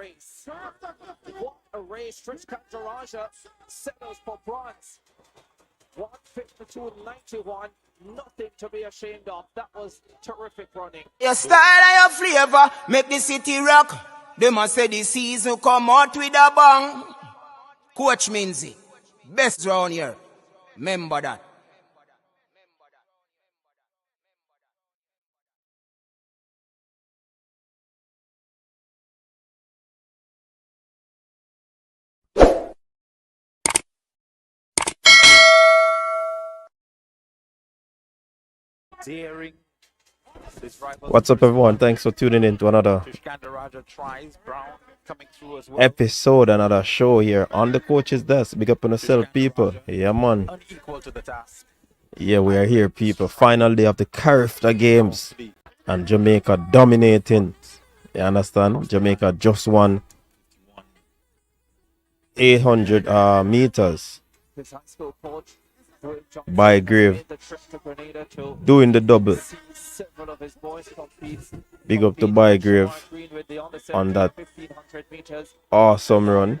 race. What a race. Trish Cantaraja settles for bronze. 1:52.91. Nothing to be ashamed of. That was terrific running. Your style and your flavor make the city rock. They must say the season come out with a bang. Coach Minzy, best round here. Remember that. Daring. What's up, everyone? Thanks for tuning in to another episode, another show here on the coach's desk. Big up on yourself, people. Yeah, man. Yeah, we are here, people. Final day of the Carifta games, and Jamaica dominating. You understand? Jamaica just won 800 meters by Grave doing the double. Big up to Bygrave on that awesome run.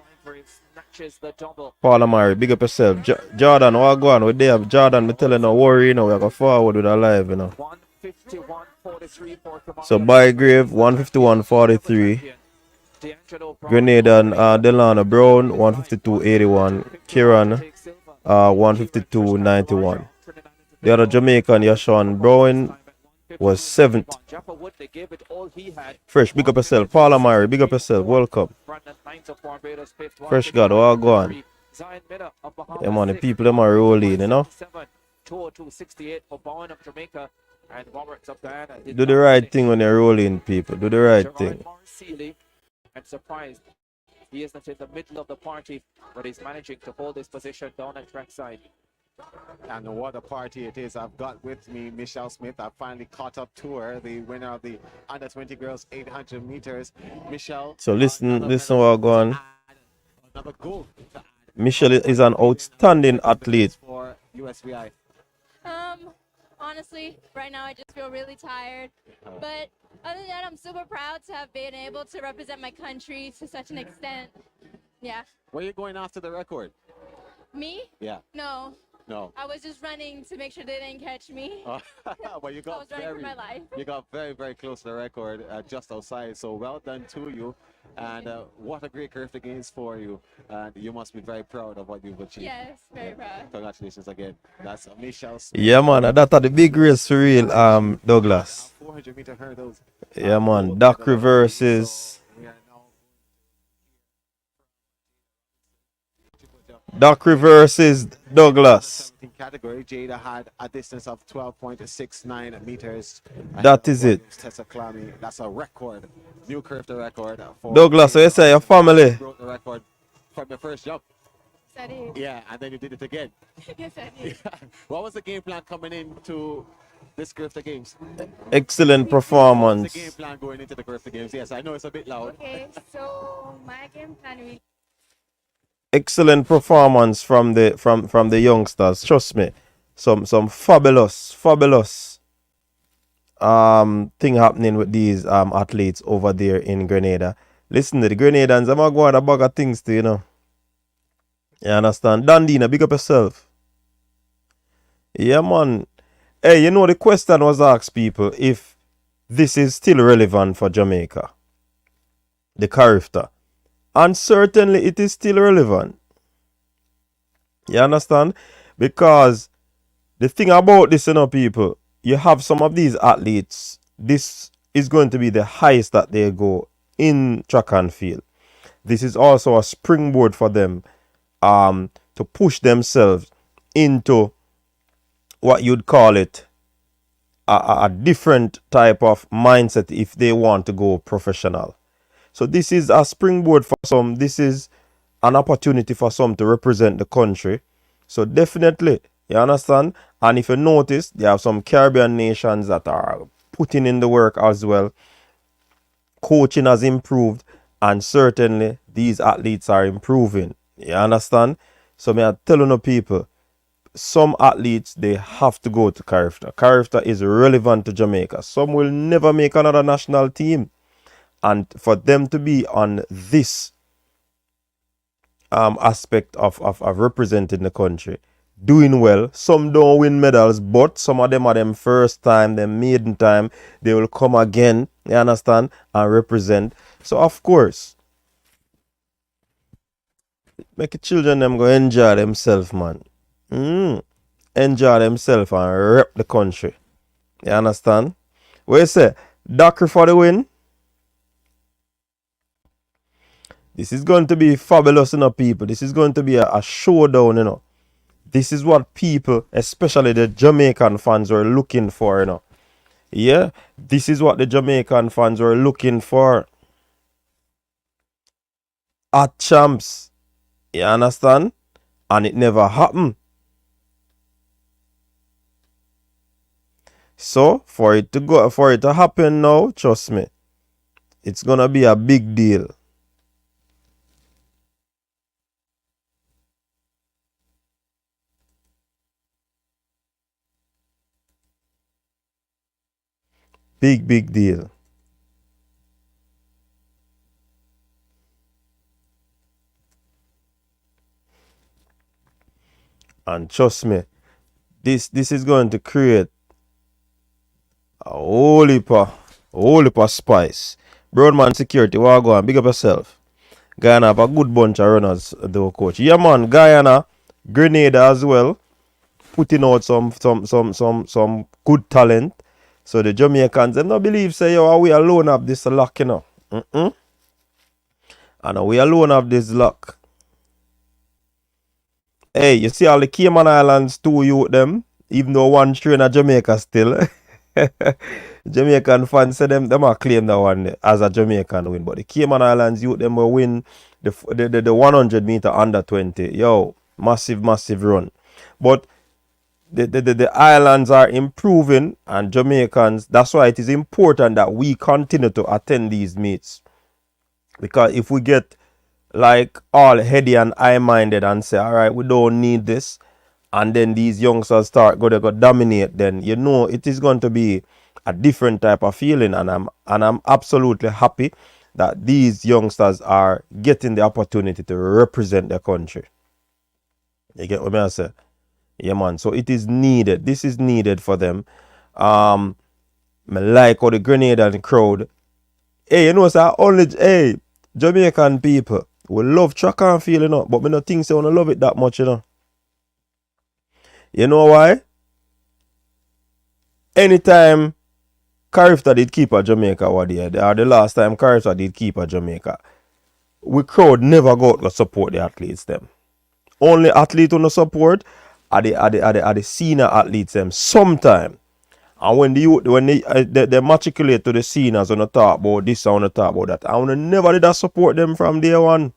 Paul Amari, big up yourself. Jordan, what go on? We there, Jordan, me telling no worry, you know, we are going forward with our live, you know. So Bygrave 151.43. Grenada and Delano Brown 152.81. Kieran 152.91. The other Jamaican, Yashawn Brown, was 7th. Fresh, big up yourself. Paula Murray, big up yourself. Welcome. Fresh God, what go on? Yeah, man, the people them are rolling, you know. Do the right thing when you're rolling, people. Do the right thing. I'm surprised he is not in the middle of the party, but he's managing to hold his position down at trackside. And what a party it is. I've got with me Michelle Smith. I finally caught up to her, the winner of the under 20 girls 800 meters. Michelle. So listen what go on. Michelle is an outstanding athlete. For USVI. Honestly, right now I just feel really tired. But other than that, I'm super proud to have been able to represent my country to such an extent. Yeah. Were you going after the record? Me? Yeah. No. No. I was just running to make sure they didn't catch me. Well, you got I was running for my life. You got very, very close to the record, just outside. So well done to you. And what a great Carifta games for you. And you must be very proud of what you've achieved. Yes, very proud. Congratulations again. That's Michelle Smith. Yeah, man. That's the big race for real, Douglas. 400-meter hurdles. Yeah, man. Dock reverses. Dock reverses Douglas. Category Jada had a distance of 12.69 meters. That is it. Tessa Clamy, that's a record, new Carifta record. Douglas, so you say your family broke the record from the first jump. Yes, I did. Yeah, and then you did it again. Yes, I did. What was the game plan coming into this Carifta games? excellent performance. What's the game plan going into the Carifta games? Yes, I know it's a bit loud. Okay, so my game plan really. Excellent performance from the youngsters. Trust me, some fabulous thing happening with these athletes over there in Grenada. Listen, the Grenadans, I'm going a bag of things to, you know. You understand? Dandina, big up yourself. Yeah, man. Hey, you know the question was asked people if this is still relevant for Jamaica, the Carifta. And certainly it is still relevant. You understand? Because the thing about this, you know, people, you have some of these athletes, this is going to be the highest that they go in track and field. This is also a springboard for them to push themselves into what you'd call it a different type of mindset if they want to go professional. So this is a springboard for some. This is an opportunity for some to represent the country. So definitely, you understand? And if you notice, there are some Caribbean nations that are putting in the work as well. Coaching has improved, and certainly these athletes are improving. You understand? So me are telling the people, some athletes, they have to go to Carifta. Carifta is relevant to Jamaica. Some will never make another national team. And for them to be on this aspect of representing the country, doing well. Some don't win medals, but some of them are them first time, them maiden time. They will come again, you understand, and represent. So of course, make the children them go enjoy themselves, man. Enjoy themselves and rep the country. You understand? What you say? Dockey for the win. This is going to be fabulous, you know, people. This is going to be a showdown, you know. This is what people, especially the Jamaican fans, were looking for, you know. Yeah, this is what the Jamaican fans were looking for. At champs. You understand? And it never happened. So, for it to happen now, trust me, it's gonna be a big deal. Big deal. And trust me, this is going to create a whole heap of spice. Broadman Security, what go on? Big up yourself. Guyana have a good bunch of runners, though, coach. Yeah, man, Guyana, Grenada as well, putting out some good talent. So the Jamaicans, them not believe, say, yo, we alone have this luck, you know. And we alone have this luck. Hey, you see all the Cayman Islands, two youth them, even though one train at Jamaica still. Jamaican fans say them are claim that one as a Jamaican win. But the Cayman Islands youth them will win the 100 meter under 20. Yo, massive run. But the islands are improving, and Jamaicans, that's why it is important that we continue to attend these meets. Because if we get like all heady and high-minded and say, all right, we don't need this, and then these youngsters start going to go dominate, then you know it is going to be a different type of feeling. And I'm absolutely happy that these youngsters are getting the opportunity to represent their country. You get what I say? Yeah, man. So it is needed. This is needed for them. I like how the Grenadian crowd. Hey, you know, sir, only Jamaican people we love track and field, you know, but me not think they wanna love it that much, you know. You know why? Anytime Carifta did keep a Jamaica what year, or the last time Carifta did keep a Jamaica, we crowd never go out to support the athletes them. Only athlete on the support are the senior athletes them sometime. And when they matriculate to the seniors on the talk about this and on the talk about that, I wanna never did I support them from day one.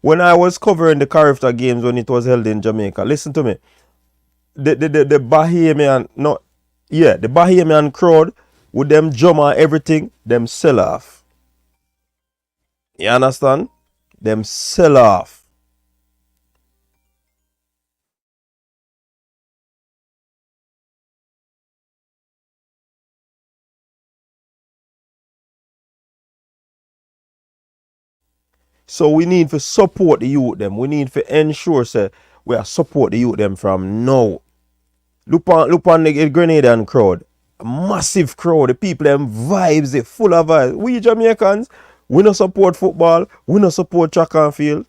When I was covering the Carifta games when it was held in Jamaica, listen to me. The Bahamian, the Bahamian crowd with them drum and everything, them sell off. You understand? Them sell off. So we need to support the youth them. We need to ensure say we are support the youth them from now. Look on the Grenadian crowd. A massive crowd. The people them vibes, they full of vibes. We Jamaicans, we no support football, we no support track and field.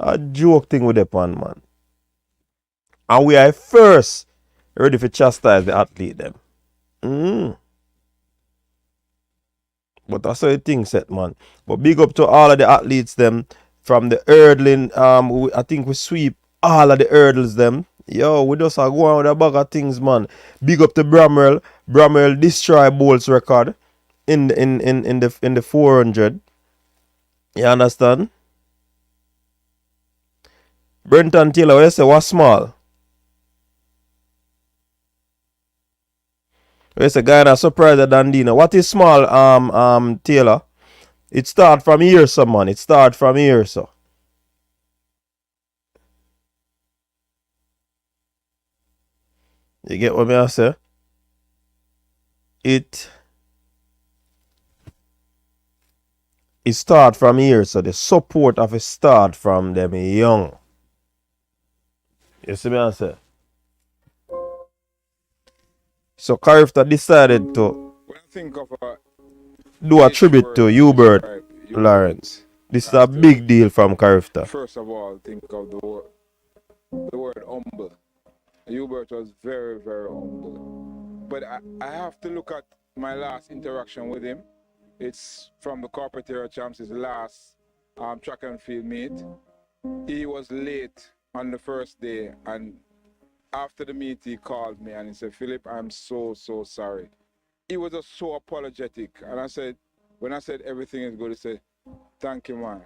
A joke thing with the pan, man. And we are first ready to chastise the athlete them. But that's how the thing set, man. But big up to all of the athletes them from the hurdling. I think we sweep all of the hurdles them. Yo, we just are going with a bag of things, man. Big up to Bramwell. Bramwell destroy Bolt's record in the 400. You understand? Brenton Taylor, what you say? What's small? It's a guy that's surprised at Dandina. What is small, Taylor? It start from here, so man. It start from here, so. You get what I say? It it start from here, so the support of it start from them young. You see me I say? So Carifta decided to When I think of do a tribute to Hubert Lawrence. This is a big deal from Carifta. first of all, think of the word humble. Hubert was very, very humble. But I have to look at my last interaction with him. It's from the Corporate Era Champs, his last track and field meet. He was late on the first day, and after the meet, he called me and he said, Philip, I'm so sorry. He was just so apologetic. And I said, when I said everything is good, he said, thank you, man.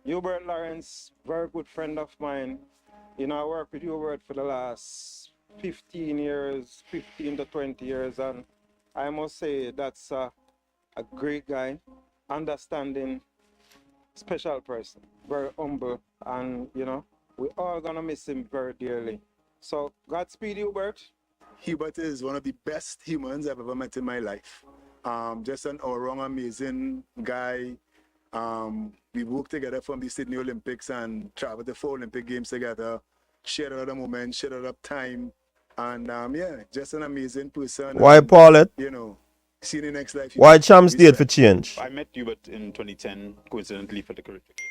Hubert Lawrence, very good friend of mine. You know, I worked with Hubert for the last 15 years, 15 to 20 years, and I must say that's a great guy, understanding, special person, very humble, and, you know, we're all gonna miss him very dearly. So, Godspeed, Hubert. Hubert is one of the best humans I've ever met in my life. Just an all-round amazing guy. We worked together from the Sydney Olympics and traveled the 4 Olympic Games together, shared a lot of moments, shared a lot of time. And yeah, just an amazing person. Why Paulette? You know, see you in the next life. Why champs date for change? I met Hubert in 2010, coincidentally for the Carifta Games.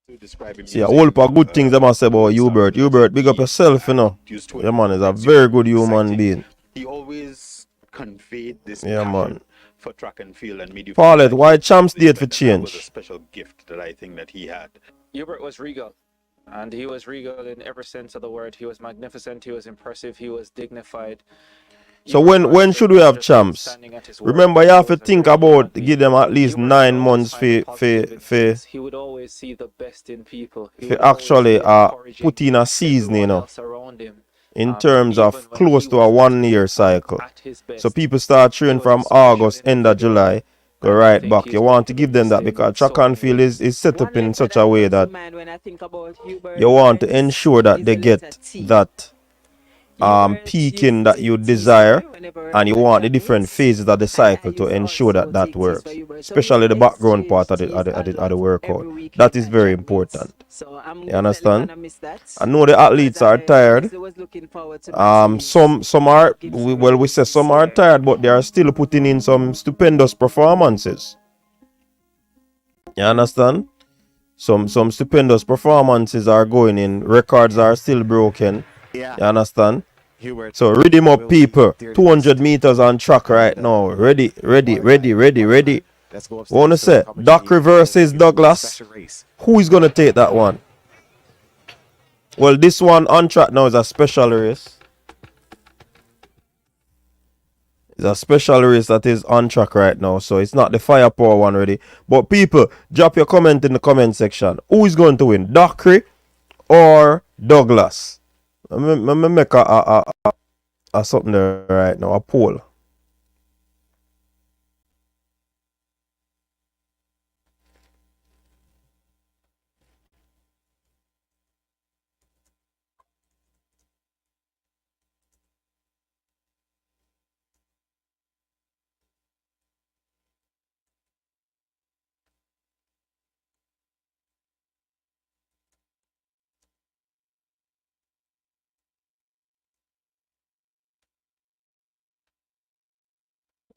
To describe him. See, a whole lot of good things I must say about Hubert. Hubert, big up yourself, you know. Yeah, man, is a very good human being. He always conveyed this Yeah, man. for track and field and made you Paulette, feel why champs date for that was a change? special gift that I think that he had. Hubert was regal, and he was regal in every sense of the word. He was magnificent, he was impressive, he was dignified. So when should we have champs? Remember, you have to think about give them at least 9 months for He would always see the best in people. actually put in a season, you know, in terms of close to a 1 year cycle. So people start training from August, end of July, go right back. You want to give them that because track and field is set up in such a way that you want to ensure that they get that peaking that you desire, and you want the different phases of the cycle to ensure that that works, especially the background part of the workout. That is very important. You understand? I know the athletes are tired. Some are, we say some are tired, but they are still putting in some stupendous performances. You understand? Some stupendous performances are going in. Records are still broken. Yeah. You understand? Hubert. So ready him up, people. 200 meters on track right now. Ready. Let's go Wanna say Dockey versus Douglas? Who is gonna take that one? Well, this one on track now is a special race. It's a special race that is on track right now, so it's not the firepower one ready. But people, drop your comment in the comment section. Who is going to win, Dockey or Douglas? I'm make a something there right now, a poll.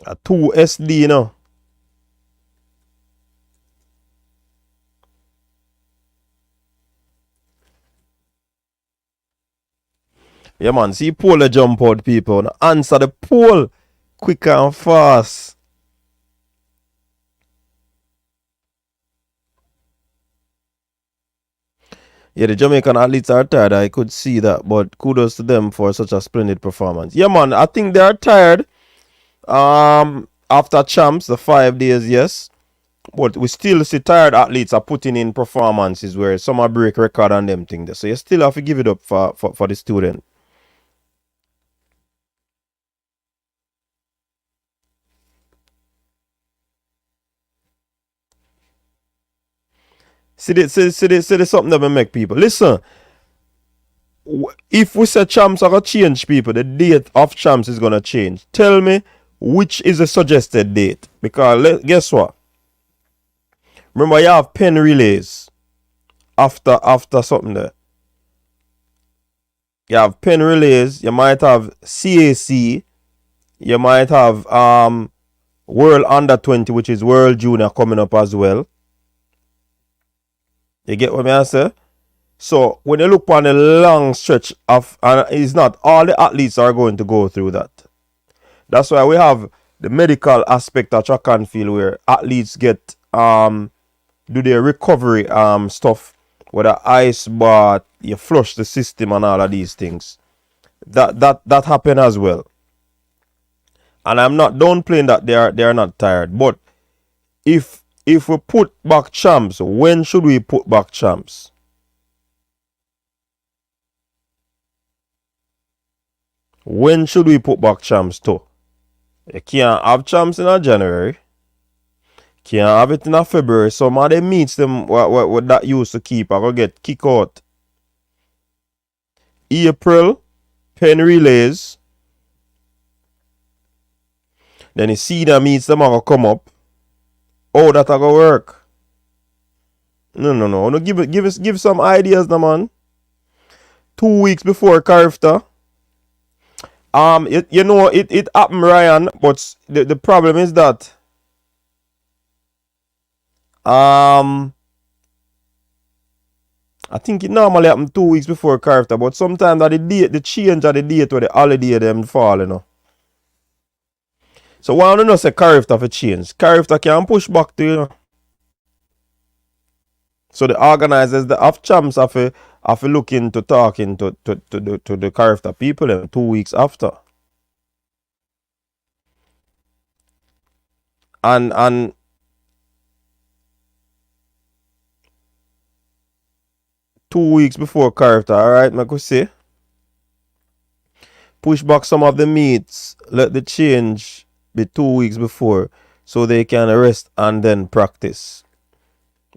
A 2 SD, you know. Yeah, man. See poll the jump out, people. Now answer the poll quick and fast. Yeah, the Jamaican athletes are tired. I could see that, but kudos to them for such a splendid performance. Yeah, man. I think they are tired. After champs, the 5 days, yes. But we still see tired athletes are putting in performances where some are break record and them things. So you still have to give it up for the student. See this something that will make people. Listen, if we say champs are going to change, people, the date of champs is going to change. Tell me which is the suggested date. Because guess what? Remember, you have pen relays after something there. You have pen relays. You might have CAC. You might have World Under 20, which is World Junior coming up as well. You get what I say? So when you look on a long stretch of, and it's not all the athletes are going to go through that. That's why we have the medical aspect of track and field where athletes get do their recovery stuff with an ice bath, you flush the system and all of these things. That happen as well. And I'm not downplaying that they are not tired. But if we put back champs, when should we put back champs? When should we put back champs too? You can't have champs in a January. Can't have it in a February. Some of them meets them what that used to keep are gonna get kicked out. April, pen relays. Then the senior meets them are gonna come up. Oh, that are gonna work. No. Give some ideas, no man. 2 weeks before Carifta. It happened, Ryan, but the problem is that I think it normally happens 2 weeks before Carifta, but sometimes that the change of the date where the holiday them fall, you know. So why don't you say Carifta for change? Carifta can push back to, you know. So the organizers, the half champs have to look into talking to the Carifta people then 2 weeks after. And 2 weeks before Carifta, alright, I could say. Push back some of the meets, let the change be 2 weeks before so they can rest and then practice.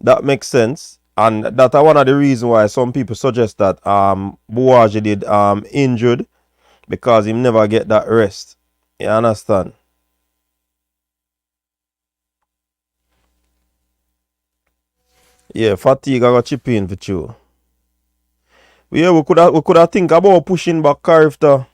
That makes sense. And that's one of the reasons why some people suggest that Buaji did injured because he never get that rest. You understand? Yeah, fatigue I got chip in for you. Yeah, we could have think about pushing back Carifta.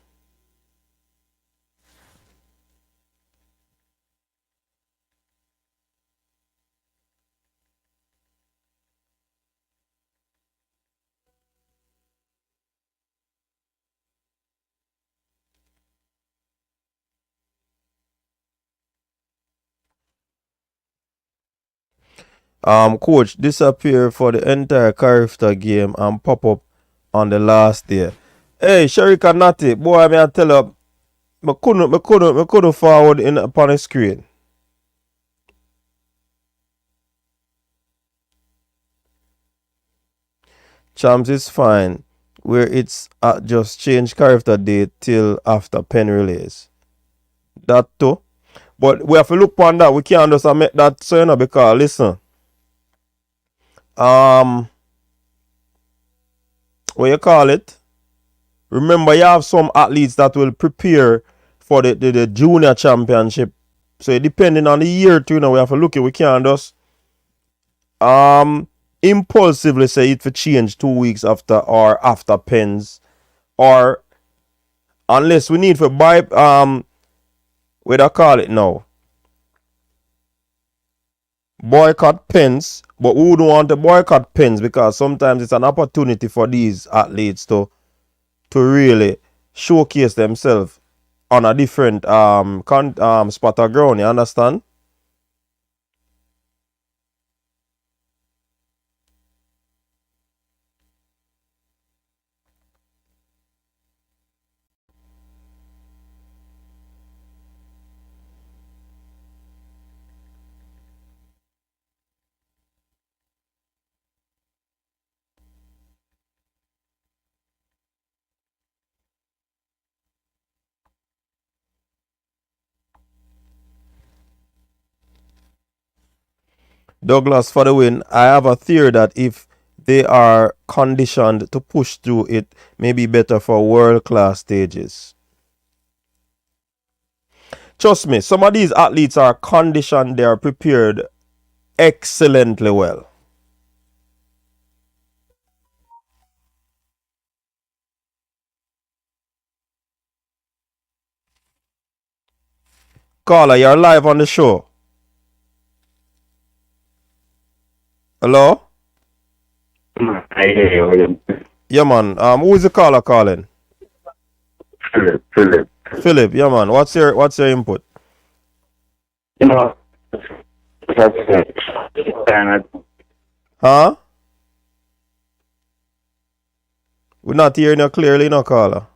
Coach disappear for the entire Carifta game and pop up on the last day. Hey, Sherika Natty, boy, I tell you, I couldn't forward in upon the screen. Champs is fine, where it's just change Carifta date till after pen relays. That too. But we have to look on that. We can't just make that so, you know, because listen. What you call it? Remember, you have some athletes that will prepare for the junior championship. So depending on the year too, you know, we have to look at. We can't just impulsively say it for change 2 weeks after or after pens, or unless we need for buy what I call it now, boycott pens. But we wouldn't want to boycott pens because sometimes it's an opportunity for these athletes to really showcase themselves on a different spot of ground. You understand? Douglas for the win. I have a theory that if they are conditioned to push through, it may be better for world-class stages. Trust me, some of these athletes are conditioned, they are prepared excellently well. Caller, you're live on the show. Hello? I hear you. Yeah, man. Who is the caller calling? Philip. Philip, yeah, man. What's your input? You know, Huh? We're not hearing you clearly, no, caller.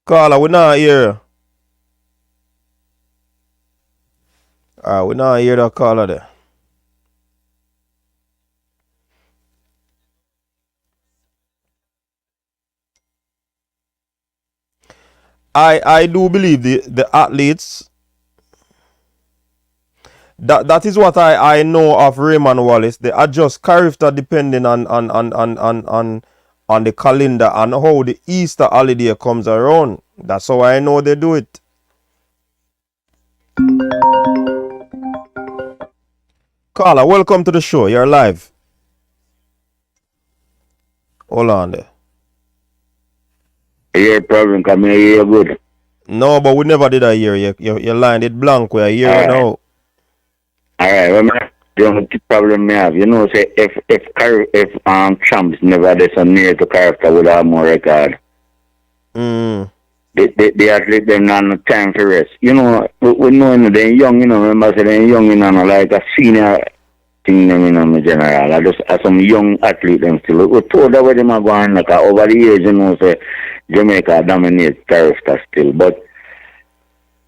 Caller, we not hear you. We not hear the caller there. I do believe the athletes. That is what I know of Raymond Wallace. They adjust Carifta depending on the calendar and how the Easter holiday comes around. That's how I know they do it. Caller, welcome to the show. You're live. Hold on there. Yeah, problem. Come here, you're good. No, but we never did a year. Your line it blank. We're a year All right. now. All right. Well, the only problem I have, you know, say if champs never did some near to character would have more record. They athlete them not no time for rest. You know, we know they're young, you know, remember say they're young, you know, like a senior thing them, you know, in general. I just as some young athlete them still. We told that way them are going like over the years, you know, say Jamaica dominates Carifta still. But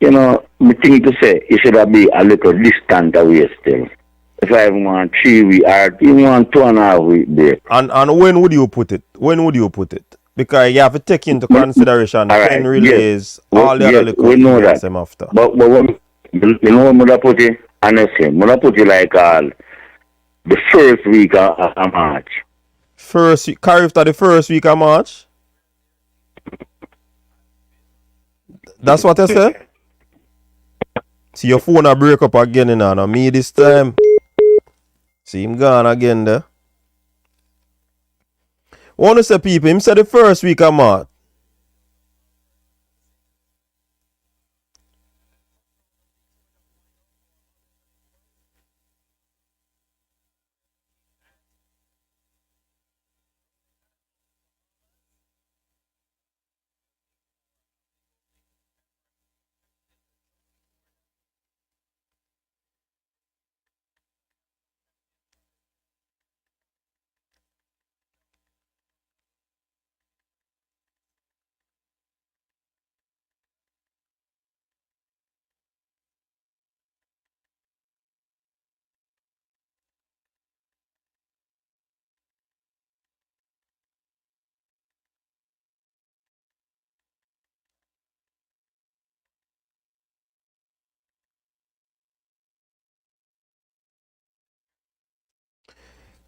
you know, me think to say it should have be a little distant away still. If I even want 3 weeks or even want 2.5 week break. And when would you put it? When would you put it? Because you have to take into consideration the 10 relays, all the other little we know that. them after. But you know what would I put it? Honestly, would I put it like the first week of March. Carifta the first week of March? That's what I said? See your phone a break up again, you know, me this time. See him gone again there. Want to say people, him said the first week of March.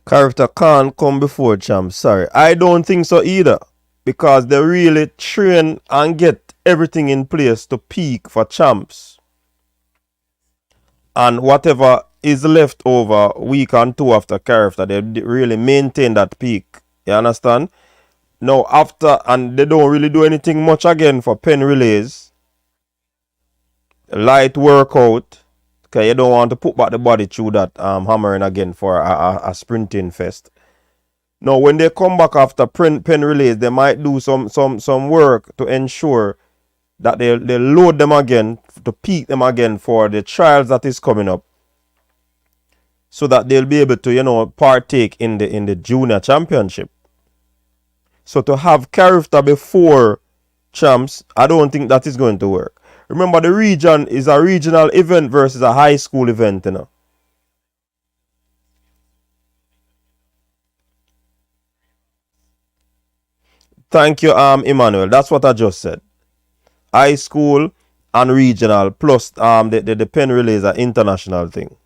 Carifta can't come before champs. Sorry. I don't think so either. Because they really train and get everything in place to peak for champs. And whatever is left over week and two after Carifta, they really maintain that peak. You understand? Now after, and they don't really do anything much again for pen relays. Light workout. Okay, you don't want to put back the body through that hammering again for a sprinting fest. Now, when they come back after pen relays, they might do some work to ensure that they load them again, to peak them again for the trials that is coming up. So that they'll be able to, you know, partake in the junior championship. So to have Carifta before champs, I don't think that is going to work. Remember, the region is a regional event versus a high school event, you know. Thank you, Emmanuel. That's what I just said. High school and regional plus the pen relays are international thing.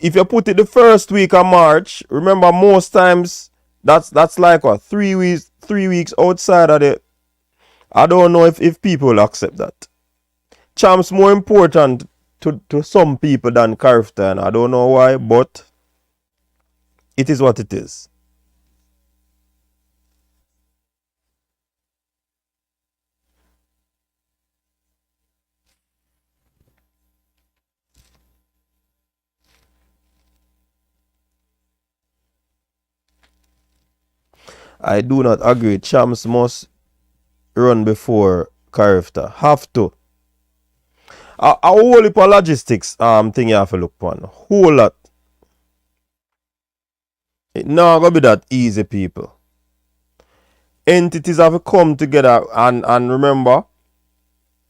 if you put it the first week of March, remember most times that's like what 3 weeks outside of it. I don't know if people will accept that. Champs more important to some people than Carifta, and I don't know why, but it is what it is. I do not agree. Champs must run before Carifta. Have to. A whole heap of logistics thing you have to look on. Whole lot. It not gonna be that easy, people. Entities have to come together and remember,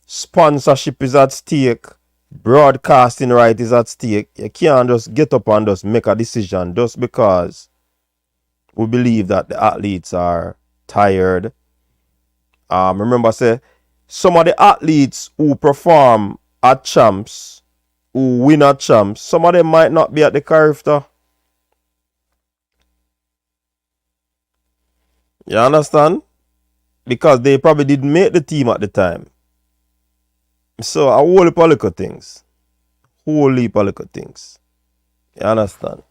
sponsorship is at stake, broadcasting right is at stake. You can't just get up and just make a decision just because we believe that the athletes are tired. Remember, say some of the athletes who perform at champs, who win at champs, some of them might not be at the Carifta. You understand? Because they probably didn't make the team at the time. So a whole heap of little things. Whole heap of little things. You understand?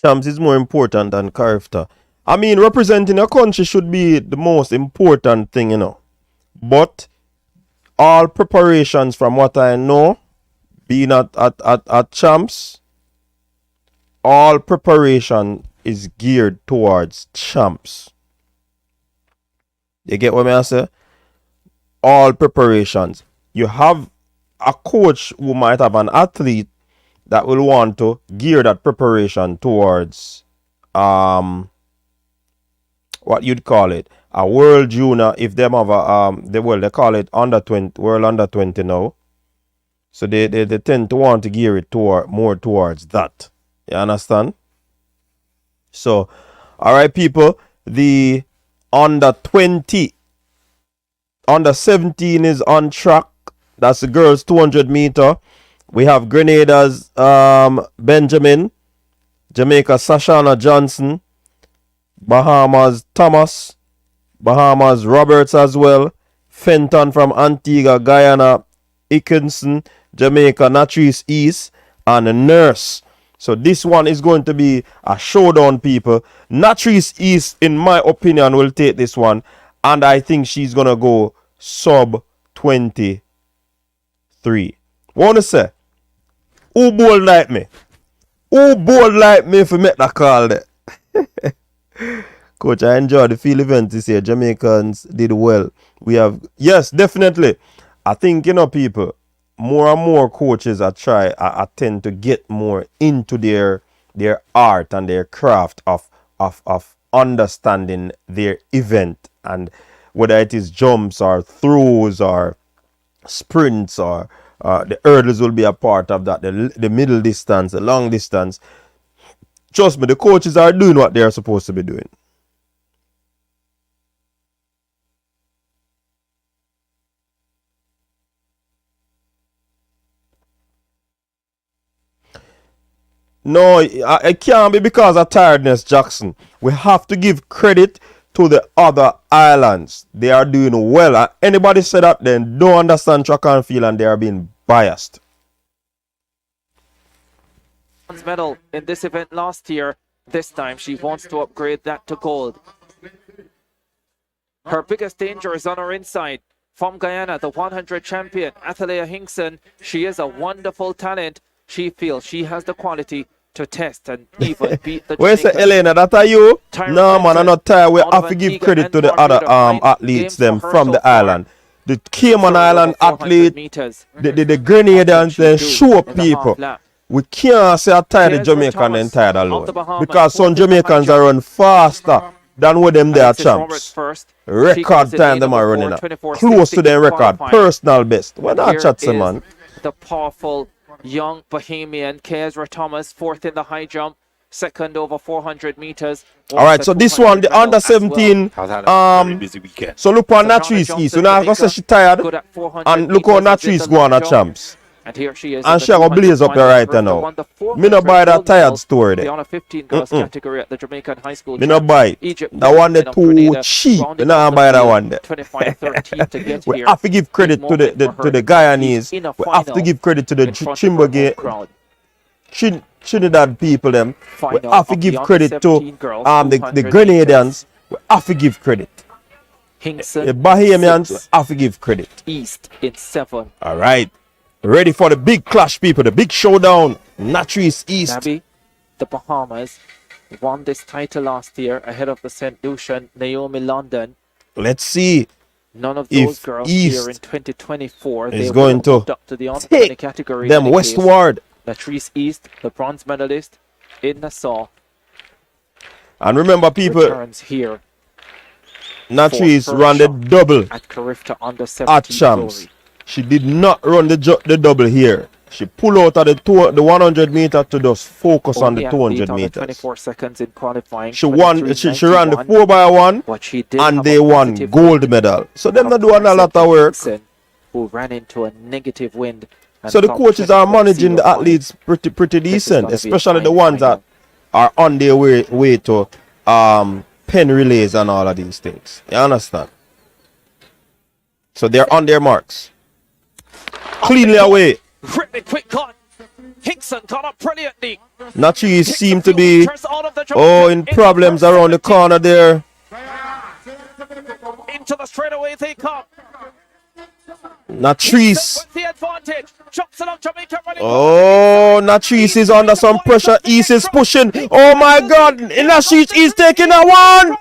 Champs is more important than Carifta. I mean, representing a country should be the most important thing, you know. But all preparations, from what I know, being at champs, all preparation is geared towards champs. You get what I say? All preparations. You have a coach who might have an athlete that will want to gear that preparation towards what you'd call it, a world junior. If them have a they call it under 20, world under 20 now. So they tend to want to gear it more towards that. You understand? So, all right, people, the under 20, under 17 is on track. That's the girls 200 meter. We have Grenada's Benjamin, Jamaica Sashana Johnson, Bahamas Thomas, Bahamas Roberts as well, Fenton from Antigua Guyana, Ickinson, Jamaica Natrice East, and a Nurse. So this one is going to be a showdown, people. Natrice East, in my opinion, will take this one, and I think she's gonna go sub 23. Wanna say, who bold like me? Who bold like me if we make that call there? Coach, I enjoyed the field event this year. Jamaicans did well. We have, yes, definitely. I think, you know, people, more and more coaches I tend to get more into their art and their craft of understanding their event, and whether it is jumps or throws or sprints or The hurdles will be a part of that. The middle distance, the long distance. Trust me, the coaches are doing what they are supposed to be doing. No, it can't be because of tiredness, Jackson. We have to give credit to the other islands. They are doing well. And anybody say that, then don't understand track and field and they are being biased. Medal in this event last year. This time she wants to upgrade that to gold. Her biggest danger is on her inside. From Guyana, the 100 champion, Athalia Hinkson. She is a wonderful talent. She feels she has the quality to test and even beat the Where's the Elena? That are you? No, man, I'm not tired. We have to give credit to the other athletes them from the island. The Cayman Island athlete, the Grenadians, they show up people. We can't say I'm tired of Jamaican and tired alone. Because some Jamaicans are run faster than with them they are champs. Record time them are running up. Close to their record. Personal best. We're not chatting, man. The powerful young Bahamian Kezra Thomas, fourth in the high jump, second over 400 meters. All right, so this one, the under 17. So look on Natrice East. So now I'm going to say she's tired. And look how Natrice go on her champs. And here she is. And she will blaze up there right now. Me no buy that tired story there. The under 15 girls category at the Jamaican High School. Me no buy. That one there too cheap. Me no buy that one there. 25-13 to get we here. have to give credit to the Guyanese. We have to give credit to the Chimbagate, Trinidad people them. We have to give credit to the Grenadians. We have to give credit. Hinkson, the Bahamians have to give credit. East in 7. All right. Ready for the big clash, people. The big showdown. Natrice East. Nabi, the Bahamas, won this title last year ahead of the St. Lucian Naomi London. Let's see. None of those girls East here in 2024. Is going to take category them westward. Natrice East, the bronze medalist in Nassau. And remember, people, returns here. Natrice ran the double at Carifta under 17 at champs. She did not run the double here. She pulled out of the 100 meter to just focus on the 200 meters. 24 seconds in qualifying. She won. She ran the 4x1, but she did and they won gold medal. So them not doing a lot of work. Who ran into a negative wind. So the coaches are managing the athletes pretty decent, especially the ones that are on their way to pen relays and all of these things. You understand? So they're on their marks. Cleanly away. Really quick cut. Hinkson got up brilliantly. Natrice seemed to be in problems around the corner there. Into the straightaway they come. Natrice. The advantage. Natrice is under some pressure. East is pushing. Oh my God. Natrice is taking that one.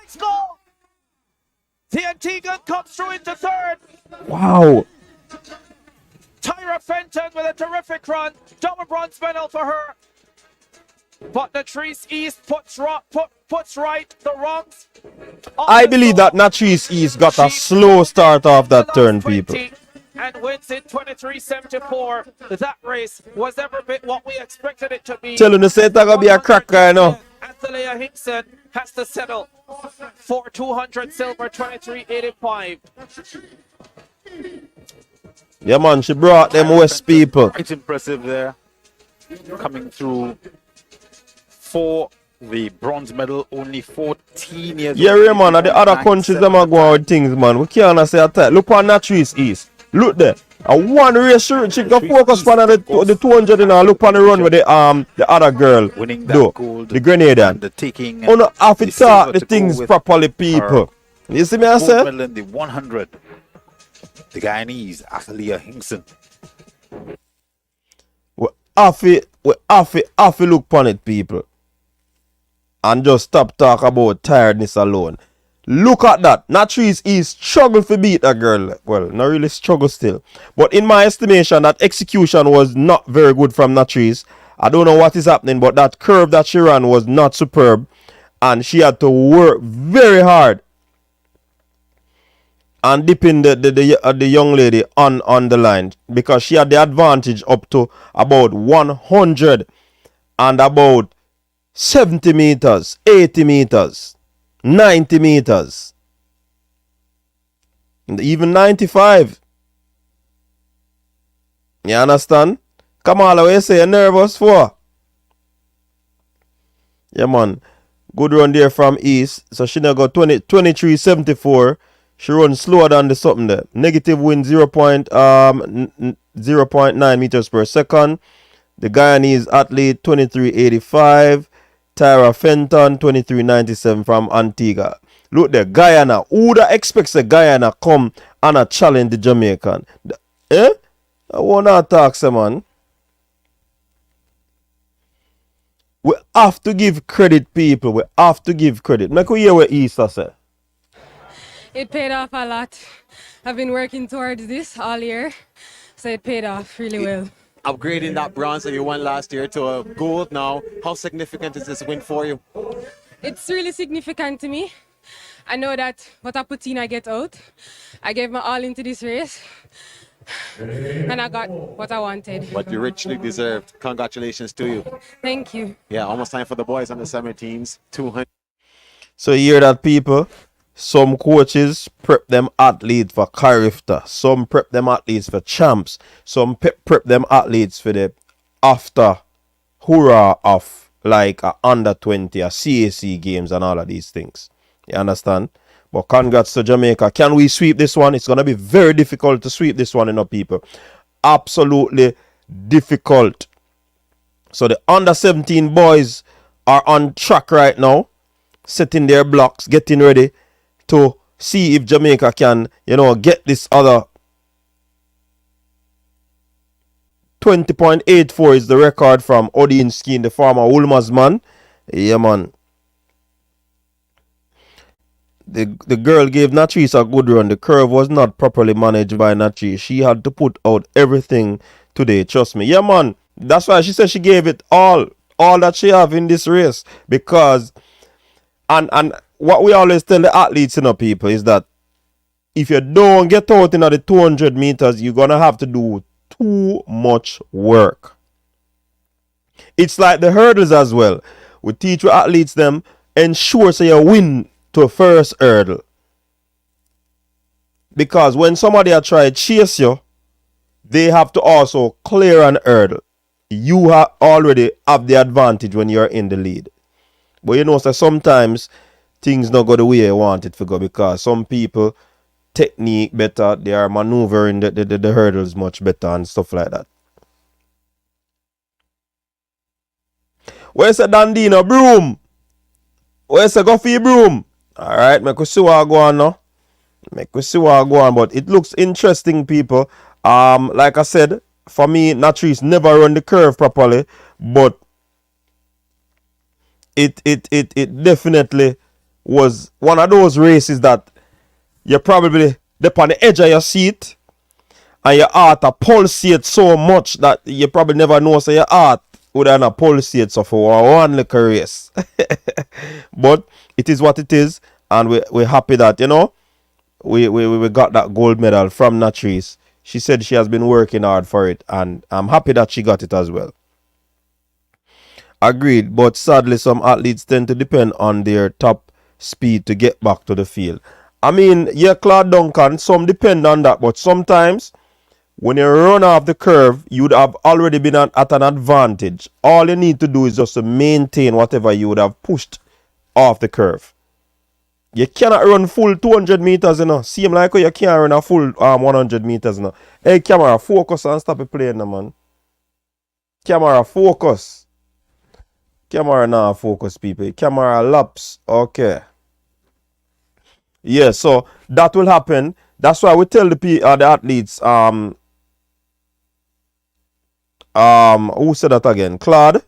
The Antiguan comes through into third. Wow. Tyra Fenton with a terrific run. Double bronze medal for her. But Natrice East puts right the wrongs. I believe that Natrice East got a slow start off that turn, people. And wins in 23.74. That race was every bit what we expected it to be. Tell him to say it's going to be a cracker, you know. Athalia Hinkson has to settle for 200 silver, 23.85. Yeah, man, she brought them West people. It's impressive there. Coming through for the bronze medal, only 14 years old. Yeah, man, the other countries, them are going with things, man. We can't say that. Look on Natrice East. Look there. And one race, she can focus on the 200 and look on the run with the other girl. Winning that gold. The Grenadian. The taking. Oh, no, have to talk the things properly, people. You see me, I say? Medal in the 100. The Guyanese, Athalia Hinkson. We have to look upon it, people. And just stop talk about tiredness alone. Look at that. Natrice East struggled to beat that girl. Well, not really struggle still. But in my estimation, that execution was not very good from Natrice. I don't know what is happening, but that curve that she ran was not superb. And she had to work very hard and dipping the young lady on the line because she had the advantage up to about 100 and about 70 meters, 80 meters, 90 meters, even 95. You understand? Kamala, what you say? You're nervous for? Yeah, man. Good run there from East. So she now got 23.74. She runs slower than the something there. Negative wind 0.9 meters per second. The Guyanese athlete 23.85. Tyra Fenton 23.97 from Antigua. Look there, Guyana. Who that expects a Guyana come and a challenge the Jamaican? Eh? I wanna talk, some man. We have to give credit, people. We have to give credit. Make we hear what Easter say. It paid off a lot. I've been working towards this all year, so it paid off really well. Upgrading that bronze that you won last year to a gold now, how significant is this win for you? It's really significant to me. I know that what I put in, I get out. I gave my all into this race, and I got what I wanted. But you richly deserved. Congratulations to you. Thank you. Yeah, almost time for the boys on the 17s. 200. So you hear that, people? Some coaches prep them athletes for Carifta. Some prep them athletes for champs. Some prep them athletes for the after hurrah of like a under 20, a CAC games and all of these things. You understand? But congrats to Jamaica. Can we sweep this one? It's going to be very difficult to sweep this one, people. Absolutely difficult. So the under 17 boys are on track right now, setting their blocks, getting ready to see if Jamaica can, get this other 20.84 is the record from Odinsky, the former Ulmer's man. Yeah, man. The girl gave Natrice a good run. The curve was not properly managed by Natrice. She had to put out everything today, trust me. Yeah, man. That's why she said she gave it all that she have in this race. Because, and what we always tell the athletes, people, is that if you don't get out in the 200 meters, you're going to have to do too much work. It's like the hurdles as well. We teach our athletes them, ensure so you win to first hurdle. Because when somebody are trying to chase you, they have to also clear an hurdle. You already have the advantage when you're in the lead. But so sometimes things not go the way you want it to go because some people technique better, they are maneuvering the hurdles much better and stuff like that. Where's the Dandino broom? Where's the Goffy broom? Alright, make we see what I go on now. Make we see what I go on, but it looks interesting, people. Like I said, for me, Natrice never run the curve properly, but it definitely was one of those races that you probably dip on the edge of your seat and your heart pulsate so much that you probably never know so your heart would have pulsate so for one little race. But it is what it is, and we're happy that we got that gold medal from Natrice. She said she has been working hard for it, and I'm happy that she got it as well. Agreed, but sadly some athletes tend to depend on their top speed to get back to the field. I mean, yeah, Claude Duncan, some depend on that, but sometimes when you run off the curve, you'd have already been at an advantage. All you need to do is just to maintain whatever you would have pushed off the curve. You cannot run full 200 meters, Seem like you can't run a full 100 meters, Hey, camera, focus and stop it playing, man. Camera, focus. Camera now focus, people. Camera laps. Okay. Yeah, so that will happen. That's why we tell the athletes, who said that again? Claude,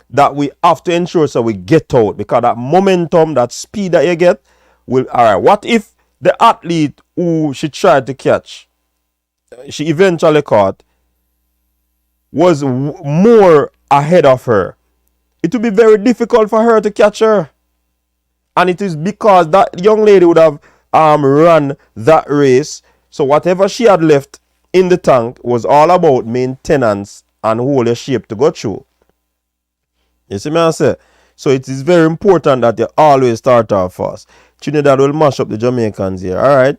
that we have to ensure so we get out, because that momentum, that speed that you get will, alright, what if the athlete who she tried to catch, she eventually caught, was more ahead of her? It would be very difficult for her to catch her. And it is because that young lady would have ran that race. So whatever she had left in the tank was all about maintenance and hold your shape to go through. You see me I say? So it is very important that you always start off fast. Trinidad will mash up the Jamaicans here. Alright.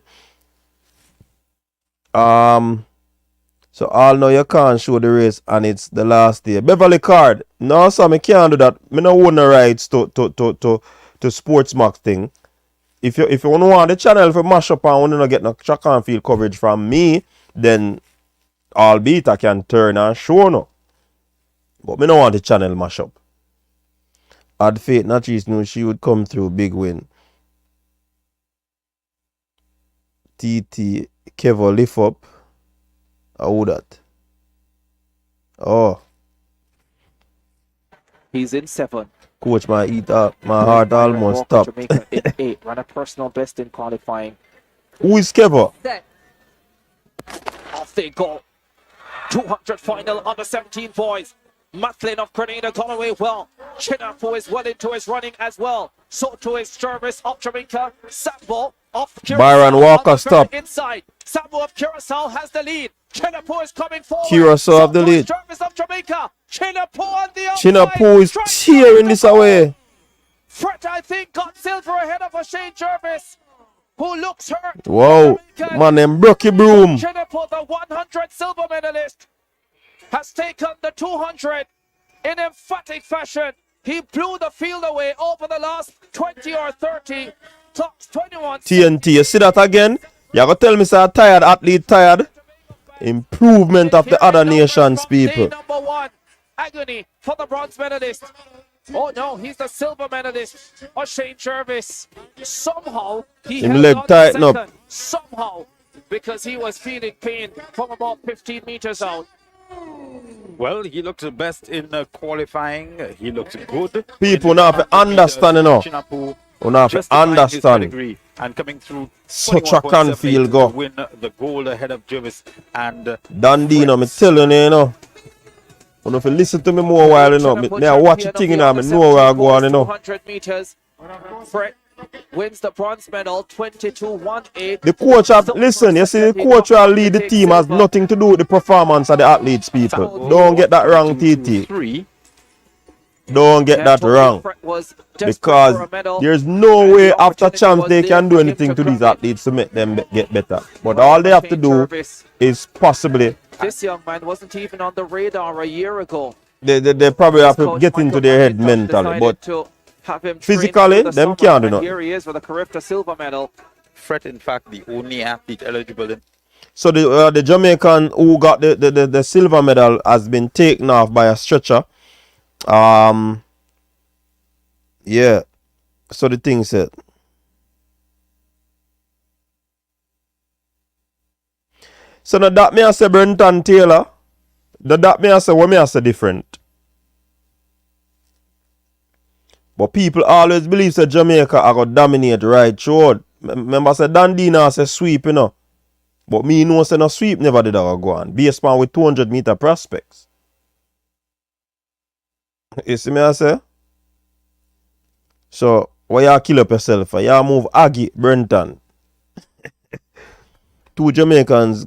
So all know you can't show the race and it's the last day. Beverly Card. No, so I can't do that. I don't own the rights to Sportsmax thing. If you want the channel for mash up and want to get no track and field coverage from me, then albeit I can turn and show no. But I don't want the channel mash up. Had faith Natrice knew she would come through big win. TT Kevo lift up. How that? Oh. He's in 7. Coach, my heart almost stopped. Jamaica in 8. Ran a personal best in qualifying. Who is Kevo? Set. Off they go. 200 final under 17 boys. Matlin of Grenada got away well. Chinapo is well into his running as well. So to his Jervis of Jamaica. Sambo of Curacao. Byron Walker stop. Inside. Sambo of Curacao has the lead. Chinapo is coming forward. Curacao have the lead. Jervis of Jamaica. Chinapo on the outside. Chinapo is tearing this away. Fred, I think, got silver ahead of Shane Jervis, who looks hurt. Wow, man, them Brocky Broom. Chinapo, the 100 silver medalist, has taken the 200 in emphatic fashion. He blew the field away over the last 20 or 30. Clocks 21. TNT, you see that again? You gotta tell me, sir, tired athlete, tired. Improvement of the other nations, people. Number 1, agony for the bronze medalist. Oh no, he's the silver medalist. Shane Jervis. Somehow he him held leg on tighten second. up. Somehow, because he was feeling pain from about 15 meters out. Well, he looked the best in qualifying. He looked good. People now have to understand, you know. You have to understand. And coming through so track and field go. Win the gold ahead of Jervis and Dandino, me tell you, you know. You know, if you listen to me more while, you know, me I watch the thing, you know, I know where I go on, you know. 200 meters. Fred wins the bronze medal, 22-1-8. The coach have, listen, you see, the coach will lead the team has nothing to do with the performance of the athletes, people. Don't get that wrong, TT. Don't get that wrong. Because there's no way after champs they can do anything to these athletes to make them get better. But all they have to do is possibly... This young man wasn't even on the radar a year ago. They probably have to get into their head mentally. But physically, them can't do nothing. Here he is with a Carifta silver medal. Fred, in fact, the only athlete eligible. So the Jamaican who got the silver medal has been taken off by a stretcher. Yeah. So the thing said. So now that me I say Brenton Taylor. That me I say what me I say different. But people always believe that Jamaica are gonna dominate right through. Remember say Dandina say sweep, you know. But me know say no sweep never did go on. Based on with 200-meter prospects. You see me I say? So why you kill up yourself? You move Aggie, Brenton. 2 Jamaicans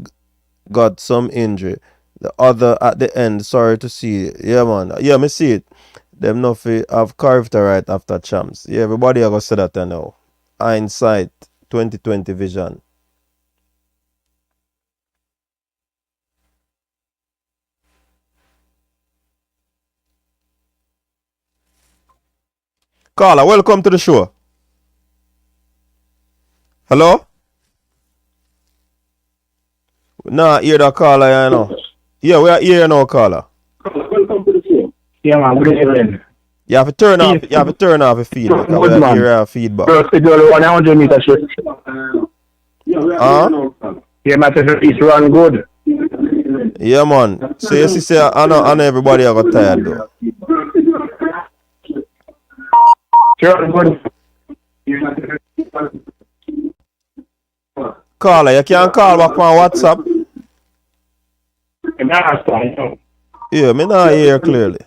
got some injury. The other at the end, sorry to see it. Yeah, man. Yeah, me see it. Them not have Carifta right after champs. Yeah, everybody are gonna say that now. Hindsight, 2020 vision. Carla, welcome to the show. Hello? Nah, hear that caller, you know. Yeah, we are here now, caller. Welcome to the show. Yeah, man, good evening. You have to turn off the feedback. We are hear our feedback. Bro, schedule 100 meter shoot. Yeah, man, it's run good. Yeah, man. So you see, I know everybody got tired though. Caller, you can call back on WhatsApp. Yeah, me not hear clearly.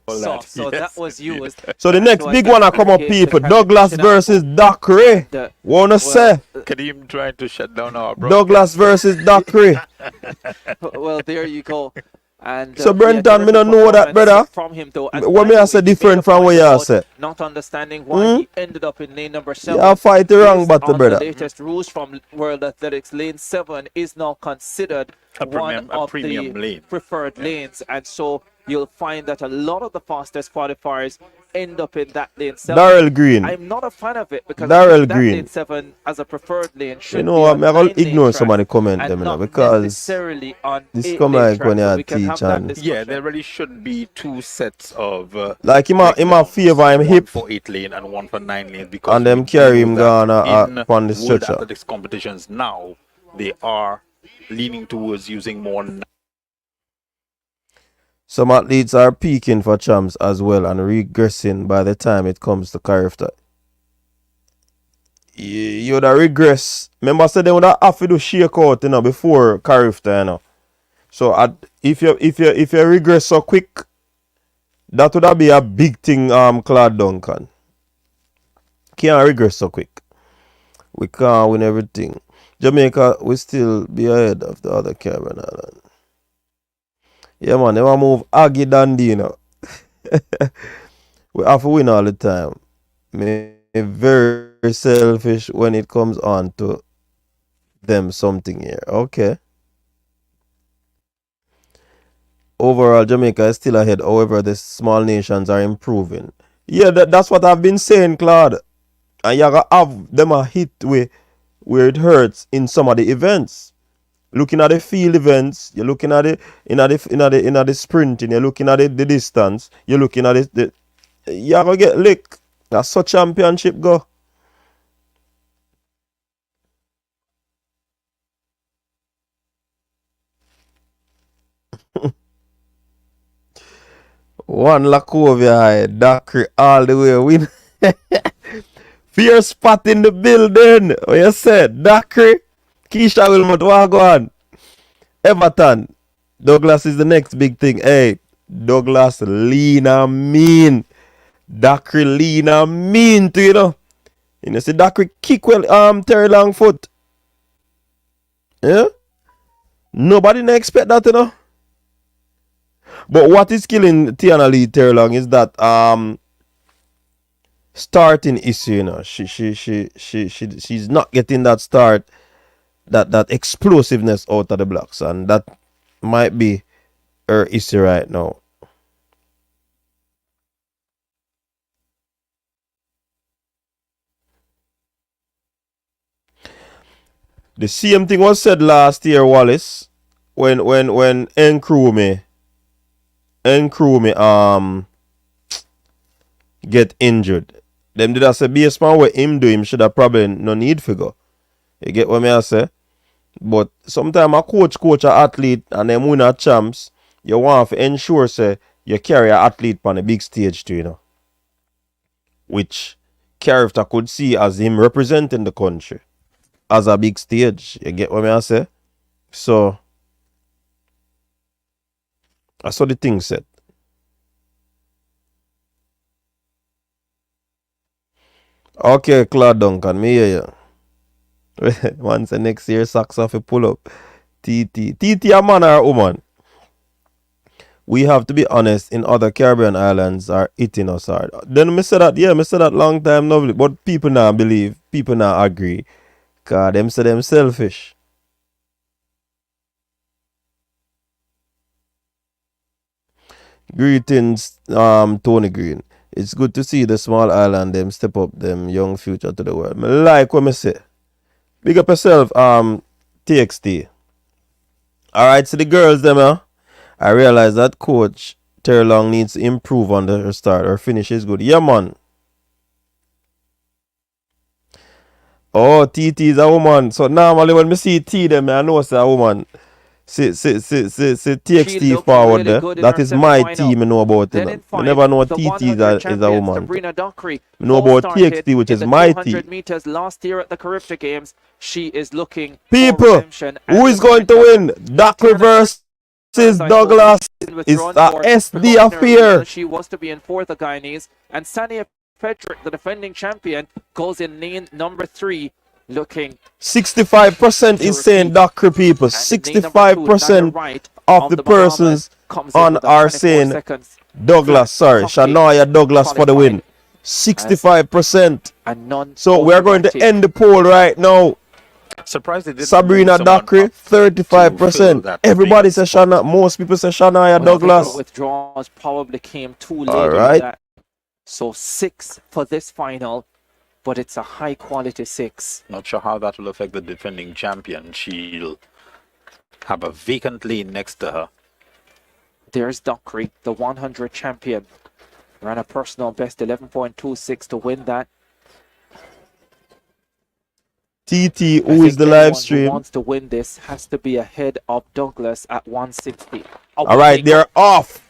So that was used. So the next big one I come up, people. Douglas versus Dockey. Wanna say? Kadeem trying to shut down our bro. Douglas versus Dockey. Well, there you go. And so Brenton, me don't know that, brother. From him though. What me I say different from what you say? Not understanding why he ended up in lane number 7. Yeah, fight the wrong battle, brother. The latest rules from World Athletics, lane 7 is now considered one of the lane. preferred lanes, and so you'll find that a lot of the fastest qualifiers end up in that lane 7. Darrell Green. I'm not a fan of it because Darrell that Green. lane 7 as a preferred lane should you know what, I'm going to ignore some of the comment them, because necessarily on this come like when you teach and yeah, there really should be 2 sets of like in my favor I'm hip for 8 lane and 1 for 9 lane because and them carry him gone upon the World stretcher. Athletics competitions now they are leaning towards using more. Some athletes are peaking for champs as well and regressing by the time it comes to Carifta. You would regress. Remember, I said they would have to do shake out, before Carifta, So if you regress so quick, that would be a big thing, Claude Duncan. Can't regress so quick. We can't win everything. Jamaica will still be ahead of the other Caribbean island. Yeah, man, never move Aggie Dundee, We have to win all the time. Me very selfish when it comes on to them something here. Okay. Overall, Jamaica is still ahead. However, the small nations are improving. Yeah, that's what I've been saying, Claude. And you gotta have them a hit where it hurts in some of the events. Looking at the field events, you're looking at it in the sprinting, you're looking at the distance, you're looking at it. You're gonna get licked. That's how championship go. One Lacovia high, Dockey all the way win. Fierce spot in the building. What you said? Dockey, Keisha Wilmot, what go on? Everton. Douglas is the next big thing. Hey, Douglas lean and mean. Dockey lean and mean to You see Dockey kick well Terry Longfoot. Yeah? Nobody didn't expect that, But what is killing Tiana Lee Terry Long is that starting issue, she's not getting that start, that explosiveness out of the blocks, and that might be her issue right now. The same thing was said last year, Wallace, when Nkrumah get injured. Them did I say based on what him do, him should have probably no need for go. You get what me I say? But sometimes a coach a athlete and them win a champs, you want to ensure say you carry an athlete on a big stage too, Which Carifta could see as him representing the country as a big stage. You get what me I say? So I saw the thing said. Okay, Claude Duncan, me hear you. Once the next year socks off a pull up. TT a man or a woman? We have to be honest, in other Caribbean islands are hitting us hard. Then me say that long time now, but people now believe, people now agree. Cause them say them selfish. Greetings, Tony Green. It's good to see the small island them step up them young future to the world. Me like what me say. Big up yourself, TXT. Alright, so the girls them, I realize that coach Terry Long needs to improve on her start. Her finish is good. Yeah, man. Oh, TT is a woman. So normally when me see T them, I know it's a woman. See TXT forward there. That is my team I know about it. I never know TT is a woman. I know about TXT, which is my team. Meters last year at the Carifta Games, she is looking people, who is going to win? Dockey versus Is Douglas. It's the SD affair. She was to be in fourth, the Guyanese. And Shanoya Frederick, the defending champion, goes in lane number 3, looking 65% is saying Dockey people. 65% right of the persons on are saying Douglas. Sorry, Shanoya Douglas for the win. 65%. So we are going to end the poll right now. Surprised they didn't Sabrina Dockey, 35%. Everybody says Shanoya. Most people say Shanoya Douglas. Withdrawals probably came too late. All right. So 6 for this final, but it's a high quality 6. Not sure how that will affect the defending champion. She'll have a vacant lane next to her. There's Dockey, the 100 champion. Ran a personal best 11.26 to win that. TT, who is the live stream? Who wants to win this has to be ahead of Douglas at 160. All right, they're off.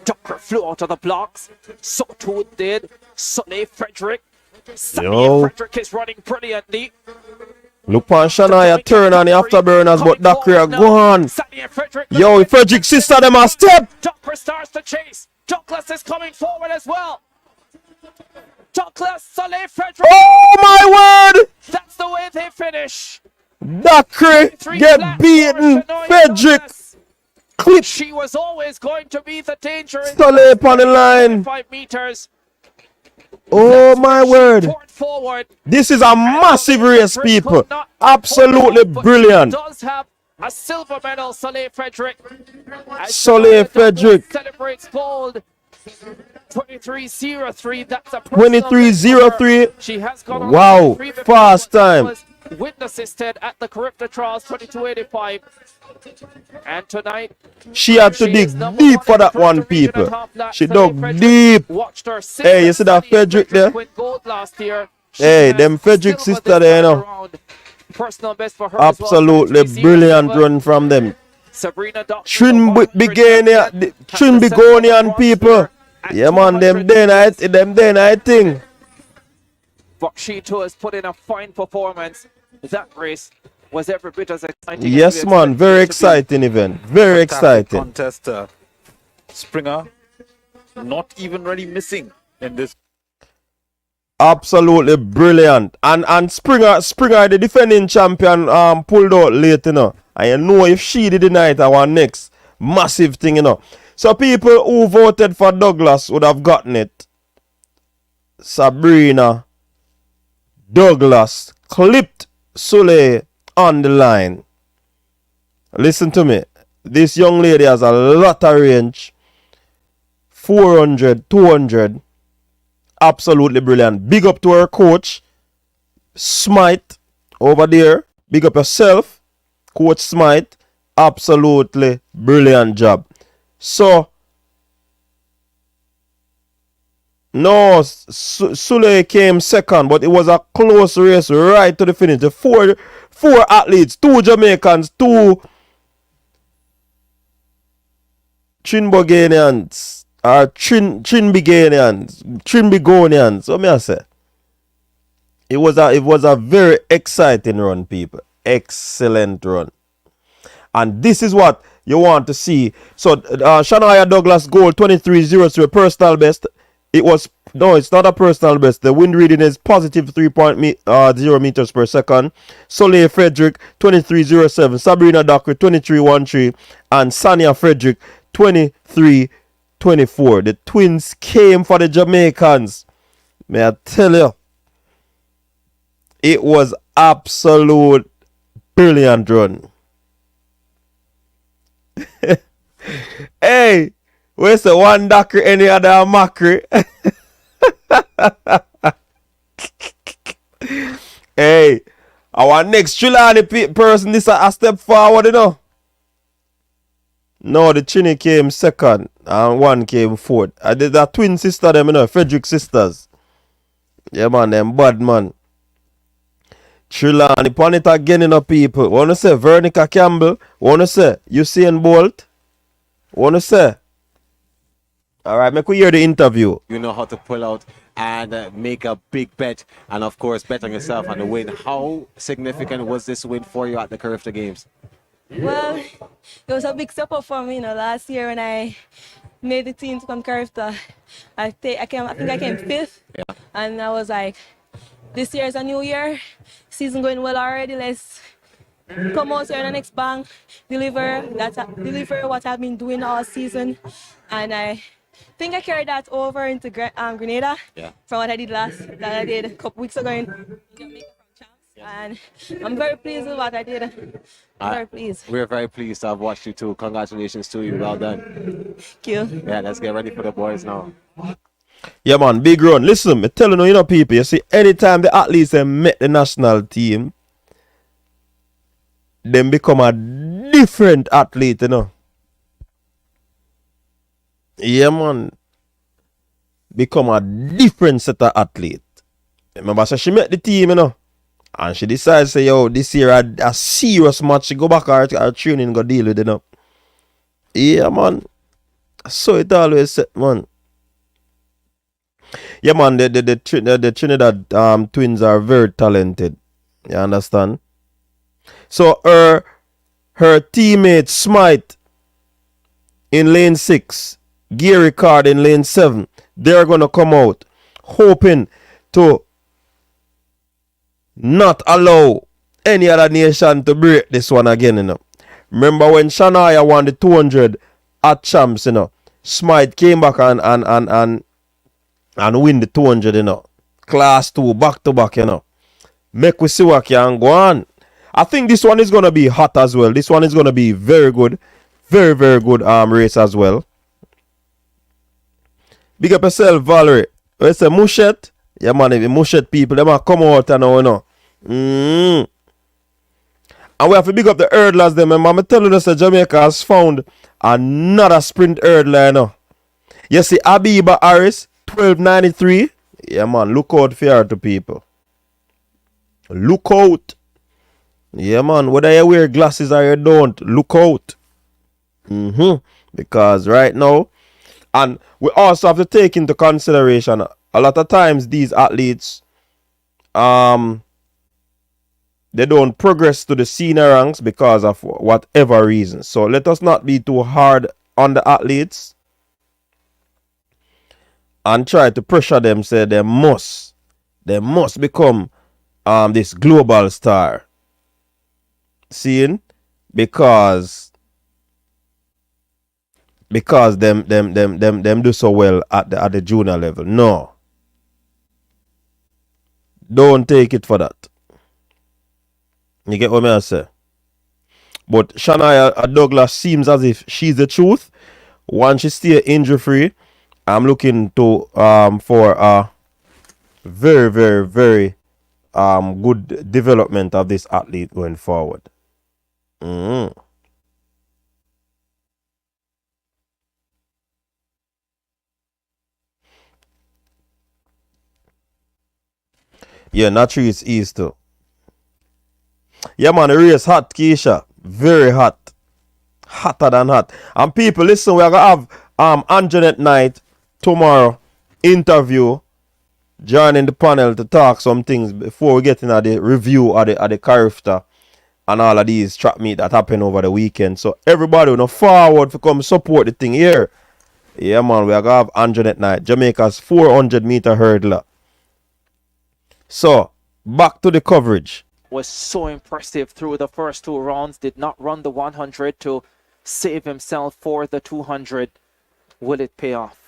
Dockey flew out of the blocks. So too did Shanoya Frederick. Yo. Frederick is running brilliantly. Look on Shanoya turn on the afterburners, but Dockey are gone. Yo, Frederick sister them a step. Dockey starts to chase. Douglas is coming forward as well. Douglas, Shanoya Frederick. Oh my word! That's the way they finish. Dockey get beaten. Frederick clip. She was always going to be the danger. Shanoya on the line. 5 meters. Oh my word. Forward. This is a massive race, people. Absolutely brilliant. Does have a silver medal, Shanoya Frederick. Shanoya Frederick. Celebrates gold. 23.03. That's a 23.03. She has gone wow, fast time. Wind assisted at the Carifta trials, 22.85. And tonight she had to dig deep for that one, people. She dug deep. Hey, you see that Frederick there? Hey, them Frederick sister there, you know. Absolutely brilliant run from them. Trinbigonian people. Yeah, man, them then I think. But she too has put in a fine performance. That race was every bit as exciting. Yes, man, very exciting event. Very exciting. Contest, Springer, not even really missing in this. Absolutely brilliant. And Springer, the defending champion, pulled out late, you know. And you know if she did the night, our next massive thing, you know. So people who voted for Douglas would have gotten it. Sabrina Douglas clipped Shanoya on the line. Listen to me. This young lady has a lot of range. 400, 200. Absolutely brilliant. Big up to her coach, Smite, over there. Big up yourself, Coach Smite. Absolutely brilliant job. So, no, Shanoya came second, but it was a close race right to the finish. The four athletes, 2 Jamaicans, 2 Trinbagonians, or Trinbagonians. So me I say, it was a very exciting run, people. Excellent run. And this is what you want to see. So Shanoya Douglas goal 23.03 personal best. It's not a personal best. The wind reading is positive 3.0 meters per second. Shanoya Frederick 23.07. Sabrina Dockey 23.13. And Shanoya Frederick 23.24. The twins came for the Jamaicans. May I tell you, it was absolute brilliant run. Hey, where's the one Dockey any other Macri? Hey, our next Trelawney person, this a step forward, you know. No, the Chini came second and one came fourth. I did that twin sister, them, you know, Frederick sisters. Yeah, man, them bad, man. Trelawney, pon it again, you know, people. Wanna say Veronica Campbell? Wanna say Usain Bolt? Wanna say? Alright, make we hear the interview. You know how to pull out and make a big bet, and of course bet on yourself and the win. How significant was this win for you at the Carifta Games? Well, it was a big step up for me, last year when I made the team to come Carifta. I think I came 5th. Yeah. And I was like, this year is a new year. Season going well already. Let's come out here in the next bang, deliver what I've been doing all season. And I think I carried that over into Grenada from what I did a couple weeks ago in Jamaica from Champs. And I'm very pleased with what I did. I'm very pleased. We're very pleased to have watched you too. Congratulations to you. Well done. Thank you. Yeah, let's get ready for the boys now. Yeah, man, big run. Listen, me telling you, people, you see, anytime the athletes met the national team, them become a different athlete, Yeah, man. Become a different set of athlete. Remember, so she met the team, and she decides, say, yo, this year a serious match. She go back her training, go deal with it, Yeah, man. So it always said, man. Yeah, man, the Trinidad twins are very talented. You understand? So her teammate Smite in lane 6, Gary Card in lane 7, they're gonna come out hoping to not allow any other nation to break this one again, Remember when Shanoya won the 200 at Champs, Smite came back and win the 200, Class 2, back to back, Make we see what can go on. I think this one is going to be hot as well. This one is going to be very good. Very, very good race as well. Big up yourself, Valerie. It's a Mushet. Yeah, man, if the Mushet people, they might come out and And we have to big up the hurdlers. Remember, I'm telling you that Jamaica has found another sprint hurdler, You see, Abiba Harris, 1293. Yeah, man, look out for her to people. Look out. Yeah, man, whether you wear glasses or you don't, look out. Because right now, and we also have to take into consideration, a lot of times these athletes, they don't progress to the senior ranks because of whatever reason. So let us not be too hard on the athletes and try to pressure them, say they must become this global star. Seeing? Because them do so well at the junior level. No. Don't take it for that. You get what I say? But Shanoya Douglas seems as if she's the truth. Once she stay injury free, I'm looking to for a very, very, very good development of this athlete going forward. Yeah, naturally it's east too. Yeah, man, the race hot, Keisha. Very hot. Hotter than hot. And people, listen, we're going to have Anjanette Knight tomorrow interview, joining the panel to talk some things before we get into the review of the Carifta and all of these track meet that happened over the weekend. So everybody will forward to come support the thing here. Yeah, man, we're going to have Anjanette Knight, Jamaica's 400-meter hurdler. So, back to the coverage. Was so impressive through the first 2 rounds. Did not run the 100 to save himself for the 200. Will it pay off?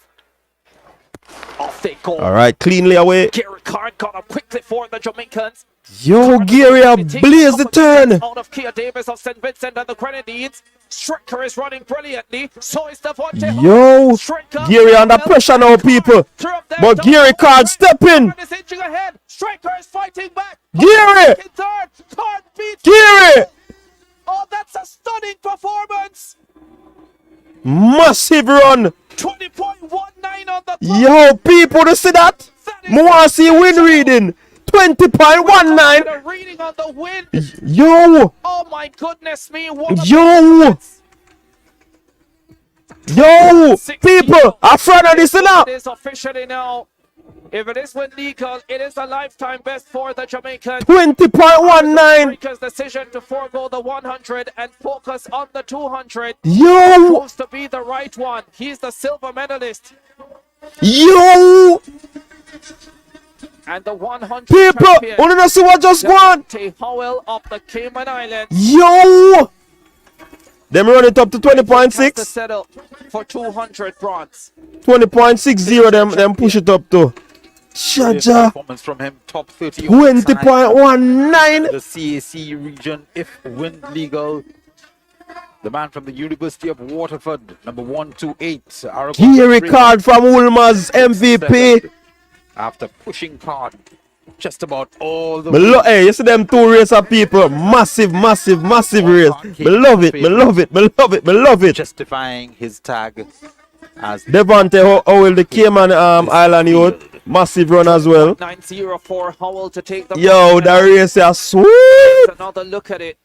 Off they go. All right, cleanly away. Gary Card got up quickly for the Jamaicans. Yo, Gary, blaze the turn. Out of Kia Davis of St. Vincent and the Grenadines. Stricker is running brilliantly. So is Devontae. Yo, Gary under pressure now, people. But Gary Card step in. Striker is fighting back. Gary. Gary. Oh, that's a stunning performance. Massive run. 20.19 on the top. Yo, people, you see that? More see win reading. 20.19. The reading on the win. Yo. Oh my goodness me. Yo. Yo. People, a front of this now. It is officially now If it is win legal, it is a lifetime best for the Jamaican. 20.19. Striker's decision to forego the 100 and focus on the 200 Yo! proves to be the right one. He's the silver medalist. Yo! And the 100 People, champion, wanna know see what just won? Howell of the Cayman Islands. Yo! Them run it up to Has to 20.6. settle for 200 bronze. 20.60 them push it up to. Shaja. Performance from him, top 30. all time. 20.19. The CAC region, if win legal. The man from the University of Waterford, number 128. Key record from Ulmer's MVP. After pushing hard just about all the Hey, you see them two race of people. Massive race. Me love it. Justifying his tag as Devante Howell, the Cayman Island youth. Massive run as well. 904 Howell to take the Yo, that race is sweet. Another look at it.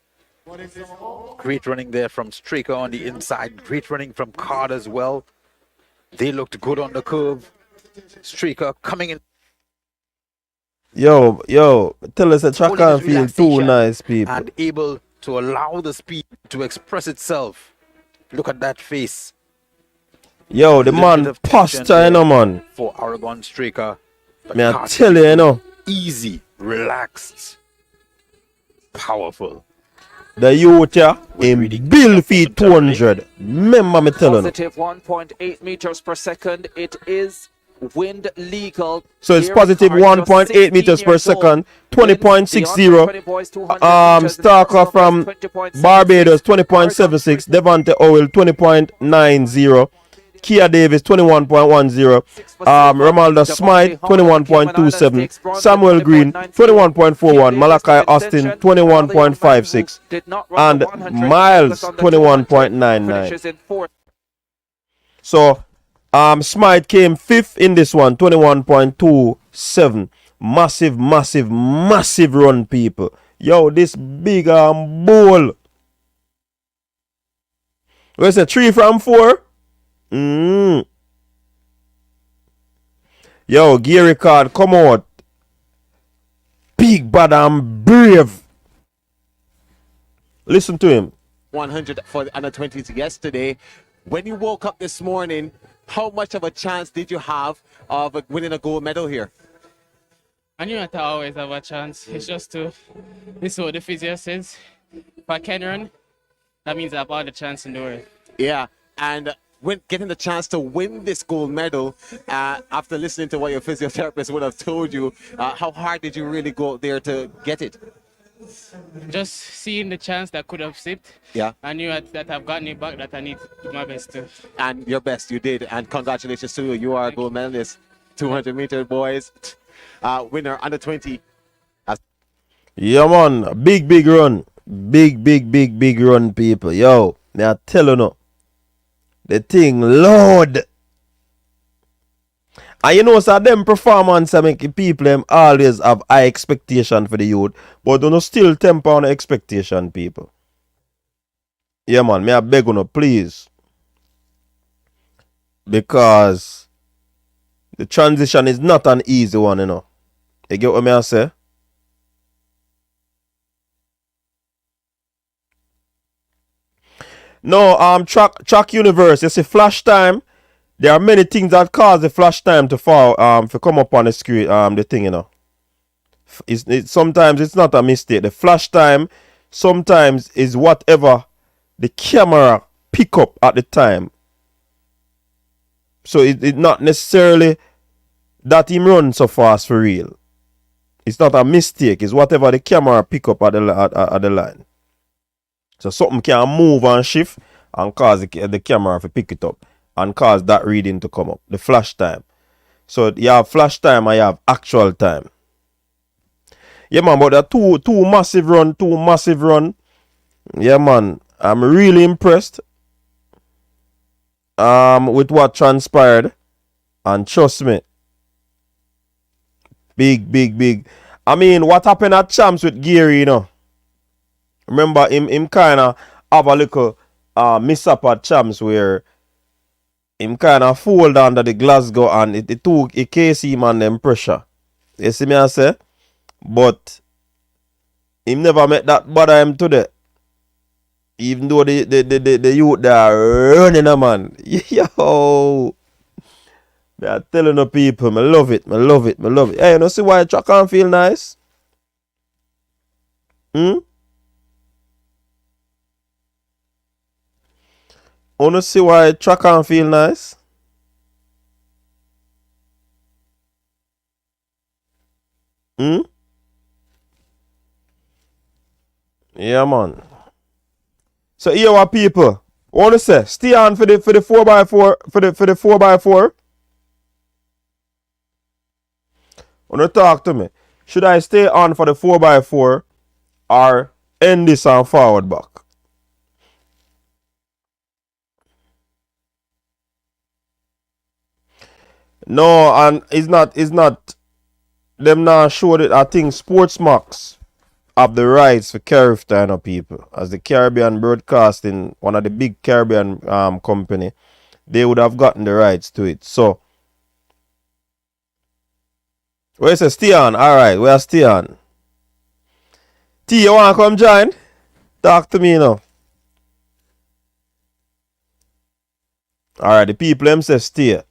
great running there from Straker on the inside. Great running from Card as well. They looked good on the curve. Straker coming in. Yo, tell us that track and field too nice, people. And able to allow the speed to express itself. Look at that face. Yo, the man posture, you know, man. For Aragon Straker. Me I tell you, you know. Easy, relaxed, powerful. The youth, yeah, in build feet 200. Remember me telling you. Positive 1.8 meters per second. It is wind legal. So it's positive 1.8 meters per second, 20.60. Starker from Barbados 20.76. Devante Howell 20.90. Kia Davis 21.10. Romaldo Smythe 21.27. Samuel Green 21.41. Malachi Austin 21.56. And Miles 21.99. So Smythe came fifth in this one, 21.27. Massive run, people. Yo, this big bull. Where's the 3 from 4? Yo, Gary Card, come out. Big, bad, and brave. Listen to him. 100 for the under 20s yesterday. When you woke up this morning, how much of a chance did you have of winning a gold medal here? I knew that I always have a chance. It's just to, this is what the physio says. If I can run, that means I have all the chance in the world. Yeah, and when getting the chance to win this gold medal, after listening to what your physiotherapist would have told you, how hard did you really go there to get it? Just seeing the chance that could have slipped. Yeah. I knew that I've gotten it back, that I need to do my best to. And your best, you did. And congratulations to you. You are a gold medalist. 200-meter boys. Winner under 20. Yeah, man. Big run. Big run, people. Yo, me I tell you no. The thing, Lord. And you know, so them performance make people them always have high expectation for the youth. But don't still temper on the expectation, people. Yeah, man, me I beg you, please. Because the transition is not an easy one, you know. You get what me I say? No, track universe, you see flash time. There are many things that cause the flash time to fall, to come up on the screen, the thing, you know. Sometimes it's not a mistake. The flash time sometimes is whatever the camera pick up at the time. So it's not necessarily that him run so fast for real. It's not a mistake. It's whatever the camera pick up at the line. So something can move and shift and cause the camera to pick it up and cause that reading to come up. The flash time. So you have flash time and you have actual time. Yeah, man, but the two massive run. Yeah, man, I'm really impressed with what transpired. And trust me, big. I mean, what happened at Champs with Gary, you know? Remember, him kind of have a little mishap at Champs where him kind of fold under the Glasgow and it took a KC man them pressure. You see me I say? But him never met that bother him today. Even though the youth they are running a man. Yo. They are telling the people, I love it, I love it, I love it. Hey, you know see why track can feel nice? Hmm? Wanna see why track can feel nice? Hmm? Yeah, man. So here what people wanna say, stay on for the 4x4 for the 4x4. Wanna talk to me? Should I stay on for the 4x4 or end this and forward back? No, and it's not them now showed it. I think Sportsmax have the rights for Carifta, you know, people. As the Caribbean Broadcasting, one of the big Caribbean company, they would have gotten the rights to it. So where you say stay on? Alright, we are stay on. T, you wanna come join? Talk to me now. Alright, the people them say stay.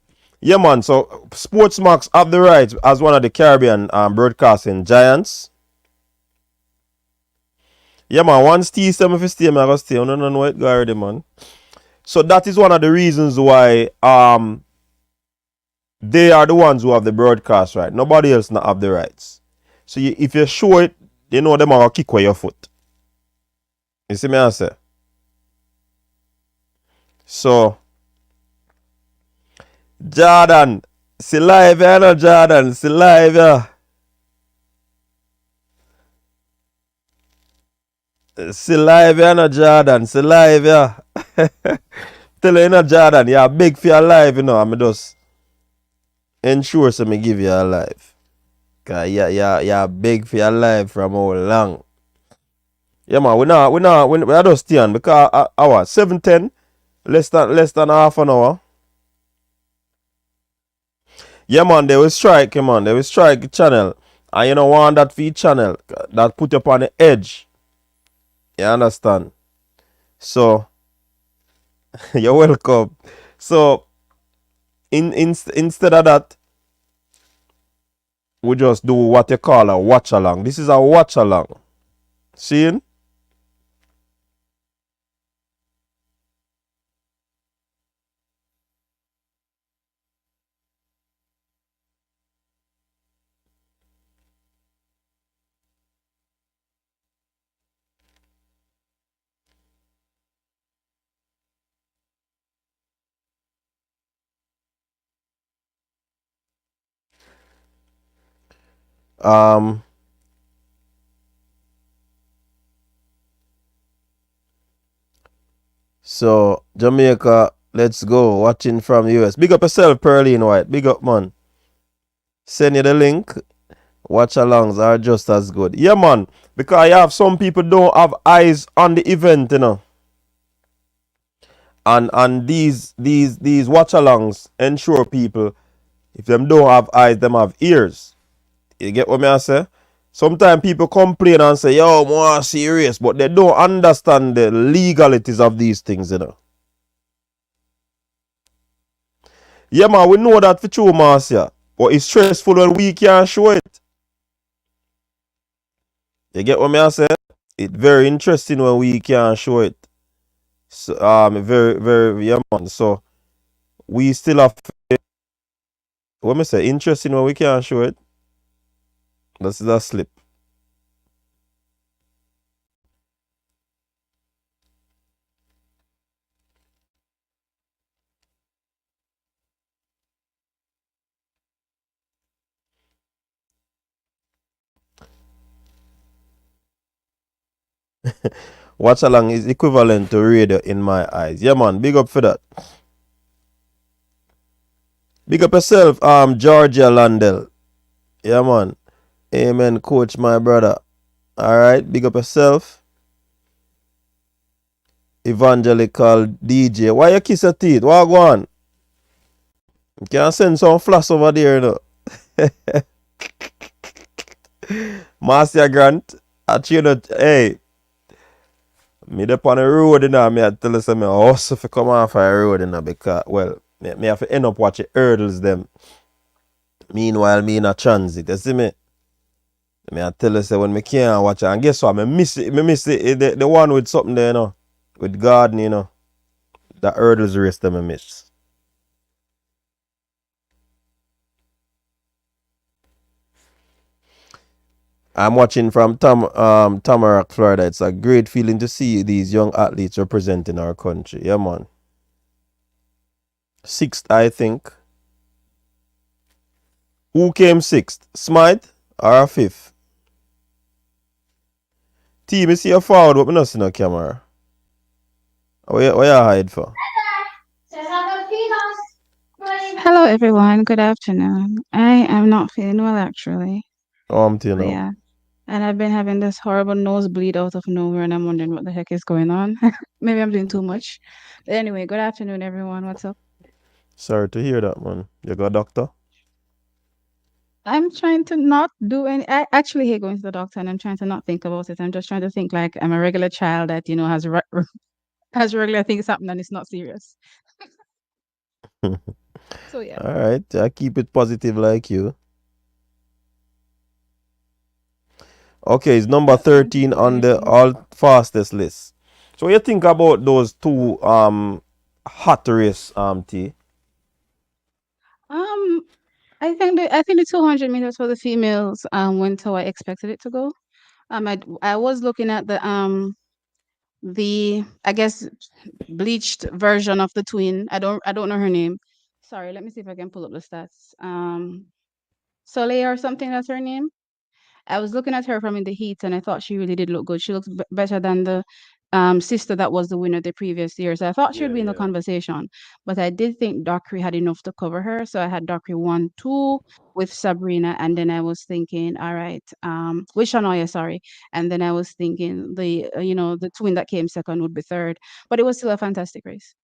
Yeah, man, so Sportsmax have the rights as one of the Caribbean broadcasting giants. Yeah, man, once T7 if you stay, I go stay. I don't know what go already, man. So that is one of the reasons why they are the ones who have the broadcast right. Nobody else not have the rights. So if you show it, you know them are gonna kick away your foot. You see me answer? So Jordan, see live, you know, Jordan, see live, yeah. See live, you know, Jordan, see live, yeah. Tell you, you know, Jordan, you're big for your life, you know, I'm just ensure so me give you a life. Cause you're big for your life from how long. Yeah, man, we just stay on because hour 7:10, less than half an hour. Yeah, man, they will strike, yeah, man. They will strike the channel. And you don't want that for each channel. That put you up on the edge. You understand? So, you're welcome. So, instead of that, we just do what you call a watch along. This is a watch along. Seeing? So, Jamaica, let's go. Watching from US. Big up yourself, Pearline White. Big up, man. Send you the link. Watch alongs are just as good. Yeah, man. Because you have some people don't have eyes on the event, you know. And these watch alongs ensure people, if them don't have eyes, them have ears. You get what I say? Sometimes people complain and say, yo, more serious, but they don't understand the legalities of these things, you know. Yeah, man, we know that for true, Marcia. But it's stressful when we can't show it. You get what I say? It's very interesting when we can't show it. So, very, yeah, man. So, we still have, what I say, interesting when we can't show it. This is a slip. Watch along is equivalent to radio in my eyes. Yeah, man. Big up for that. Big up yourself, Georgia Landell. Yeah, man. Amen, coach, my brother. Alright, big up yourself. Evangelical DJ. Why you kiss your teeth? What go on? You can send some flash over there, you know. Marcia Grant, hey, me up on the road, you know, me I tell you something, I hustle to come off the road, you know, because, well, me have to end up watching hurdles them. Meanwhile, me in a transit, you see me? Me I tell you, say, when me can't watch it, and guess what, me miss it, the one with something there, you know, with garden, you know, the hurdles race them I miss. I'm watching from Tamarack, Florida. It's a great feeling to see these young athletes representing our country. Yeah, man. 6th, I think. Who came 6th? Smythe or 5th? Team, you see you forward, but me not see no camera. What you hide for? Hello, everyone. Good afternoon. I am not feeling well, actually. Oh, I'm telling you now. Yeah. And I've been having this horrible nosebleed out of nowhere, and I'm wondering what the heck is going on. Maybe I'm doing too much. But anyway, good afternoon, everyone. What's up? Sorry to hear that, man. You got a doctor? I'm trying to not do any. I actually hate going to the doctor, and I'm trying to not think about it. I'm just trying to think like I'm a regular child that has has regular things happen and it's not serious. So yeah. All right. I keep it positive like you. Okay, it's number 13 on the all fastest list. So what you think about those two hot race, T? I think the 200 meters for the females went how I expected it to go. I was looking at the I guess bleached version of the twin. I don't know her name. Sorry, let me see if I can pull up the stats. Soleil or something, that's her name. I was looking at her from in the heat, and I thought she really did look good. She looks better than the sister that was the winner the previous year. So I thought she would be in the conversation. But I did think Dockey had enough to cover her. So I had Dockey 1-2 with Sabrina, and then I was thinking, all right, with Shanoya, sorry. And then I was thinking the twin that came second would be third. But it was still a fantastic race.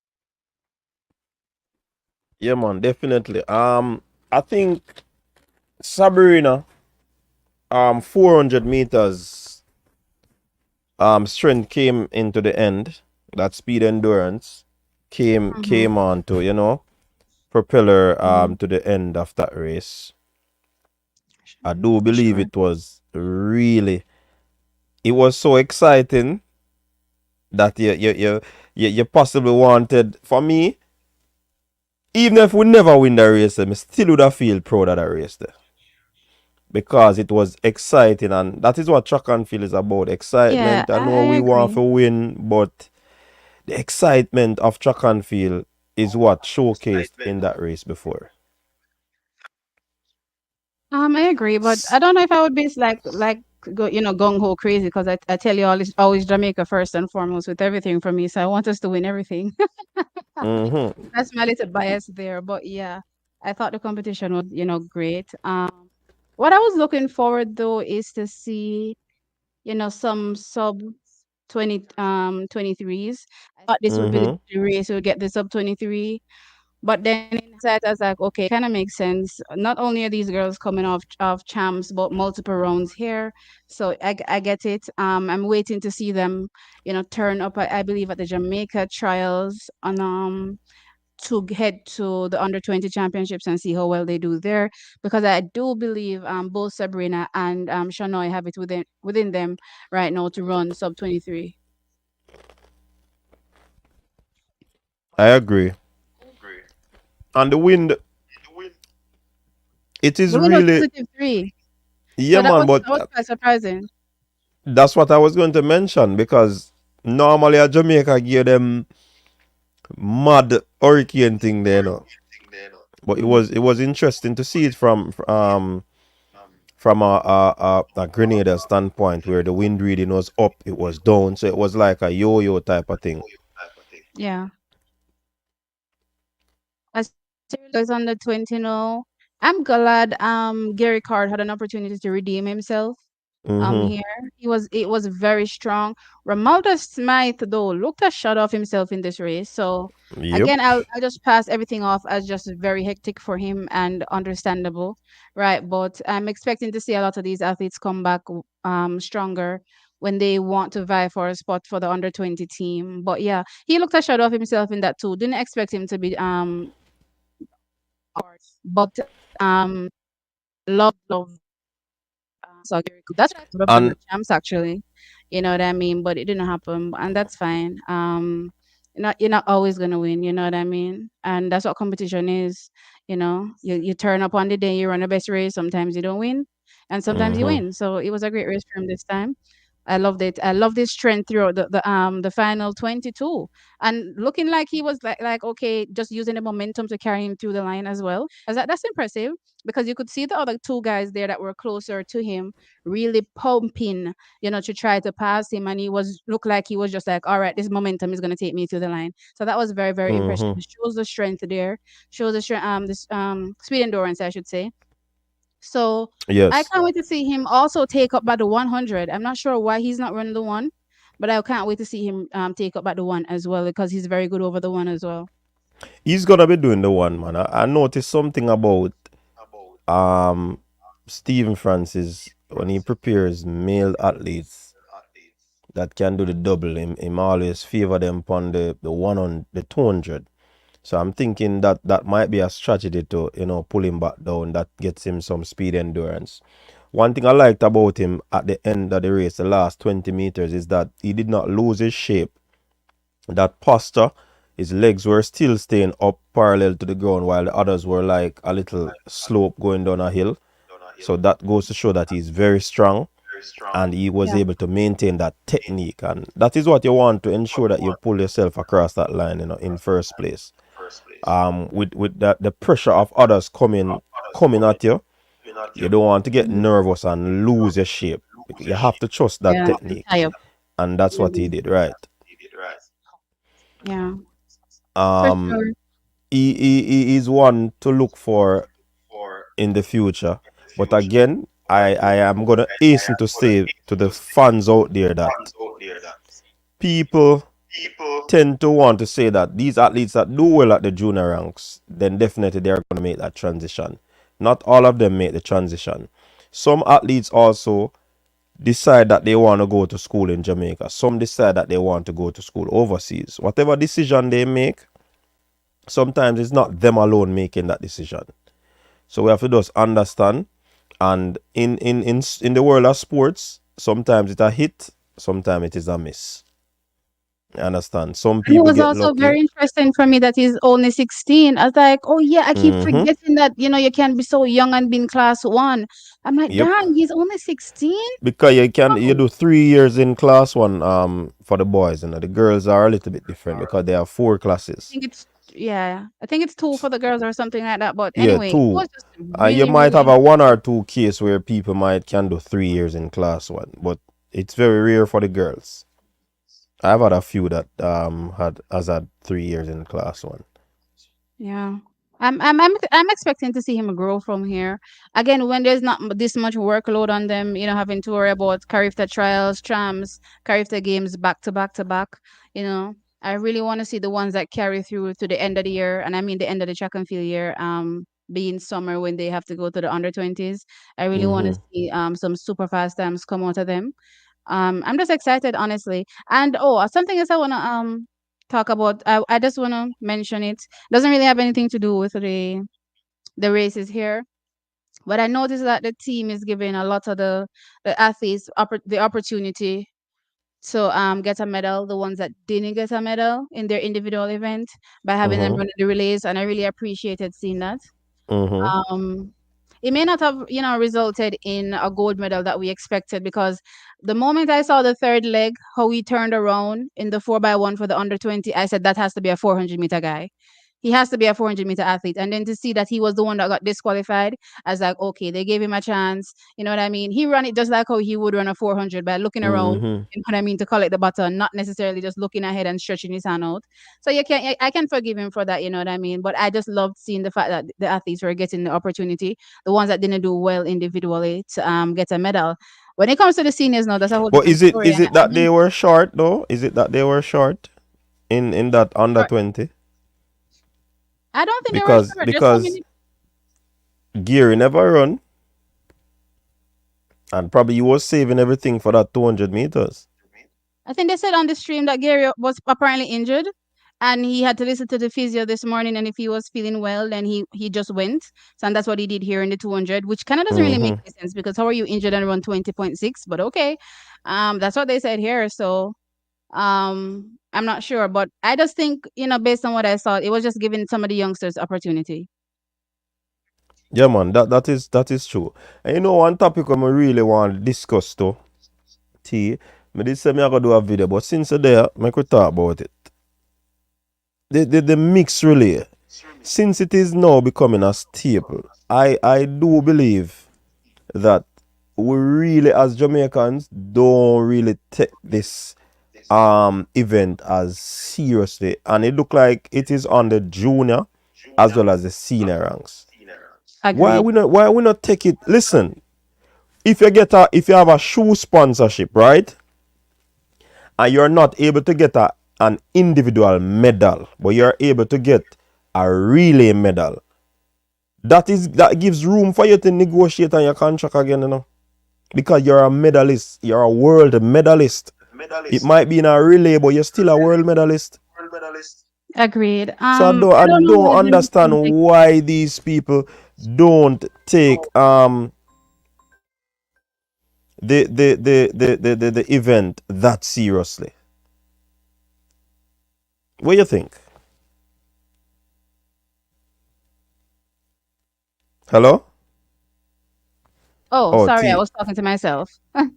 Yeah, man, definitely. I think Sabrina, 400 meters, strength came into the end. That speed endurance came on to, propeller to the end of that race. I do believe it was it was so exciting that you possibly wanted, for me, even if we never win the race, I still would have feel proud of that race there. Because it was exciting, and that is what track and field is about. Yeah, Excitement. I know I we want agree. to win, but the excitement of track and field is what showcased in that race before. I agree, but I don't know if I would be gung ho crazy because I tell you always Jamaica first and foremost with everything for me. So I want us to win everything. Mm-hmm. That's my little bias there, but yeah, I thought the competition was great. What I was looking forward though is to see some sub 23s. I thought this would be Mm-hmm. the race. We'll get the sub 23. But then inside, I was like, okay, kind of makes sense. Not only are these girls coming off champs, but multiple rounds here, so I get it. I'm waiting to see them, turn up. I believe at the Jamaica trials on to head to the under 20 championships and see how well they do there, because I do believe both Sabrina and Shanoy have it within them right now to run sub 23. I agree. And the wind, it is The win was really, +3, yeah, so that man. was But that was quite surprising. that's what I was going to mention, because normally a Jamaica give them mad hurricane thing there, But it was interesting to see it from a Grenada standpoint, where the wind reading was up, it was down, so it was like a yo-yo type of thing. Yeah. As goes on the 20 now. I'm glad Gary Card had an opportunity to redeem himself. Mm-hmm. Here. It was very strong. Romualdus Smythe though looked a shot of himself in this race. So Yep. again, I'll just pass everything off as just very hectic for him and understandable, right? But I'm expecting to see a lot of these athletes come back stronger when they want to vie for a spot for the under 20 team. But yeah, he looked a shot of himself in that too. Didn't expect him to be but love so that's what I thought of them And the champs actually. You know what I mean? But it didn't happen, and that's fine. You're not always gonna win. You know what I mean? And that's what competition is. You turn up on the day you run the best race. Sometimes you don't win, and sometimes you mm-hmm. win. So it was a great race for him this time. I loved it. I love this trend throughout the final 22, and looking like he was like okay, just using the momentum to carry him through the line as well. As that's impressive because you could see the other two guys there that were closer to him really pumping, to try to pass him, and he was looked like he was just like, all right, this momentum is going to take me to the line. So that was very very impressive. Mm-hmm. It shows the strength there, shows the strength, this speed endurance, I should say. So I Yes. can't wait to see him also take up by the 100. I'm not sure why he's not running the one, but I can't wait to see him take up by the one as well because he's very good over the one as well. He's gonna be doing the one, man. I noticed something about um Stephen Francis when he prepares male athletes that can do the double. Him always favor them upon the one on the 200. So I'm thinking that that might be a strategy to pull him back down. That gets him some speed endurance. One thing I liked about him at the end of the race, the last 20 meters, is that he did not lose his shape. That posture, his legs were still staying up parallel to the ground while the others were like a little slope going down a hill. So that goes to show that he's very strong and he was Yeah. able to maintain that technique. And that is what you want to ensure that you pull yourself across that line, in first place. With the pressure of others coming at you, you don't want to get Mhm. nervous and lose your shape. You have to trust that Yeah. To technique. tie up. And that's what he Mhm. did, right? Yeah. For Um sure. he is one to look for in the future. But again, I am gonna hasten to say to the fans out there that people tend to want to say that these athletes that do well at the junior ranks, then definitely they are going to make that transition. Not all of them make the transition. Some athletes also decide that they want to go to school in Jamaica. Some decide that they want to go to school overseas. Whatever decision they make, sometimes it's not them alone making that decision. So we have to just understand. And in the world of sports, sometimes it's a hit, sometimes it is a miss. You understand? Some And it people was get also lucky. very interesting for me that he's only 16. I was like, oh yeah, I keep Mm-hmm. forgetting that, you can be so young and be in class one. I'm like, Yep. dang, he's only 16? Because you Wow. do 3 years in class one for the boys, and the girls are a little bit different because they have four I classes. think it's yeah. I think it's two for the girls or something like that. But Yeah, anyway, it two. was just You really, might really have a one or impressive. two case where people might can do 3 years in class one, but it's very rare for the girls. I've had a few that had 3 years in class one. Yeah. I'm expecting to see him grow from here. Again, when there's not this much workload on them, having to worry about Carifta trials, trams, Carifta games back to back to back, you know. I really want to see the ones that carry through to the end of the year, and I mean the end of the track and field year, being summer when they have to go to the under 20s. I really want to Mm-hmm. see some super fast times come out of them. I'm just excited, honestly. And something else I wanna talk about. I just wanna mention it. Doesn't really have anything to do with the races here, but I noticed that the team is giving a lot of the athletes the opportunity to get a medal. The ones that didn't get a medal in their individual event by having them Mm-hmm. run the relays, and I really appreciated seeing that. Mm-hmm. Um, it may not have, resulted in a gold medal that we expected because the moment I saw the third leg, how he turned around in the 4x1 for the under 20, I said that has to be a 400-meter guy. He has to be a 400-meter athlete. And then to see that he was the one that got disqualified, I was like, okay, they gave him a chance. You know what I mean? He ran it just like how he would run a 400 by looking around, Mm-hmm. you know what I mean, to collect the baton, not necessarily just looking ahead and stretching his hand out. So I can forgive him for that, you know what I mean? But I just loved seeing the fact that the athletes were getting the opportunity, the ones that didn't do well individually, to get a medal. When it comes to the seniors now, that's a whole But different story. is it that they were short though? Is it that they were short in that under 20? I don't think they were short. Just so Because many. Geary never run, and probably he was saving everything for that 200 meters. I think they said on the stream that Gary was apparently injured, and he had to listen to the physio this morning. And if he was feeling well, then he just went. So and that's what he did here in the 200, which kind of doesn't really make any sense because how are you injured and run 20.6? But okay, that's what they said here. So I'm not sure, but I just think based on what I saw, it was just giving some of the youngsters opportunity. Yeah, man, that is true. And you know one topic I really want to discuss though. T, me did say me I gonna do a video, but since you're there, I could talk about it. The mixed relay, since it is now becoming a staple, I do believe that we really as Jamaicans don't really take this event as seriously, and it look like it is on the junior as well as the senior ranks. Why we not take it? Listen, if you have a shoe sponsorship, right, and you're not able to get an individual medal, but you're able to get a relay medal, that gives room for you to negotiate on your contract again, because you're a medalist, you're a world medalist. It might be in a relay, but you're still a world medalist. Agreed. So I don't understand why these people don't take the event that seriously. What do you think? Hello? Oh, sorry, I was talking to myself. So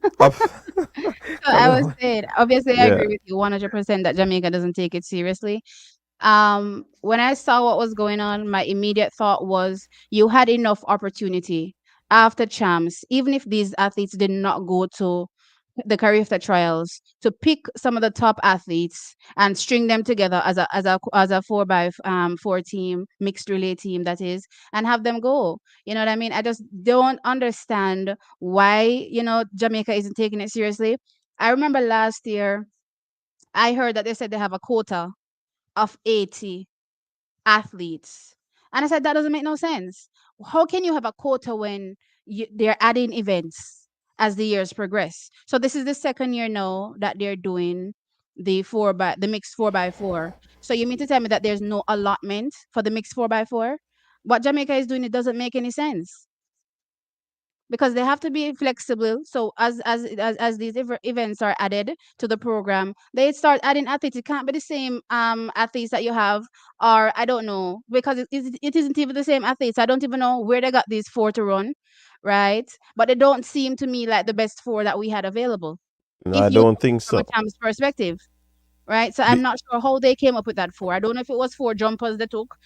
I was saying, obviously, I agree with you 100% that Jamaica doesn't take it seriously. When I saw what was going on, my immediate thought was you had enough opportunity after champs, even if these athletes did not go to the Carifta trials, to pick some of the top athletes and string them together as a 4x4 team, mixed relay team that is, and have them go. You know what I mean? I just don't understand why Jamaica isn't taking it seriously. I remember last year I heard that they said they have a quota of 80 athletes. And I said, that doesn't make no sense. How can you have a quota when they're adding events as the years progress? So this is the second year now that they're doing the mixed 4x4. So you mean to tell me that there's no allotment for the mixed 4x4? What Jamaica is doing, it doesn't make any sense. Because they have to be flexible. So as these events are added to the program, they start adding athletes. It can't be the same athletes that you have, or I don't know, because it isn't even the same athletes. I don't even know where they got these 4 to run, right? But they don't seem to me like the best 4 that we had available. No, I don't think so. From a champ's perspective. Right, so I'm not sure how they came up with that 4. I don't know if it was 4 jumpers they took,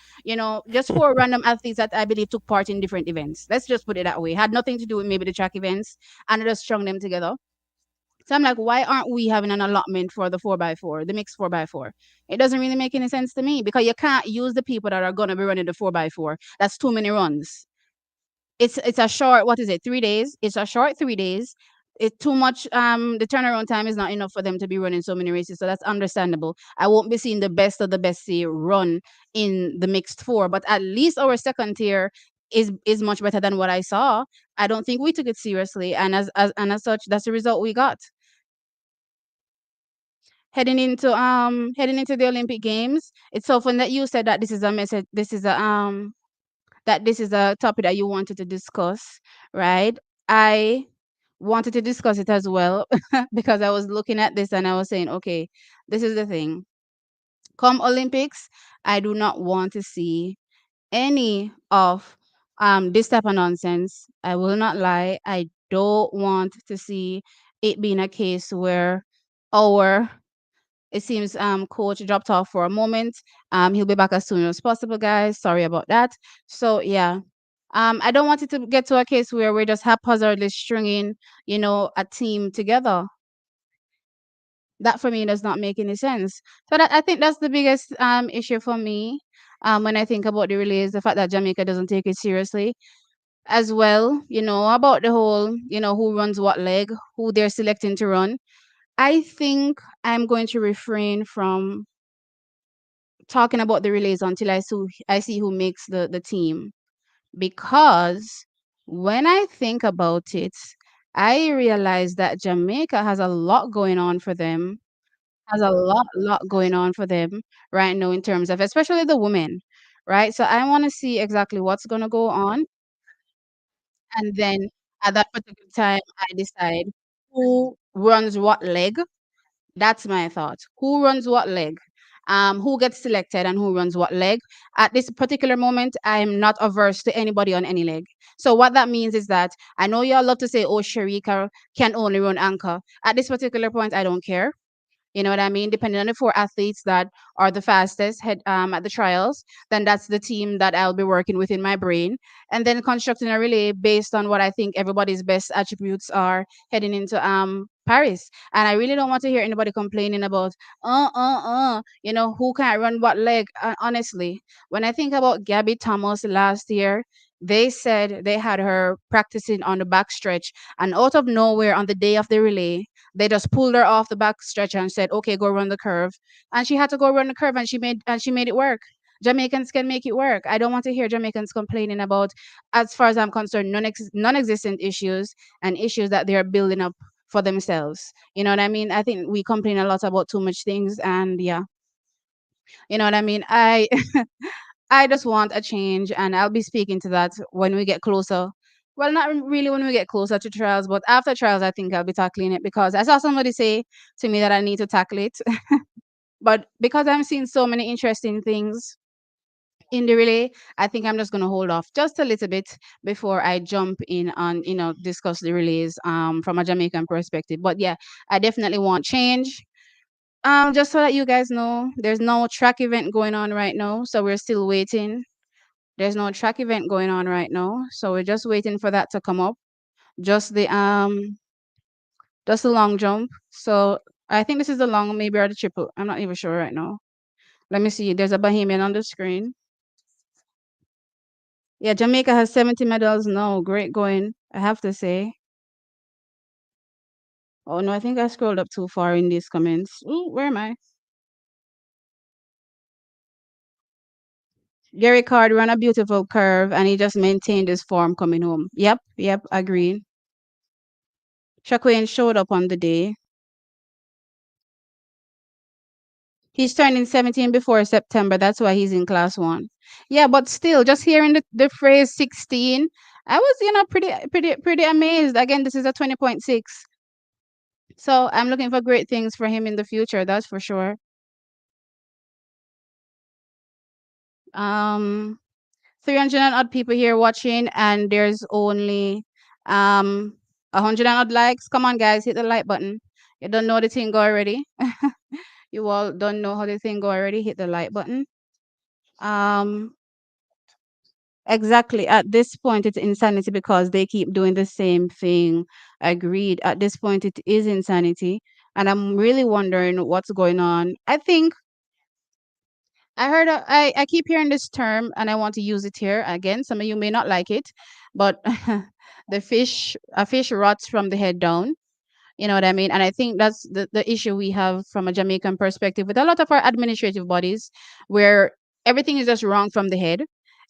just 4 random athletes that I believe took part in different events. Let's just put it that way. Had nothing to do with maybe the track events, and I just strung them together. So I'm like, why aren't we having an allotment for the 4x4, the mixed 4x4? It doesn't really make any sense to me, because you can't use the people that are going to be running the 4x4. That's too many runs. It's a short, 3 days? It's a short 3 days. It's too much. The turnaround time is not enough for them to be running so many races, so that's understandable. I won't be seeing the best of the best run in the mixed 4, but at least our second tier is much better than what I saw. I don't think we took it seriously, and as such, that's the result we got. Heading into the Olympic Games, it's so fun that you said that this is a message. This is a topic that you wanted to discuss, right? I wanted to discuss it as well because I was looking at this and I was saying, okay, this is the thing. Come Olympics, I do not want to see any of this type of nonsense. I will not lie. I don't want to see it being a case where it seems coach dropped off for a moment. He'll be back as soon as possible, guys. Sorry about that. So yeah. I don't want it to get to a case where we're just haphazardly stringing, a team together. That for me does not make any sense. So I think that's the biggest issue for me when I think about the relays, the fact that Jamaica doesn't take it seriously. as well, about the whole, who runs what leg, who they're selecting to run. I think I'm going to refrain from talking about the relays until I see who makes the team, because when I think about it, I realize that Jamaica has a lot going on for them, lot going on for them right now in terms of especially the women, right? So I want to see exactly what's going to go on, and then at that particular time I decide who runs what leg. That's my thought. Who runs what leg? Who gets selected and who runs what leg? At this particular moment, I am not averse to anybody on any leg. So what that means is that I know y'all love to say, "Oh, Sharika can only run anchor." At this particular point, I don't care. You know what I mean? Depending on the four athletes that are the fastest at the trials, then that's the team that I'll be working with in my brain. And then constructing a relay based on what I think everybody's best attributes are heading into Paris. And I really don't want to hear anybody complaining about who can't run what leg. Honestly, when I think about Gabby Thomas last year, they said they had her practicing on the back stretch, and out of nowhere on the day of the relay, they just pulled her off the back stretch and said, "Okay, go run the curve." And she had to go run the curve, and she made it work. Jamaicans can make it work. I don't want to hear Jamaicans complaining about, as far as I'm concerned, non-existent issues and issues that they're building up for themselves. You know what I mean? I think we complain a lot about too much things, and yeah, you know what I mean. I just want a change, and I'll be speaking to that when we get closer. Well, not really when we get closer to trials, but after trials, I think I'll be tackling it, because I saw somebody say to me that I need to tackle it. But because I'm seeing so many interesting things in the relay, I think I'm just going to hold off just a little bit before I jump in on, discuss the relays from a Jamaican perspective. But yeah, I definitely want change. Just so that you guys know, there's no track event going on right now, so we're still waiting. There's no track event going on right now, so we're just waiting for that to come up. Just the long jump. So I think this is the long, maybe, or the triple. I'm not even sure right now. Let me see. There's a Bahamian on the screen. Yeah, Jamaica has 70 medals. No, great going, I have to say. Oh no, I think I scrolled up too far in these comments. Ooh, where am I? Gary Card ran a beautiful curve and he just maintained his form coming home. Yep, agreed. Shaquin showed up on the day. He's turning 17 before September. That's why he's in class 1. Yeah, but still, just hearing the phrase 16, I was, pretty amazed. Again, this is a 20.6. So I'm looking for great things for him in the future, that's for sure. 300 and odd people here watching, and there's only 100 and odd likes. Come on, guys, hit the like button. You don't know the thing go already. You all don't know how the thing go already. Hit the like button. Exactly. At this point, it's insanity because they keep doing the same thing. Agreed. At this point, it is insanity. And I'm really wondering what's going on. I think I heard, I keep hearing this term and I want to use it here again. Some of you may not like it, but a fish rots from the head down. You know what I mean? And I think that's the issue we have from a Jamaican perspective with a lot of our administrative bodies, where everything is just wrong from the head.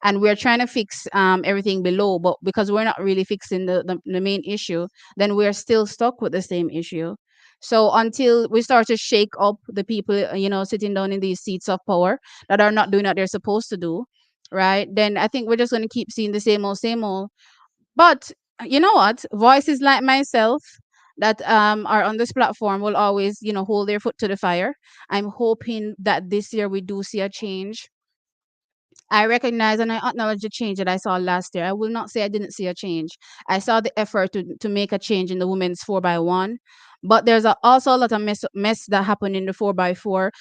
And we're trying to fix everything below, but because we're not really fixing the main issue, then we're still stuck with the same issue. So until we start to shake up the people, sitting down in these seats of power that are not doing what they're supposed to do, right? Then I think we're just going to keep seeing the same old. But you know what? Voices like myself that are on this platform will always, hold their foot to the fire. I'm hoping that this year we do see a change. I recognize and I acknowledge the change that I saw last year. I will not say I didn't see a change. I saw the effort to make a change in the women's 4x1, but there's also a lot of mess that happened in the 4x4.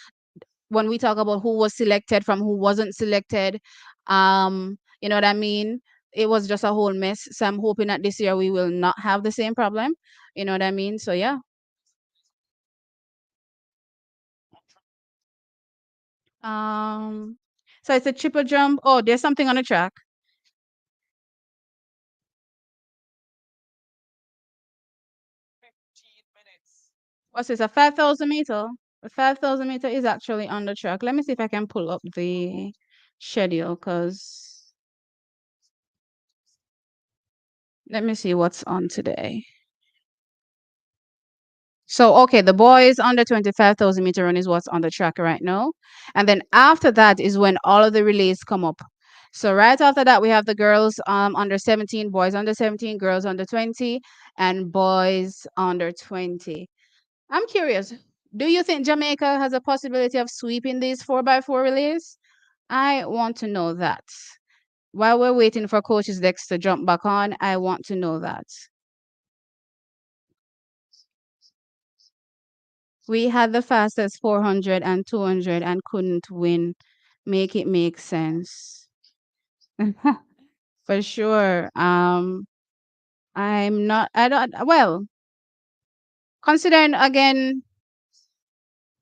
When we talk about who was selected from who wasn't selected, you know what I mean? It was just a whole mess. So I'm hoping that this year we will not have the same problem. You know what I mean? So yeah. Um, so it's a triple jump. Oh, there's something on the track. What's this? A 5,000 meter? A 5,000 meter is actually on the track. Let me see if I can pull up the schedule because let me see what's on today. So, okay, the boys under 25,000 meter run is what's on the track right now. And then after that is when all of the relays come up. So right after that, we have the girls under 17, boys under 17, girls under 20, and boys under 20. I'm curious, do you think Jamaica has a possibility of sweeping these 4x4 relays? I want to know that. While we're waiting for Coach's Dex to jump back on, I want to know that. We had the fastest 400 and 200 and couldn't win. Make it make sense. For sure. Well, considering again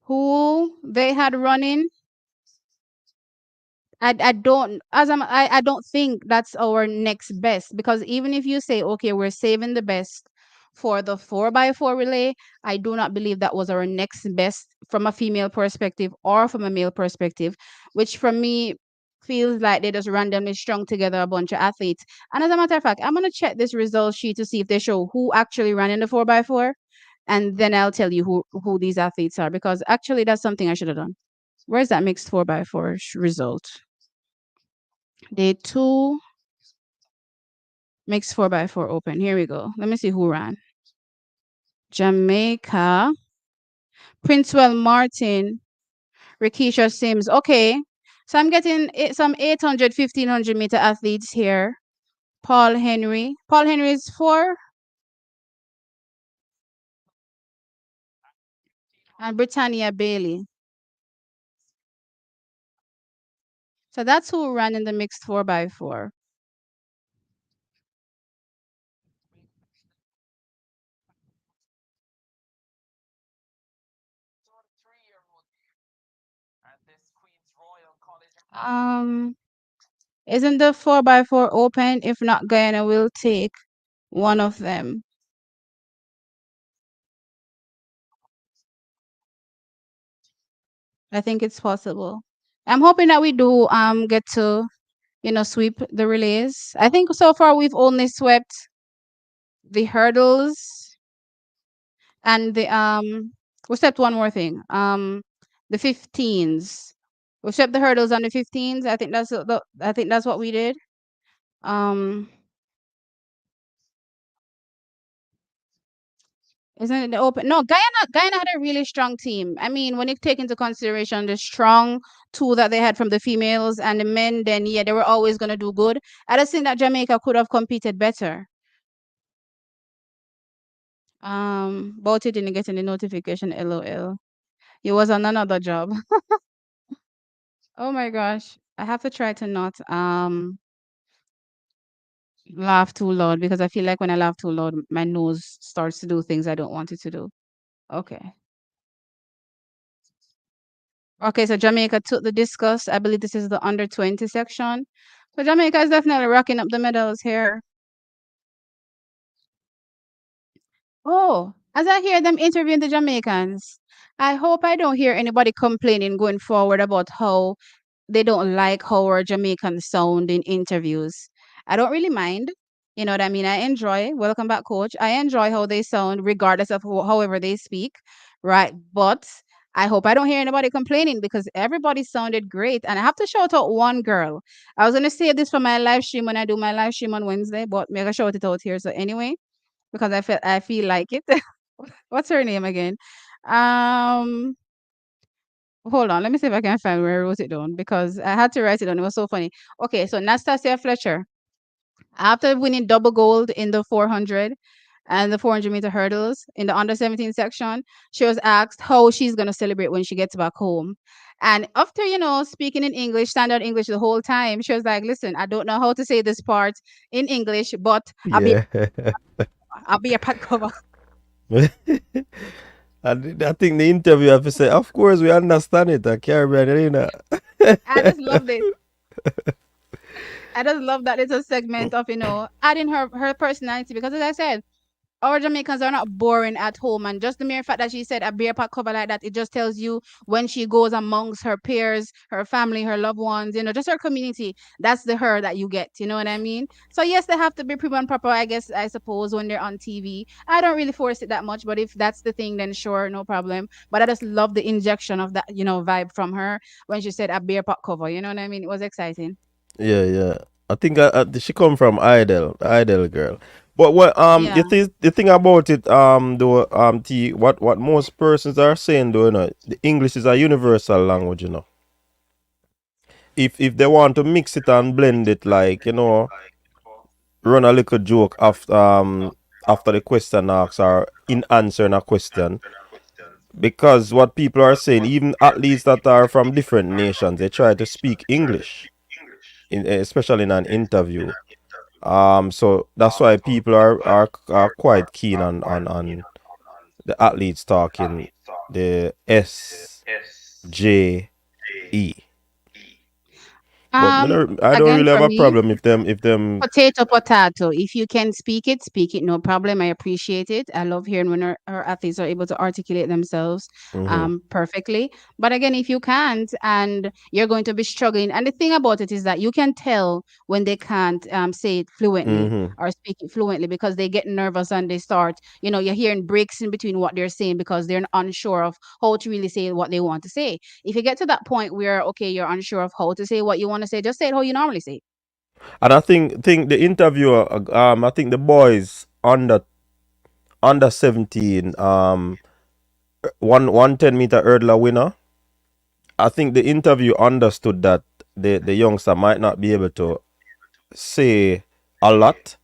who they had running, I don't think that's our next best, because even if you say, okay, we're saving the best for the 4x4 relay, I do not believe that was our next best from a female perspective or from a male perspective, which for me feels like they just randomly strung together a bunch of athletes. And as a matter of fact, I'm going to check this result sheet to see if they show who actually ran in the 4x4, and then I'll tell you who these athletes are, because actually that's something I should have done. Where's that mixed 4x4 result? Day 2, mixed 4x4 open. Here we go. Let me see who ran. Jamaica, Princewell Martin, Rikisha Sims. Okay, so I'm getting some 800, 1500 meter athletes here. Paul Henry. Paul Henry is 4. And Britannia Bailey. So that's who ran in the mixed 4x4. Isn't the 4x4 open? If not, Guyana will take one of them. I think it's possible. I'm hoping that we do get to, sweep the relays. I think so far we've only swept the hurdles and we swept one more thing. The 15s. We swept the hurdles on the 15s. I think that's what we did. Isn't it the open? No, Guyana had a really strong team. I mean, when you take into consideration the strong tool that they had from the females and the men, then yeah, they were always gonna do good. I just think that Jamaica could have competed better. But you didn't get any notification, LOL. It was on another job. Oh my gosh. I have to try to not laugh too loud, because I feel like when I laugh too loud, my nose starts to do things I don't want it to do. Okay. Okay, so Jamaica took the discus. I believe this is the under 20 section. So Jamaica is definitely racking up the medals here. Oh, as I hear them interviewing the Jamaicans, I hope I don't hear anybody complaining going forward about how they don't like how our Jamaicans sound in interviews. I don't really mind. You know what I mean? I enjoy, welcome back, coach. I enjoy how they sound regardless of however they speak, right? But I hope I don't hear anybody complaining, because everybody sounded great. And I have to shout out one girl. I was going to say this for my live stream when I do my live stream on Wednesday, but maybe I shout it out here. So anyway, because I feel like it. What's her name again? Hold on, let me see if I can find where I wrote it down, because I had to write it down. It was so funny. Okay, so Nastasia Fletcher, after winning double gold in the 400 and the 400 meter hurdles in the under 17 section, she was asked how she's going to celebrate when she gets back home. And after, speaking in English, standard English the whole time, she was like, listen, I don't know how to say this part in English, but Yeah. I'll be a pad cover. I think the interview have to say, of course we understand it, Caribbean, you know. I just love this. I just love that little segment of, adding her personality, because as I said, our Jamaicans are not boring at home, and just the mere fact that she said a beer pot cover like that, it just tells you when she goes amongst her peers, her family, her loved ones, just her community. That's the her that you get. You know what I mean? So yes, they have to be prim and proper. I suppose when they're on TV, I don't really force it that much, but if that's the thing, then sure, no problem. But I just love the injection of that, vibe from her when she said a beer pot cover. You know what I mean? It was exciting. Yeah. I think she come from Idol girl. But what Yeah. the thing about it though T, what most persons are saying though, the English is a universal language, If they want to mix it and blend it, like, run a little joke after the question asks or in answering a question. Because what people are saying, even athletes that are from different nations, they try to speak English, especially in an interview. So that's why people are quite keen on the athletes talking the SJE. But I don't Again, really have for a me, problem if them potato. If you can speak it, no problem. I appreciate it. I love hearing when our athletes are able to articulate themselves Mhm. perfectly. But again, if you can't and you're going to be struggling, and the thing about it is that you can tell when they can't say it fluently Mhm. or speak it fluently because they get nervous and they start, you're hearing breaks in between what they're saying because they're unsure of how to really say what they want to say. If you get to that point where, okay, you're unsure of how to say what you want to say, just say it how you normally say it. And I think the interviewer, I think the boys under 17, 110-meter hurdler winner. I think the interview understood that the youngster might not be able to say a lot,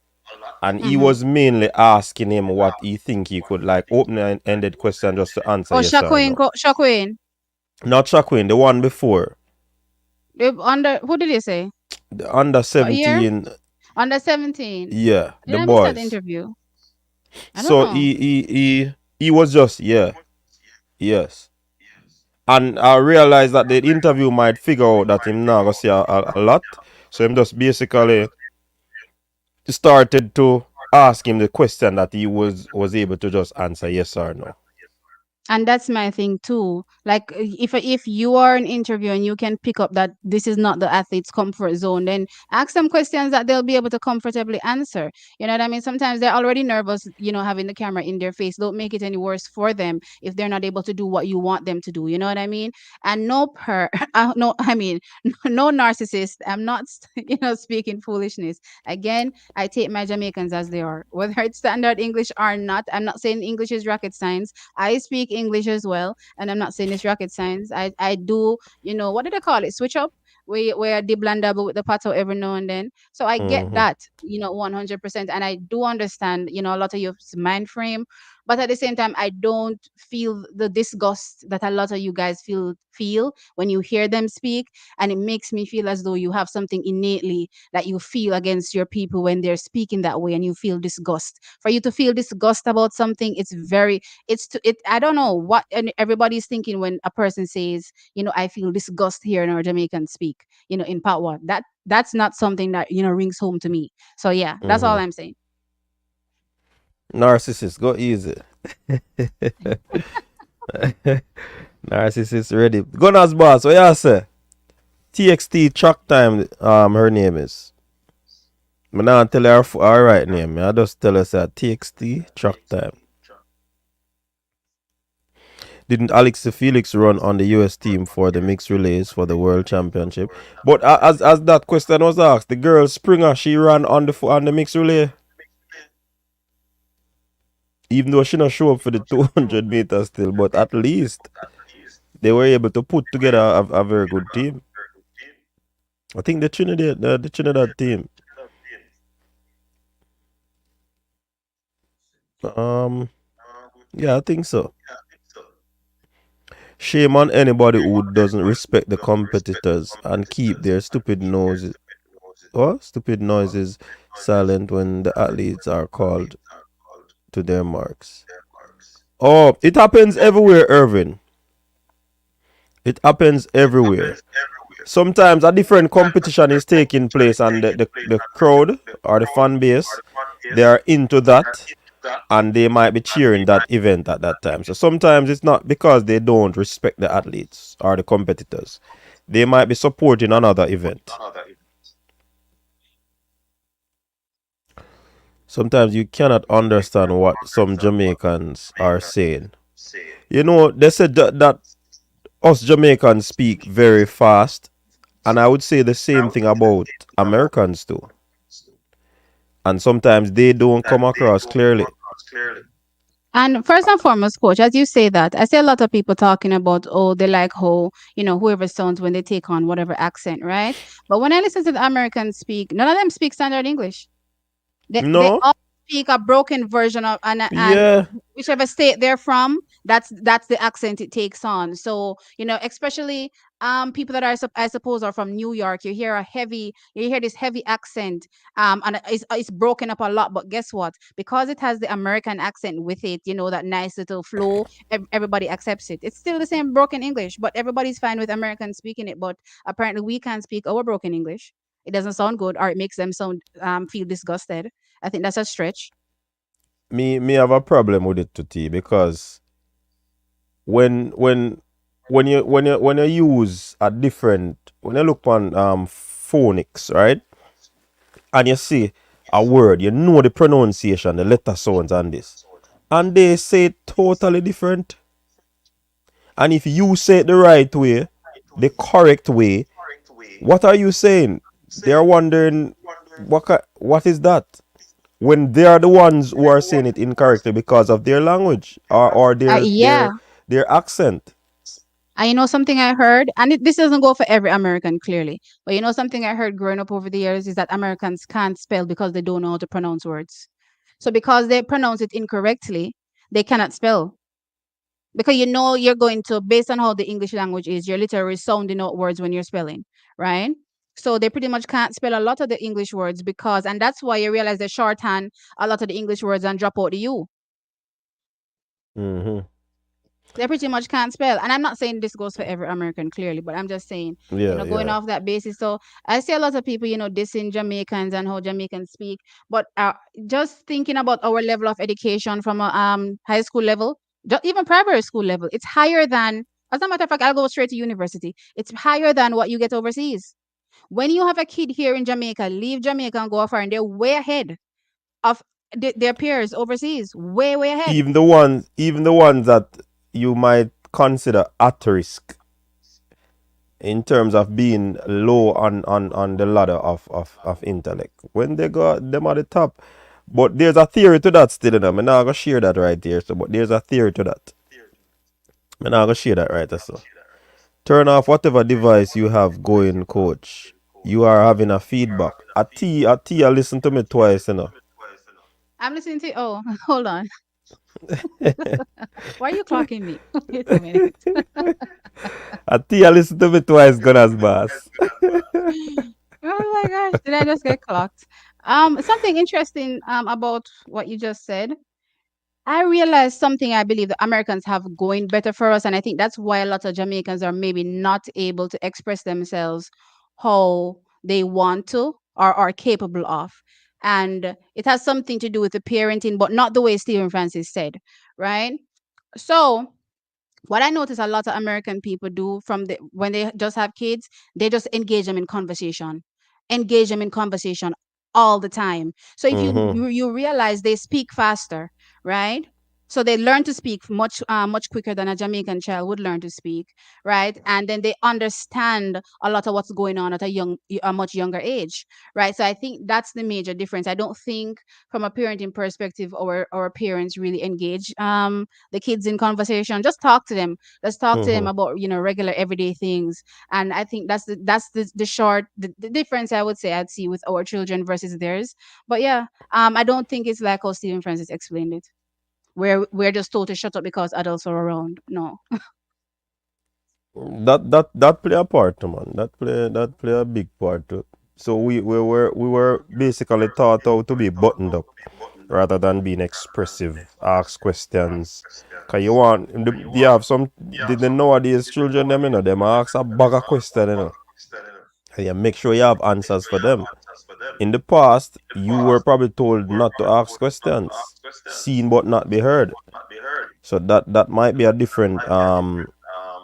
and he was mainly asking him what he think he could, like, open-ended question just to answer Oh, yes or no. Shaquin. Not Shaquin, the one before. Who did you say? The under What year? 17. Under 17. Yeah, Did the I miss that boys. interview? I don't So know. he was just, yes. And I realized that the interview might figure out that him not gonna say a lot. So him just basically started to ask him the question that he was able to just answer yes or no. And that's my thing too. Like if you are an interviewer and you can pick up that this is not the athlete's comfort zone, then ask them questions that they'll be able to comfortably answer. You know what I mean? Sometimes they're already nervous, having the camera in their face. Don't make it any worse for them if they're not able to do what you want them to do. You know what I mean? And no, I mean, no narcissist. I'm not, speaking foolishness. Again, I take my Jamaicans as they are, whether it's standard English or not. I'm not saying English is rocket science. I speak English as well, and I'm not saying it's rocket science. I do, what did I call it? Switch up. Where I dib and double with the pato every now and then. So I get Mhm. that, 100%. And I do understand, a lot of your mind frame. But at the same time, I don't feel the disgust that a lot of you guys feel when you hear them speak. And it makes me feel as though you have something innately that you feel against your people when they're speaking that way and you feel disgust. For you to feel disgust about something, I don't know what and everybody's thinking when a person says, I feel disgust here in our Jamaican speak, in part one. That's not something that, rings home to me. So yeah, that's all Mhm. I'm saying. Narcissist, go easy. Narcissist ready. Gunners boss, what you say? TXT Truck Time, her name is. I not tell her her right name. I just tell her that TXT Truck Time. Didn't Alex Felix run on the US team for the mixed relays for the World Championship? But as that question was asked, the girl Springer, she ran on the mixed relay. Even though she not show up for the 200 meters still, but at least they were able to put together a very good team. I think the Trinidad team. Yeah, I think so. Shame on anybody who doesn't respect the competitors and keep their stupid noises silent when the athletes are called to their marks. Oh, it happens everywhere, Irvin. It happens everywhere. Sometimes a different competition is taking place and the crowd or the fan base, they are into that. and they might be cheering that event at that time. So sometimes it's not because they don't respect the athletes or the competitors. They might be supporting another event. Sometimes you cannot understand what some Jamaicans are saying. You know, they said that us Jamaicans speak very fast, and I would say the same thing about Americans too. And sometimes they don't come across clearly. And first and foremost, coach, as you say that, I see a lot of people talking about, oh, they like how, whoever sounds when they take on whatever accent, right? But when I listen to the Americans speak, none of them speak standard English. They No? all speak a broken version of, and Yeah. whichever state they're from, that's the accent it takes on. So especially people that I suppose are from New York, you hear this heavy accent, and it's broken up a lot. But guess what? Because it has the American accent with it, that nice little flow, everybody accepts it. It's still the same broken English, but everybody's fine with Americans speaking it. But apparently we can't speak our broken English. It doesn't sound good, or it makes them sound feel disgusted. I think that's a stretch. Me have a problem with it too, because when you use a different, when you look on phonics, right? And you see a word, you know the pronunciation, the letter sounds and this. And they say it totally different. And if you say it the right way, the correct way, what are you saying? They're wondering what is that? When they are the ones who are saying it incorrectly because of their language or Yeah. their accent. And something I heard, and this doesn't go for every American clearly, but something I heard growing up over the years is that Americans can't spell because they don't know how to pronounce words. So because they pronounce it incorrectly, they cannot spell. Because you're going to, based on how the English language is, you're literally sounding out words when you're spelling, right? So they pretty much can't spell a lot of the English words and that's why you realize they shorthand a lot of the English words and drop out the U. Mm-hmm. They pretty much can't spell. And I'm not saying this goes for every American clearly, but I'm just saying, going off that basis. So I see a lot of people, dissing Jamaicans and how Jamaicans speak. But just thinking about our level of education from a high school level, even primary school level, it's higher than, as a matter of fact, I'll go straight to university. It's higher than what you get overseas. When you have a kid here in Jamaica, leave Jamaica and go far, and they're way ahead of their peers overseas, way ahead. Even the ones that you might consider at risk in terms of being low on the ladder of intellect. When they go them at the top. But there's a theory to that still, I'm not gonna share that right here. So but there's a theory to that. I'm not gonna share that right there. So turn off whatever device you have going, coach. You are having a feedback. A T, I listen to me twice, I'm listening to. Oh, hold on. Why are you clocking me? Wait a minute. I listen to me twice, Gunners boss. Oh my gosh, did I just get clocked? Something interesting about what you just said. I realized something I believe the Americans have going better for us, and I think that's why a lot of Jamaicans are maybe not able to express themselves how they want to or are capable of. And it has something to do with the parenting, but not the way Stephen Francis said, right? So what I notice a lot of American people do when they just have kids, they just engage them in conversation all the time. So if you realize they speak faster, right? So they learn to speak much quicker than a Jamaican child would learn to speak, right? And then they understand a lot of what's going on at a much younger age, right? So I think that's the major difference. I don't think from a parenting perspective our parents really engage the kids in conversation. Just talk to them. Let's talk to them about regular everyday things. And I think that's the difference I would say I'd see with our children versus theirs. But yeah, I don't think it's like how Stephen Francis explained it, where we're just told to shut up because adults are around. No. That play a part, man. That play a big part too. So we were basically taught how to be buttoned up rather than being expressive, ask questions. Cause you have some the nowadays children them ask a bag of questions, and you make sure you have answers for them. In the past, you were probably told not to ask questions, seen but not be heard. So that might be a different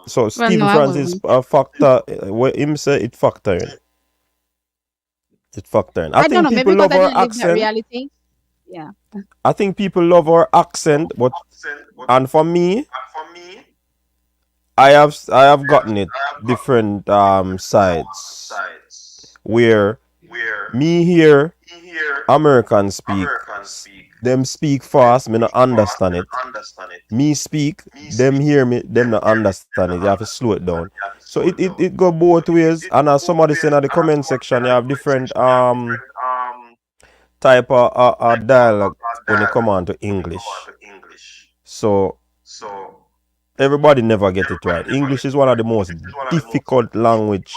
So Well, Stephen no, I Francis wasn't. a factor where him say it factoring. It factoring. I I don't think know. Maybe people because love I our didn't live that accent. reality. Yeah. I think people love our accent, but and for me, I have gotten it different sides where me hear Americans speak, them speak fast, me not understand it. Me speak, them hear me, them not understand it. You have to slow it down. So it go both ways. And as somebody saying in the comment section, you have different type of dialogue when it come on to English. So everybody never get it right. English is one of the most difficult language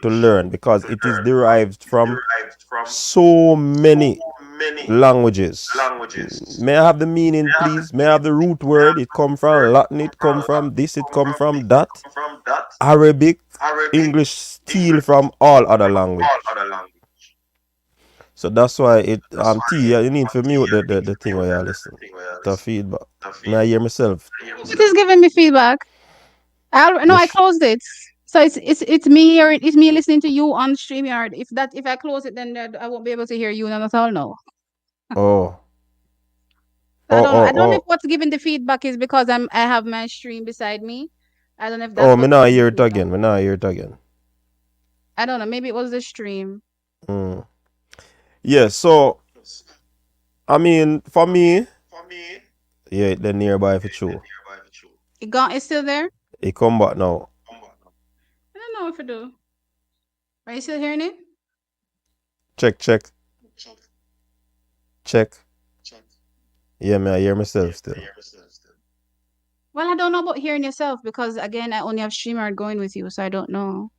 to learn because it is derived from so many languages. May I have the meaning, please? May I have the root word? It come from Latin, it come from this, it come from that. Arabic, English steal from all other language. So that's why it T, you need for mute the thing where you listen. The feedback. May I hear myself? It is giving me feedback. No, I closed it. So it's me hearing, it's me listening to you on StreamYard. If I close it, then I won't be able to hear you none at all. No. Oh. I don't know. I don't know if what's giving the feedback is because I have my stream beside me. I don't know if that's. Oh, me not hear it again. Me not hear it again. I don't know. Maybe it was the stream. Yeah. So, I mean, for me, yeah, they're nearby for true. It's still there? It come back now. I don't know if it do. Are you still hearing it? Check. Yeah, me I hear myself still. Well, I don't know about hearing yourself because again, I only have StreamYard going with you, so I don't know.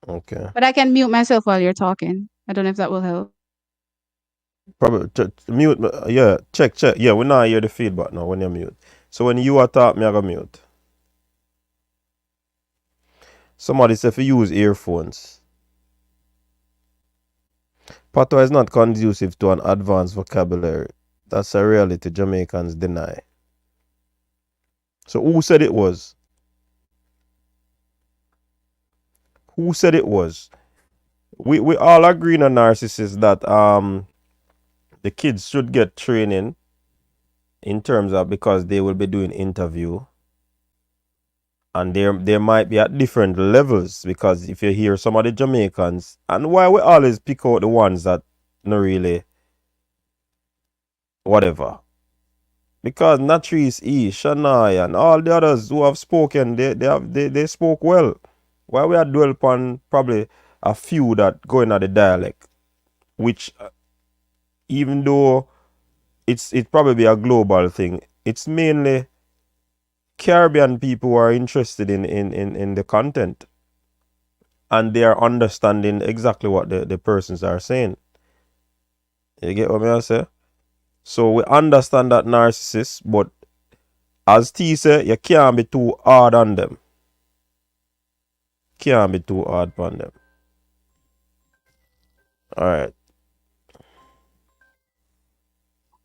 Okay. But I can mute myself while you're talking. I don't know if that will help. Probably mute. Yeah, check. Yeah, we not hear the feedback now when you mute. So when you are talk, me I go mute. Somebody said if you use earphones. Patois is not conducive to an advanced vocabulary. That's a reality Jamaicans deny. So who said it was? Who said it was? We all agree on narcissists that the kids should get training in terms of because they will be doing interview. And there might be at different levels because if you hear some of the Jamaicans, and why we always pick out the ones that not really whatever. Because Natrice E, Shanoya, and all the others who have spoken, they spoke well. Why we are dwell upon probably a few that go in at the dialect, which even though it's probably a global thing, it's mainly Caribbean people who are interested in the content and they are understanding exactly what the persons are saying. You get what I say? So we understand that narcissists, but as T said, you can't be too hard on them. Can't be too hard on them. Alright.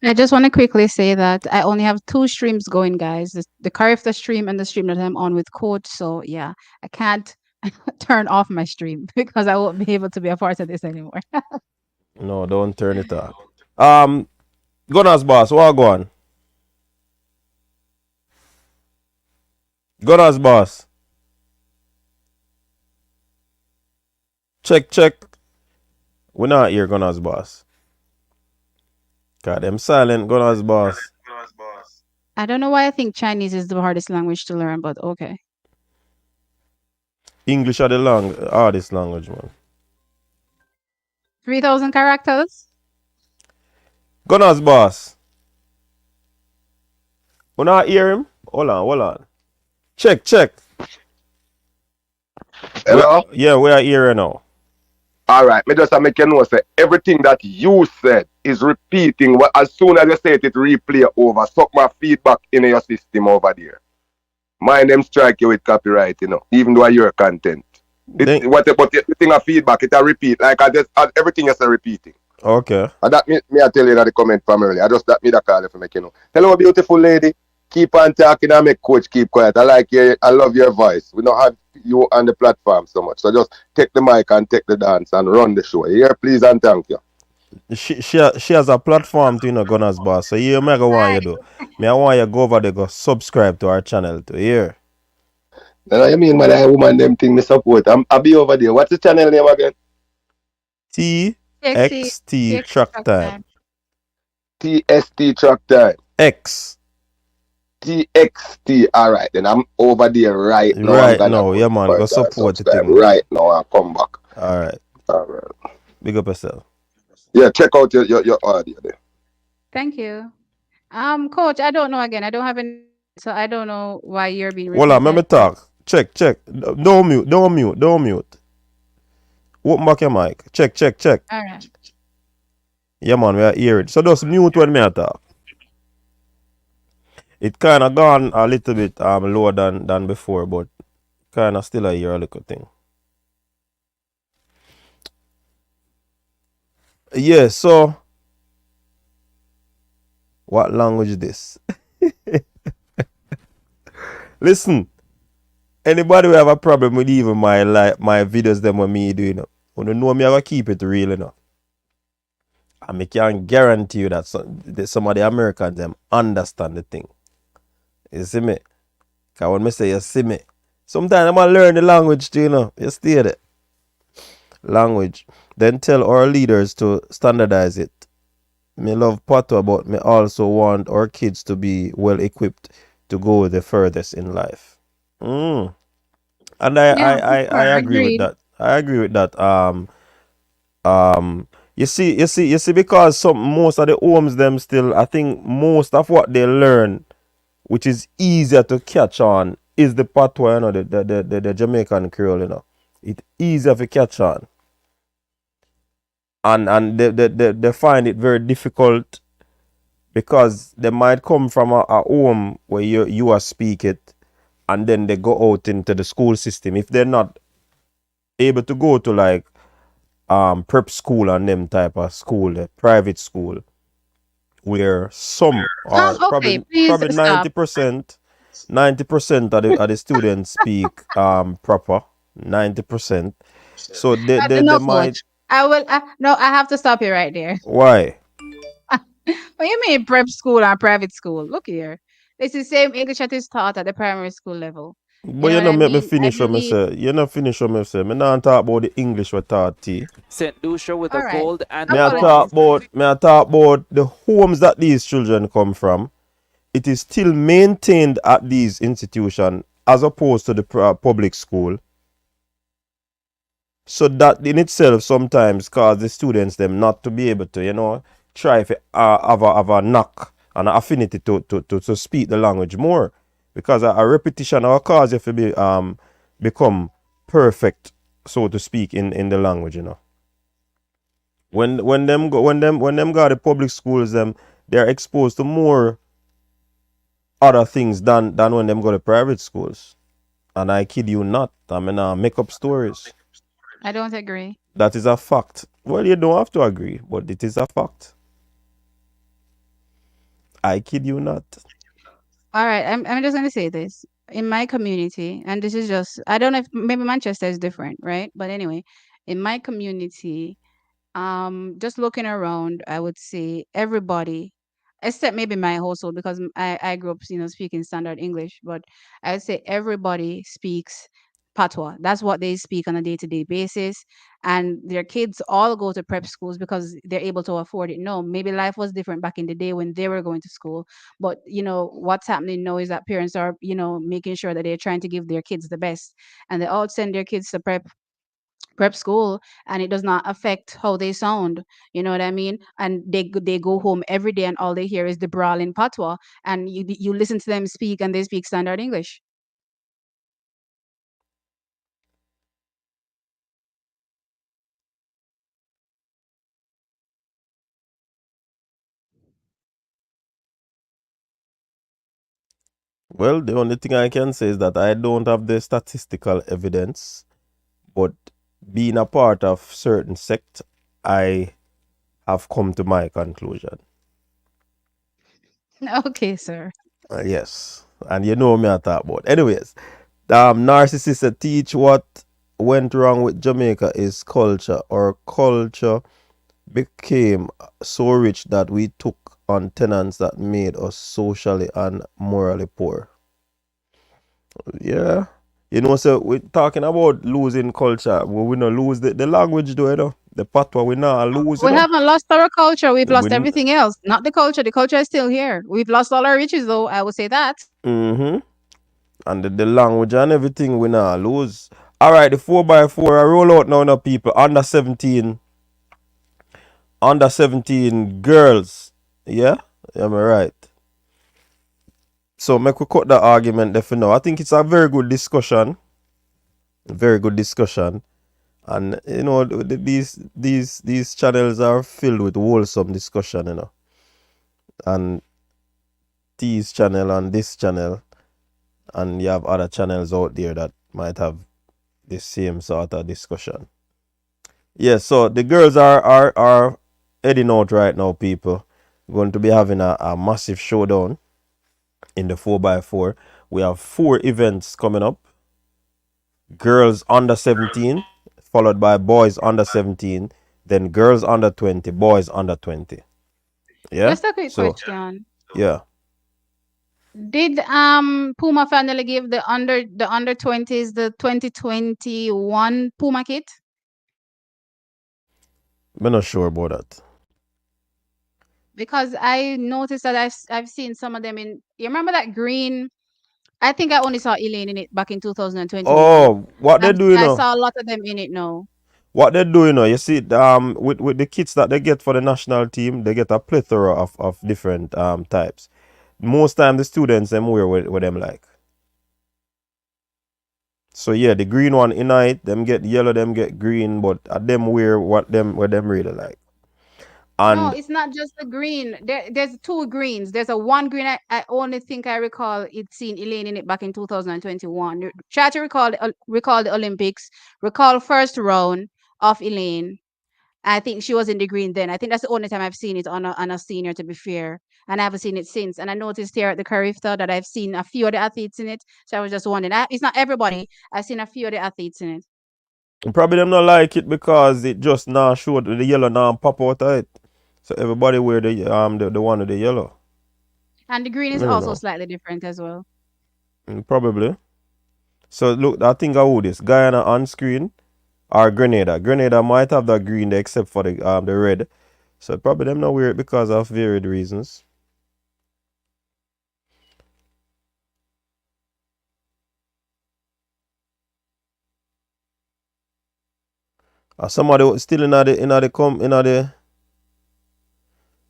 I just want to quickly say that I only have 2 streams going, guys. The Carifta stream and the stream that I'm on with Coach. So yeah, I can't turn off my stream because I won't be able to be a part of this anymore. No, don't turn it off. Gunners boss, what go on? Gunners boss. Check. We're not here, Gunners boss. God, them silent, Gunners boss. I don't know why I think Chinese is the hardest language to learn, but okay. English are the hardest language, man. 3,000 characters? Gunners boss. We not hear him? Hold on. Check. Hello? We are here now. All right, me just make you know, say everything that you said is repeating. As soon as you say it replay over. Suck my feedback in your system over there. My name strike you with copyright, even though I your content. Then, But the thing of feedback, it a repeat. Like everything is a repeating. okay. And that me I tell you that the comment from earlier. I just that me that call if I make you know. Hello, beautiful lady. Keep on talking and make coach keep quiet. I like you. I love your voice. We don't have you on the platform so much. So just take the mic and take the dance and run the show. Here, please and thank you. She has a platform to, you know, Gunners Boss. So here, me I go want you do. Me I want you go over there, go subscribe to our channel to here. Then I mean, man, I woman them thing me support. I'll be over there. What's the channel name again? TXT Track Time. TST Track Time. X. TXT. All right, then I'm over there right now. Right now, yeah, man. Go support the thing. Right now, I'll come back. All right. All right. Big up yourself. Yeah, check out your audio there. Thank you. Coach, I don't know again. I don't have any, so I don't know why you're being Hold on, let me talk. Check. Don't mute. Open back your mic. Check. All right. Yeah, man, we are hearing. So just mute when me talk. It kind of gone a little bit lower than before, but kind of still a hear a little thing. Yeah, so what language is this? Listen, anybody who have a problem with even my videos them what me do, you know me I gonna keep it real, you know. And I can guarantee you that some of the Americans them understand the thing. You see me? Because when I say you see me, sometimes I'm gonna learn the language too, you know. You stay there. Language. Then tell our leaders to standardize it. Me love Patois, but me also want our kids to be well equipped to go the furthest in life. And I agree with that. I agree with that. You see, because most of the homes them still, I think most of what they learn, which is easier to catch on, is the patois, you know, the Jamaican Creole, you know. It's easier to catch on. And they find it very difficult because they might come from a home where you are speak it, and then they go out into the school system. If they're not able to go to like prep school and them type of school, the private school, where some are probably 90% of the students speak proper 90%. So they might. No, I have to stop you right there. Why? What you mean prep school and private school? Look here. It's the same English that is taught at the primary school level. But you know make me finish what me say. You know finish what me say. Me not talk about the English we taught T. St. Lucia with a gold and me I talk about the homes that these children come from. It is still maintained at these institutions as opposed to the public school. So that in itself sometimes cause the students them not to be able to, you know, try if have a knack and an affinity to speak the language more. Because a repetition will cause you to become perfect, so to speak, in the language, you know. When them go the public schools, they're exposed to more other things than when them go to private schools. And I kid you not. I mean, make up stories. I don't agree. That is a fact. Well, you don't have to agree, but it is a fact. I kid you not. All right, I'm just gonna say this. In my community, and this is just, I don't know if maybe Manchester is different, right? But anyway, in my community, just looking around, I would say everybody, except maybe my household, because I grew up, you know, speaking standard English, but I would say everybody speaks patois. That's what they speak on a day-to-day basis. And their kids all go to prep schools because they're able to afford it. No, maybe life was different back in the day when they were going to school. But, you know, what's happening now is that parents are, you know, making sure that they're trying to give their kids the best. And they all send their kids to prep school, and it does not affect how they sound, you know what I mean? And they go home every day and all they hear is the brawling patois, and you listen to them speak and they speak standard English. Well, the only thing I can say is that I don't have the statistical evidence, But being a part of certain sect, I have come to my conclusion. Okay, sir. Yes. And you know me I talk about. Anyways, narcissists teach what went wrong with Jamaica is culture. Our culture became so rich that we took on tenants that made us socially and morally poor. Yeah. You know, so we're talking about losing culture. We not lose the language though, you know. The patois we not lose, you We know. haven't lost our culture. We've lost We, everything else. Not the culture. The culture is still here. We've lost all our riches, though. I would say that. mm-hmm. And the language and everything we not lose. Alright, the 4x4 I roll out now, people. Under 17 girls. Yeah? Am I right? So make we cut that argument there for now. I think it's a very good discussion. Very good discussion. And you know, these channels are filled with wholesome discussion, you know. And these channel and this channel, and you have other channels out there that might have the same sort of discussion. Yeah, so the girls are heading out right now, people. We're going to be having a massive showdown in the 4x4. We have 4 events coming up. Girls under 17, followed by boys under 17, then girls under 20, boys under 20. Yeah? Just a quick question. Yeah. Did Puma finally give the under 20s the 2021 Puma kit? I'm not sure about that. Because I noticed that I've seen some of them in. You remember that green? I think I only saw Elaine in it back in 2021. Oh, what they doing I now? saw a lot of them in it now. What they're doing now, you see, with the kits that they get for the national team, they get a plethora of different types. Most time the students them wear what them like. So yeah, the green one in it, them get yellow, them get green, but them wear what them really like. And No, it's not just the green. There's 2 greens. There's a one green. I only think I recall it seeing Elaine in it back in 2021. Try to recall the Olympics. Recall first round of Elaine. I think she was in the green then. I think that's the only time I've seen it on a senior, to be fair. And I haven't seen it since. And I noticed here at the Carifta that I've seen a few of the athletes in it. So I was just wondering. It's not everybody. I've seen a few of the athletes in it. probably them not like it because it just now showed the yellow now pop out of it. So everybody wear the one with the yellow. And the green is also slightly different as well. Probably. So look, I think I would this Guyana on screen or Grenada. Grenada might have that green there except for the red. So probably them not wear it because of varied reasons. Somebody still in the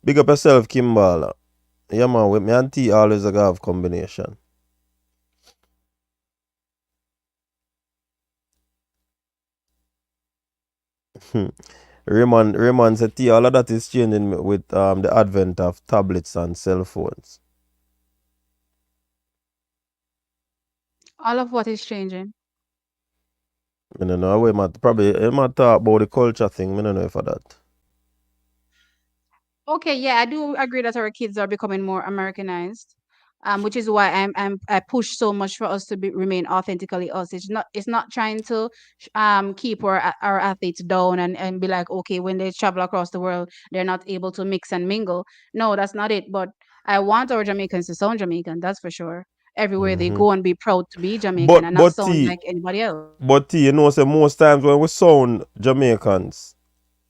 big up yourself, Kimball. Yeah man, with me and T always a have combination. Raymond said T, all of that is changing with the advent of tablets and cell phones. All of what is changing? I don't know. I might talk about the culture thing. I don't know for that. Okay, yeah, I do agree that our kids are becoming more Americanized, which is why I push so much for us to remain authentically us. It's not trying to keep our athletes down and be like, okay, when they travel across the world, they're not able to mix and mingle. No, that's not it. But I want our Jamaicans to sound Jamaican, that's for sure. Everywhere they go and be proud to be Jamaican and not sound like anybody else. But you know, so most times when we sound Jamaicans,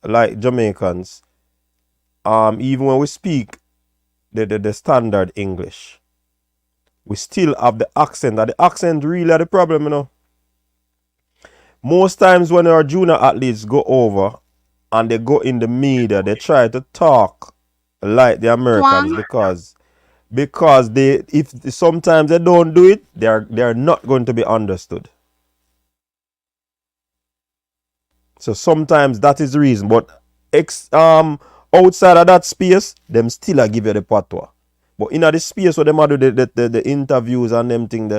like Jamaicans, even when we speak the standard English, we still have the accent. And the accent really are the problem, you know. Most times when our junior athletes go over and they go in the media, they try to talk like the Americans because if sometimes they don't do it, they're not going to be understood. So sometimes that is the reason. But outside of that space, them still a give you the patois. But in the space where them do the interviews and them thing,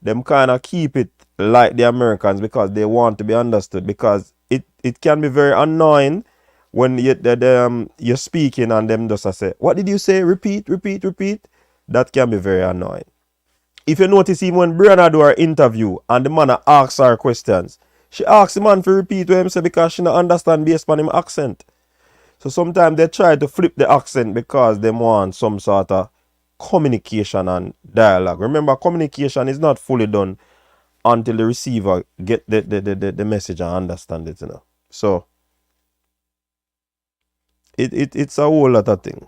them kind of keep it like the Americans because they want to be understood. Because it can be very annoying when you're speaking and them just say, "What did you say? Repeat, repeat, repeat." That can be very annoying. If you notice, even when Brianna do her interview and the man asks her questions, she asks the man to repeat what him say because she don't understand based on him accent. So sometimes they try to flip the accent because they want some sort of communication and dialogue. Remember, communication is not fully done until the receiver get the message and understand it, you know. So it's a whole lot of thing.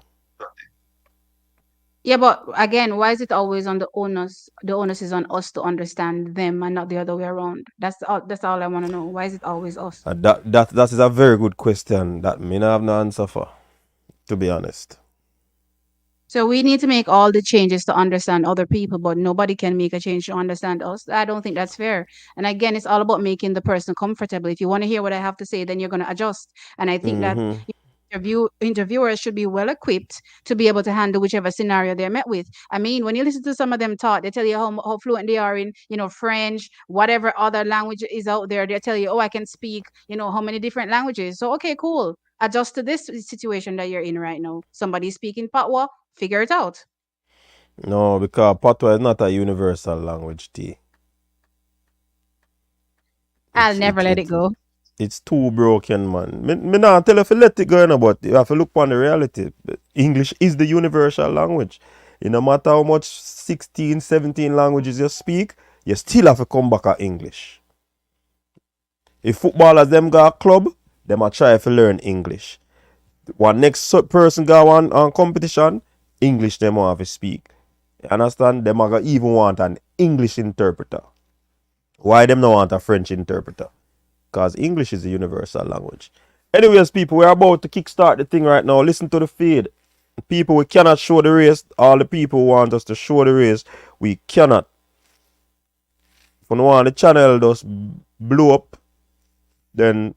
Yeah, but again, why is it always on the onus? The onus is on us to understand them and not the other way around. That's all I want to know. Why is it always us? That is a very good question that me not have no answer for, to be honest. So we need to make all the changes to understand other people, but nobody can make a change to understand us. I don't think that's fair. And again, it's all about making the person comfortable. If you want to hear what I have to say, then you're going to adjust. And I think that interviewers should be well equipped to be able to handle whichever scenario they're met with. I mean, when you listen to some of them talk, they tell you how fluent they are in, French, whatever other language is out there. They tell you, oh, I can speak, how many different languages. So, okay, cool. Adjust to this situation that you're in right now. Somebody speaking Patwa, figure it out. No, because Patois is not a universal language, T. I'll never let it go. It's too broken, man. Me not tell you to let it go, but you have to look on the reality. English is the universal language. No matter how much 16, 17 languages you speak, you still have to come back at English. If footballers them go a club, them a try to learn English. When next person go on competition, English them have to speak. You understand? Them a even want an English interpreter. Why them not want a French interpreter? Because English is a universal language. Anyways, people, we're about to kickstart the thing right now. Listen to the feed. People, we cannot show the race. All the people who want us to show the race, we cannot. If you want the channel just blow up, then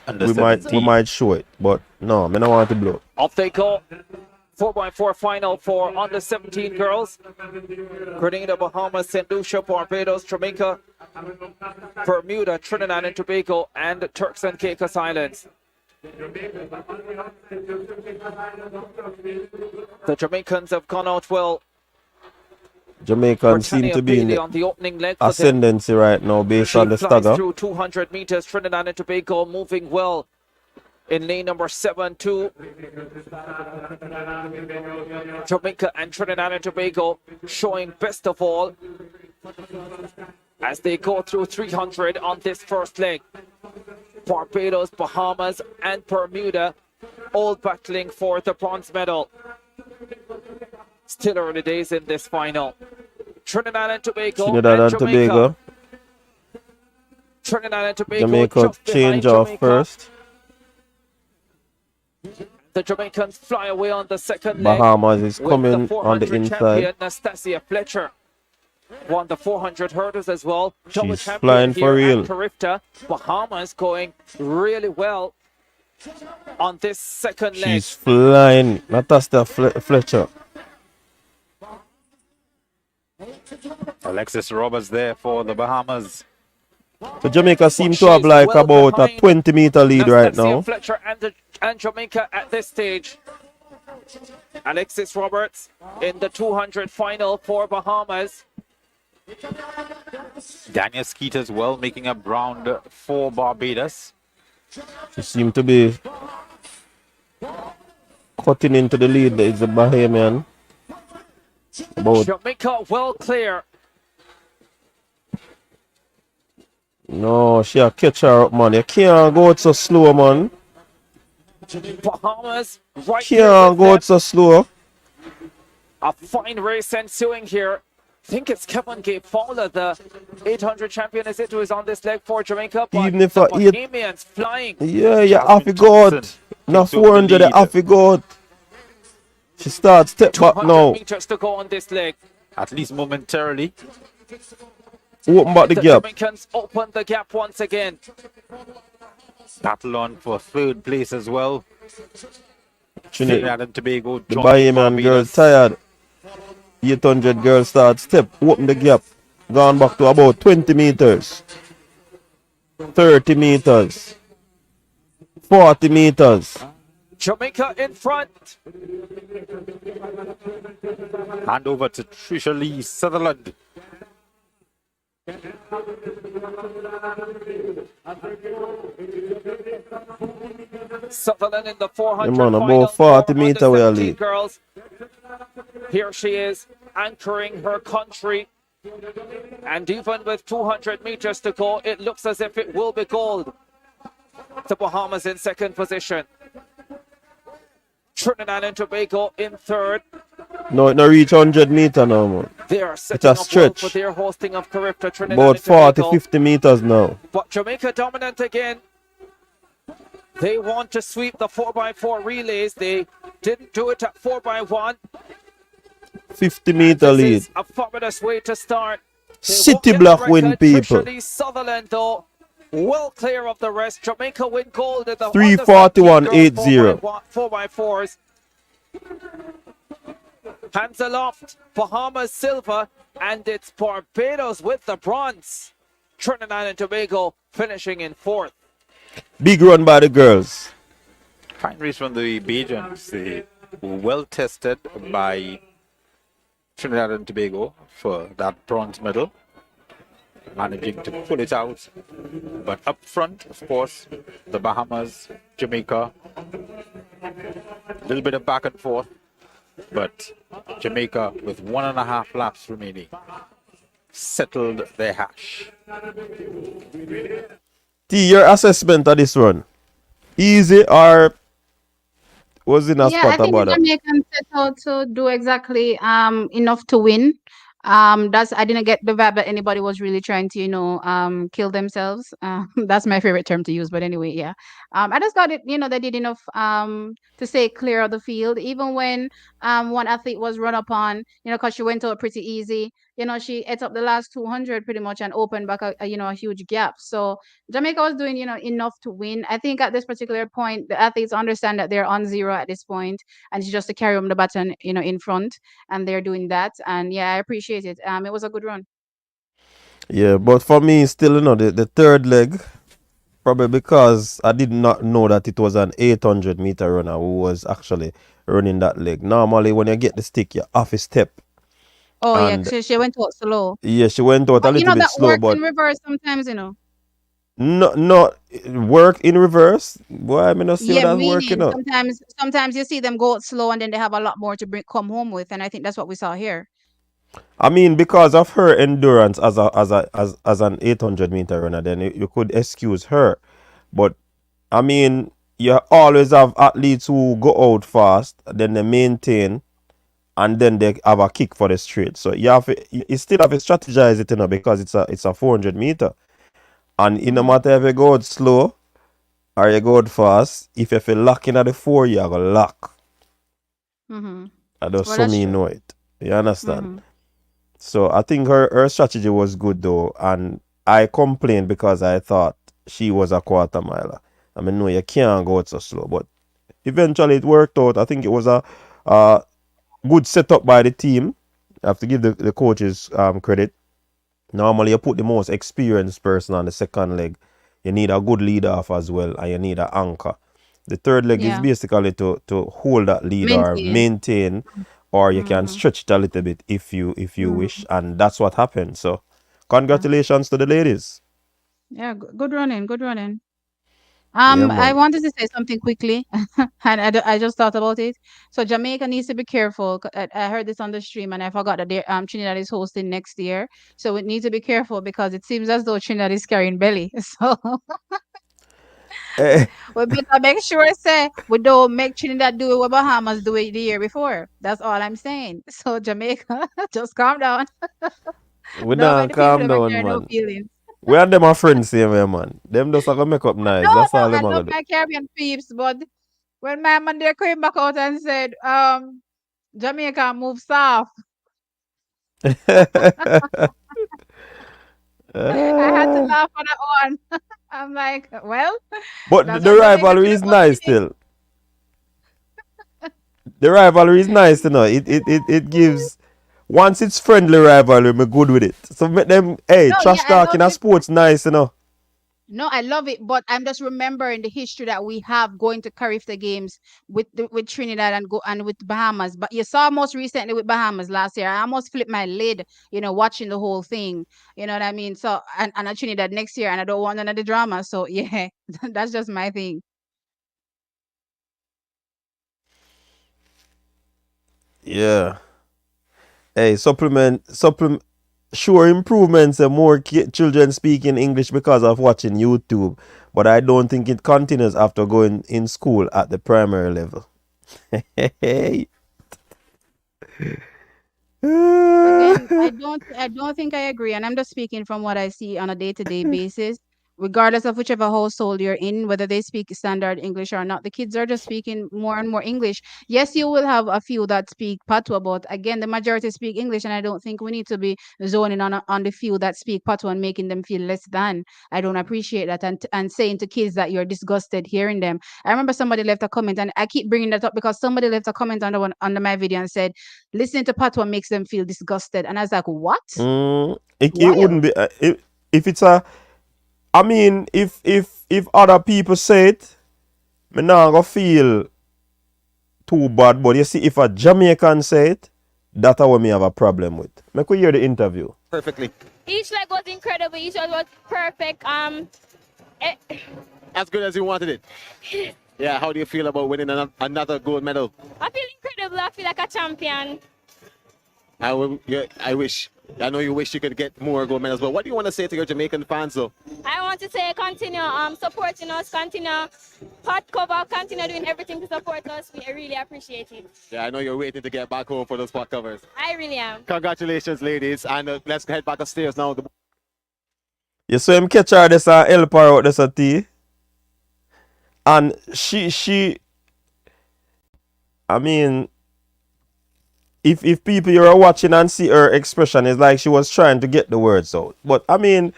we might show it. But no, I don't want to blow up. Off they go. 4x4 final for under 17 girls. Grenada, Bahamas, St. Lucia, Barbados, Jamaica, Bermuda, Trinidad and Tobago, and Turks and Caicos Islands. The Jamaicans have gone out well. Jamaicans seem to be in on the opening leg ascendancy right now based on the stagger. Through 200 meters, Trinidad and Tobago moving well. In lane number 7-2, Jamaica and Trinidad and Tobago showing best of all as they go through 300 on this first leg. Barbados, Bahamas and Bermuda all battling for the bronze medal. Still early days in this final. Trinidad and Tobago Jamaica. Trinidad and Tobago Jamaica change off first. The Jamaicans fly away on the second Bahamas leg is coming on the inside. Champion, Nastasia Fletcher won the 400 hurdles as well. She's flying for real. Carifta, Bahamas going really well on this second leg. She's flying. Nastasia Fletcher. Alexis Roberts there for the Bahamas. So Jamaica seems to have like about a 20-meter lead right now. Fletcher and Jamaica at this stage. Alexis Roberts in the 200 final for Bahamas. Daniel Skeet as well, making up round for Barbados. She seems to be cutting into the lead. It's a Bahamian. Jamaica well clear. No, she a catch her up, man. You can't go out so slow, man. Bahamas right can't go out so slow. A fine race ensuing here. I think it's Kevin Gay Fowler, the 800 champion, is it, who is on this leg for Jamaica. But even if the I eat, Bahamians flying. Yeah, you have to go out. Now 400, you have to go out. She starts step back now. Meters to go on this leg. At least momentarily. Open back the gap. Jamaicans open the gap once again. Battle on for third place as well. Trinidad and Tobago. The Bahamian girl tired. 800 girl start step. Open the gap. Gone back to about 20 meters. 30 meters. 40 meters. Jamaica in front. Hand over to Trisha Lee Sutherland. Sutherland in the 400 Yeah, man, final about 40 for meter we are under 17 lead. girls. Here she is anchoring her country. And even with 200 meters to go, it looks as if it will be gold. The Bahamas in second position. Trinidad and Tobago in third. No, it no reach 100 meter now, man. They are It's setting a up well stretch. for their hosting of Carifta, Trinidad About and 40, Tobago. 50 meters now. But Jamaica dominant again. They want to sweep the 4x4 relays. They didn't do it at 4x1. 50 meter This lead. is a fabulous way to start. They City won't get block the win, record. people. Trisha Lee Sutherland, though, well clear of the rest. Jamaica win gold at the 3:41.80. 4x4s. Hands aloft, Bahamas silver, and it's Barbados with the bronze. Trinidad and Tobago finishing in fourth. Big run by the girls. Fine race from the Bajans. They were well tested by Trinidad and Tobago for that bronze medal, managing to pull it out. But up front, of course, the Bahamas, Jamaica, a little bit of back and forth, but Jamaica, with 1.5 laps remaining, settled their hash. T, your assessment of this run, easy or was in a Yeah, I spot think about the that? Jamaicans set out to do exactly enough to win. That's I didn't get the vibe that anybody was really trying to, kill themselves. That's my favorite term to use, but anyway, yeah. I just got it, they did enough to stay clear of the field, even when one athlete was run up on, because she went out pretty easy. She ate up the last 200 pretty much and opened back a huge gap. So Jamaica was doing, enough to win. I think at this particular point, the athletes understand that they're on zero at this point, and it's just to carry on the baton, in front, and they're doing that. And yeah, I appreciate it. It was a good run. Yeah, but for me, still, the third leg, probably because I did not know that it was an 800 meter runner who was actually running that leg. Normally, when you get the stick, you have a step. Oh yeah, And she went out slow. yeah, she went out a But little bit that slow, works but in reverse sometimes, no, work in reverse. Boy, I mean, not see how Yeah, that's working meaning out. sometimes you see them go out slow and then they have a lot more to come home with, and I think that's what we saw here. I mean, because of her endurance as an 800 meter runner, then you could excuse her. But I mean, you always have athletes who go out fast, then they maintain, and then they have a kick for the straight. So you still have to strategize it, because it's a 400 meter, and no matter if you go out slow or you go out fast, if you feel lock in at the 4, you have a lock. Mm-hmm. I just Well, so that's me true. know it. You understand? Mm-hmm. So I think her strategy was good though, and I complained because I thought she was a quarter miler. I mean, no, you can't go out so slow, but eventually it worked out. I think it was a good setup by the team. I have to give the coaches credit. Normally, you put the most experienced person on the second leg. You need a good lead off as well, and you need an anchor. The third leg is Yeah. basically to hold that lead or maintain, or you can stretch it a little bit if you wish, and that's what happened. So, congratulations to the ladies. Yeah, good running, good running. Yeah, I man. wanted to say something quickly, and I just thought about it. So Jamaica needs to be careful. I heard this on the stream, and I forgot that Trinidad is hosting next year. So we need to be careful because it seems as though Trinidad is carrying belly. So we better make sure say we don't make Trinidad do what Bahamas do it the year before. That's all I'm saying. So Jamaica, just calm down. We Don't don't make the people calm ever down, carry no man. feelings. We and them are friends same way, man. Them just gonna make up nice. No, That's no, all them I are love gonna my Caribbean peeps, but when my man there came back out and said, Jamaica move south. do. I had to laugh on that one. I'm like, well, But that's the what Jamaica rivalry do is about nice me. still. The rivalry is nice, It gives Once it's friendly rivalry, me good with it. So make them, hey, No, trash yeah, I talking love a it. sports nice, you know. No, I love it, but I'm just remembering the history that we have going to Carifta games with Trinidad and with Bahamas. But you saw most recently with Bahamas last year. I almost flipped my lid, watching the whole thing. You know what I mean? So and at Trinidad next year, and I don't want another drama. So yeah, that's just my thing. Yeah. Hey, sure improvements and more children speaking English because of watching YouTube, but I don't think it continues after going in school at the primary level. Hey. Again, I don't think I agree, and I'm just speaking from what I see on a day-to-day basis. Regardless of whichever household you're in, whether they speak standard English or not, the kids are just speaking more and more English. Yes, you will have a few that speak Patois, but again, the majority speak English, and I don't think we need to be zoning on the few that speak Patois and making them feel less than. I don't appreciate that, and saying to kids that you're disgusted hearing them. I remember somebody left a comment, and I keep bringing that up because somebody left a comment under my video and said listening to Patois makes them feel disgusted. And I was like, what? It wouldn't be if it's a. I mean, if other people say it, me not gonna feel too bad. But you see, if a Jamaican say it, that's what me have a problem with. Make we hear the interview. Perfectly. Each leg was incredible. Each leg was perfect. As good as you wanted it. Yeah, how do you feel about winning another gold medal? I feel incredible. I feel like a champion. I know you wish you could get more gold medals, but what do you want to say to your Jamaican fans, though? I want to say continue supporting us, continue hot cover, continue doing everything to support us. We really appreciate it. Yeah, I know you're waiting to get back home for those pot covers. I really am. Congratulations, ladies, and let's head back upstairs now. You saw him catch her this and help her out this a tea. And she I mean, if people you're watching and see her expression, it's like she was trying to get the words out. But I mean,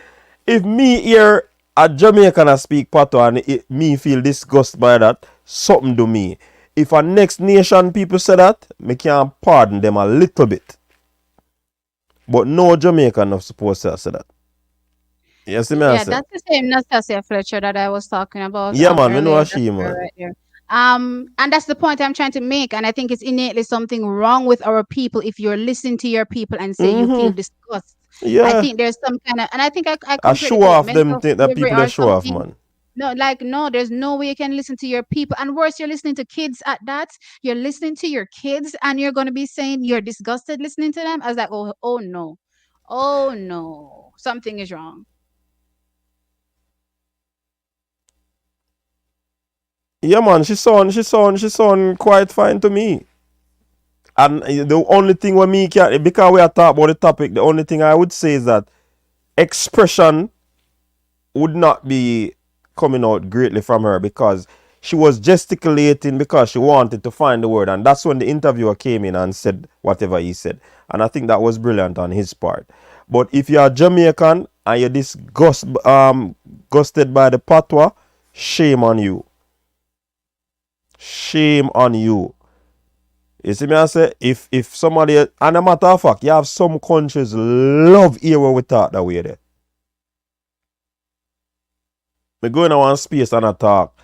if me hear a Jamaican speak Patois and me feel disgusted by that, something to me. If a next nation people say that, me can pardon them a little bit. But no Jamaican not supposed to say that. You see me? Yeah, that's the same Nastasia Fletcher that I was talking about. Yeah, man, we know earlier. what she, man. Right there. And that's the point I'm trying to make. And I think it's innately something wrong with our people if you're listening to your people and say you feel disgust. Yeah. I think there's some kind of, and I think I show off them think that people are show off, man. No, there's no way you can listen to your people. And worse, you're listening to kids at that. You're listening to your kids and you're going to be saying you're disgusted listening to them. I was like, oh no. Oh no. Something is wrong. Yeah, man, she sound quite fine to me. And the only thing with me can, because we are talking about the topic, the only thing I would say is that expression would not be coming out greatly from her because she was gesticulating because she wanted to find the word, and that's when the interviewer came in and said whatever he said, and I think that was brilliant on his part. But if you are Jamaican and you're disgusted by the patois, shame on you. Shame on you. You see me I say, if somebody, and a matter of fact, you have some countries love hear when we talk that way there. We go in one space and I talk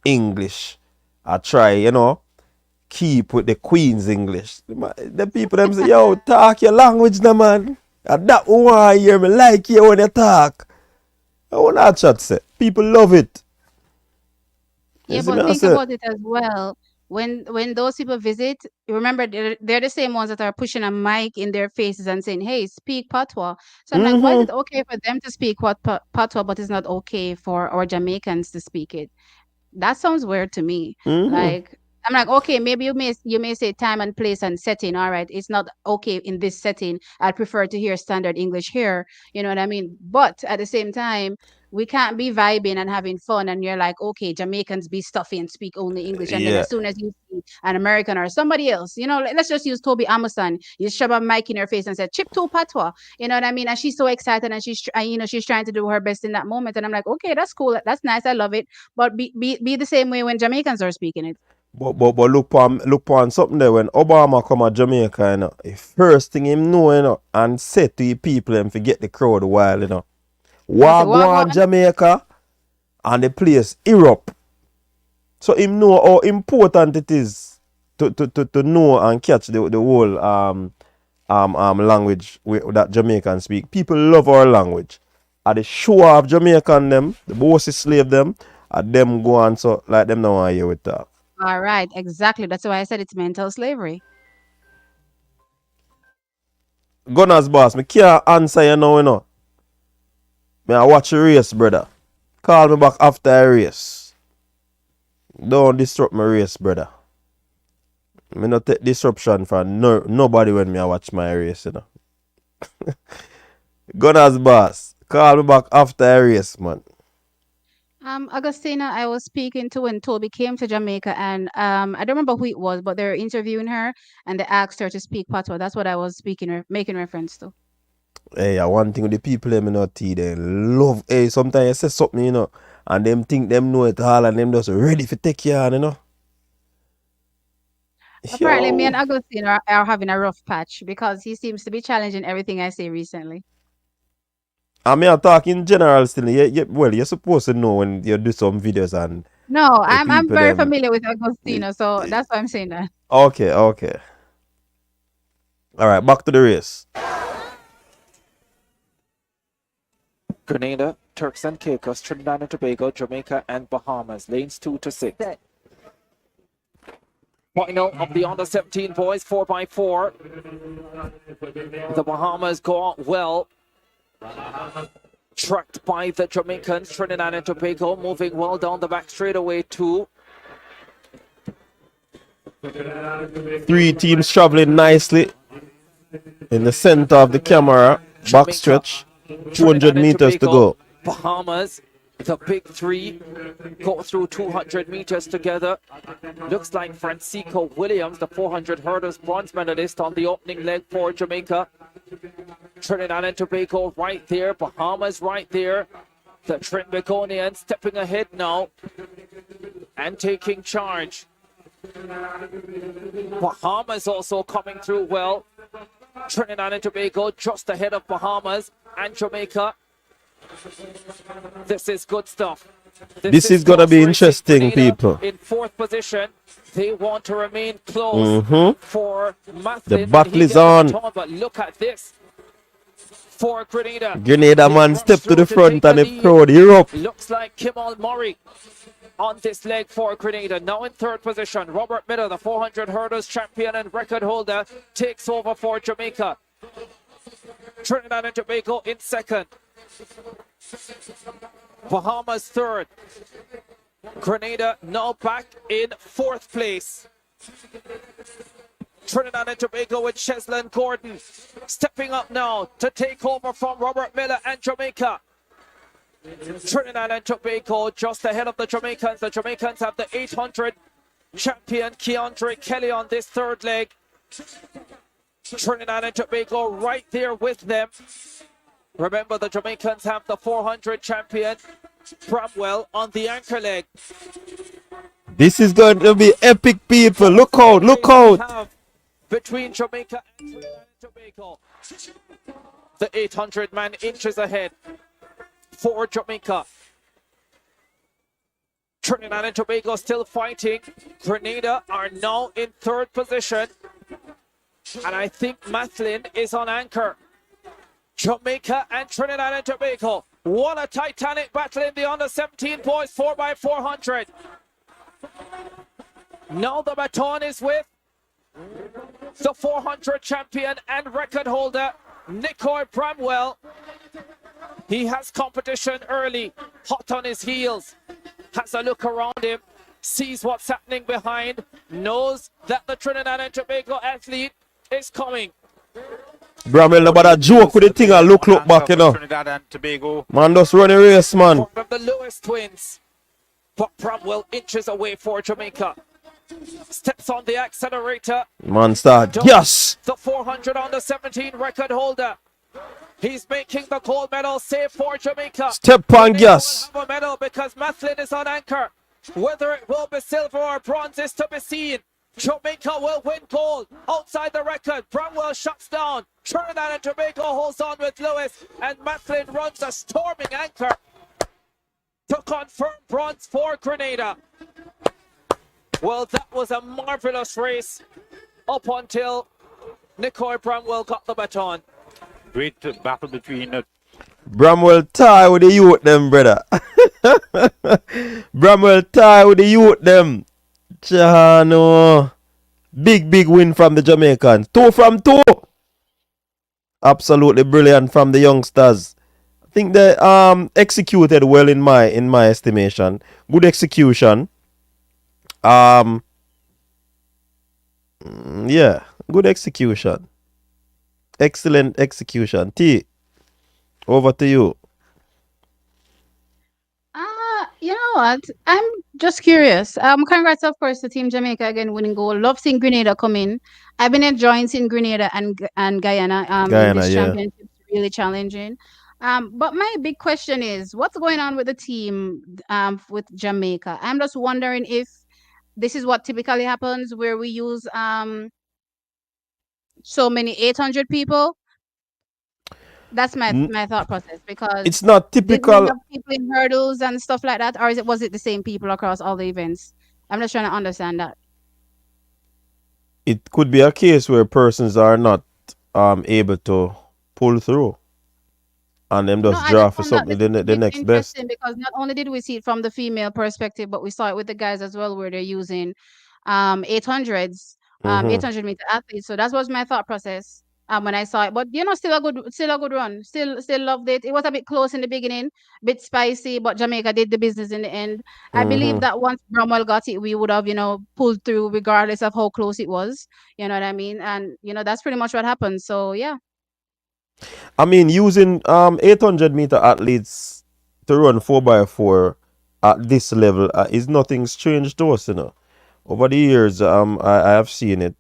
English. I try, keep with the Queen's English. The people them say, yo, talk your language now, man. And that one I hear me like you when you talk. I want to chat say. People love it. Yeah, but think about it as well. When those people visit, remember they're the same ones that are pushing a mic in their faces and saying, "Hey, speak patois." So I'm like, why is it okay for them to speak patois, but it's not okay for our Jamaicans to speak it? That sounds weird to me. Like I'm like, okay, maybe you may say time and place and setting. All right, it's not okay in this setting. I'd prefer to hear standard English here. You know what I mean? But at the same time, we can't be vibing and having fun. And you're like, okay, Jamaicans be stuffy and speak only English. And then as soon as you see an American or somebody else, let's just use Toby Amerson. You shove a mic in her face and say, "Chip to patois." You know what I mean? And she's so excited and she's trying to do her best in that moment. And I'm like, okay, that's cool. That's nice. I love it. But be the same way when Jamaicans are speaking it. But look on something there when Obama come to Jamaica, you know, the first thing him know, you know, and say to the people and forget the crowd while, you know. Wagwan Jamaica and the place Europe. So him know how important it is to know and catch the whole language that Jamaican speak. People love our language. At the show of Jamaican them, the bossy slave them, and them go on so like them now hear with that. All right, exactly. That's why I said it's mental slavery. Gunners boss, me can't answer you now, you know. Me I watch a race, brother. Call me back after a race. Don't disrupt my race, brother. Me not take disruption from nobody when me I watch my race, you know. Gunners boss, call me back after a race, man. Augustina, I was speaking to when Toby came to Jamaica, and I don't remember who it was, but they were interviewing her, and they asked her to speak patois. That's what I was making reference to. Hey, one thing with the people them not tea, they love. Hey, sometimes you say something, you know, and them think them know it all, and them just ready for take you on, you know. Apparently, me and Agustina are having a rough patch because he seems to be challenging everything I say recently. I mean, I talk in general still. Well, you're supposed to know when you do some videos and. No, I'm very familiar with Agustina, so that's why I'm saying that. Okay. All right, back to the race. Grenada, Turks and Caicos, Trinidad and Tobago, Jamaica and Bahamas. Lanes 2 to 6. Final of the under 17 boys, 4x4. The Bahamas go on well. Tracked by the Jamaicans, Trinidad and Tobago moving well down the back straightaway too. 3 teams traveling nicely in the center of the camera. Backstretch, 200 meters to go. Bahamas, the big 3 go through 200 meters together. Looks like Francisco Williams, the 400 hurdles bronze medalist on the opening leg for Jamaica. Trinidad and Tobago right there, Bahamas right there. The Trinbagonians stepping ahead now and taking charge. Bahamas also coming through well. Trinidad and Tobago just ahead of Bahamas and Jamaica. This is good stuff. This is going to be interesting, people. In 4th position, they want to remain close for Mathlin. The battle is on. But look at this. For Grenada. Grenada man step to the front and the crowd Europe. Looks like Kimal Murray on this leg for Grenada. Now in 3rd position, Robert Miller, the 400 hurdles champion and record holder, takes over for Jamaica. Trinidad and Tobago in 2nd. Bahamas 3rd. Grenada now back in 4th place. Trinidad and Tobago with Cheslin Gordon stepping up now to take over from Robert Miller and Jamaica. Trinidad and Tobago just ahead of the Jamaicans. The Jamaicans have the 800 champion Keandre Kelly on this 3rd leg. Trinidad and Tobago right there with them. Remember, the Jamaicans have the 400 champion Bramwell on the anchor leg. This is going to be epic, people. Look out. Between Jamaica and Trinidad and Tobago. The 800 man inches ahead for Jamaica. Trinidad and Tobago still fighting. Grenada are now in 3rd position. And I think Mathlin is on anchor. Jamaica and Trinidad and Tobago. What a titanic battle in the under 17 boys 4x400. Now the baton is with the 400 champion and record holder, Nicoy Bramwell. He has competition early, hot on his heels, has a look around him, sees what's happening behind, knows that the Trinidad and Tobago athlete is coming. Bramwell about a joke with the thing and look back, you know. Trinidad and Tobago. Man, just run a race, man. One of the Lewis twins, but Bramwell inches away for Jamaica. Steps on the accelerator. Man, start. Yes. The 400 under 17 record holder. He's making the gold medal save for Jamaica. Step on gas. Have a medal because Mathlin is on anchor. Whether it will be silver or bronze is to be seen. Jamaica will win gold outside the record. Bramwell shuts down. Trinidad and Tobago holds on with Lewis, and Macklin runs a storming anchor to confirm bronze for Grenada. Well, that was a marvelous race up until Nicoy Bramwell got the baton. Great battle between Bramwell tie with the youth them, brother. Bramwell tie with the youth them. Chano. Big win from the Jamaicans. 2 from 2. Absolutely brilliant from the youngsters. I think they executed well in my estimation. Good execution. Yeah, good execution. Excellent execution. T, over to you. You know what? I'm just curious. Congrats, of course, to Team Jamaica again winning gold. Love seeing Grenada come in. I've been enjoying seeing Grenada and Guyana in Guyana, this yeah. championship. Really challenging. But my big question is, what's going on with the team with Jamaica? I'm just wondering if this is what typically happens where we use so many 800 people. That's my thought process, because It's not did we typical. have people in hurdles and stuff like that, or was it the same people across all the events? I'm just trying to understand that. It could be a case where persons are not able to pull through, and them No, just I draw just for found that something the it's next best. interesting because not only did we see it from the female perspective, but we saw it with the guys as well, where they're using 800s, 800-meter athletes. So that was my thought process when I saw it. But still a good run. Still loved it. It was a bit close in the beginning, bit spicy, but Jamaica did the business in the end. I believe that once Bromwell got it, we would have pulled through regardless of how close it was. You know what I mean? And that's pretty much what happened. So yeah. I mean, using 800-meter athletes to run 4x4 at this level is nothing strange to us, Over the years, I have seen it,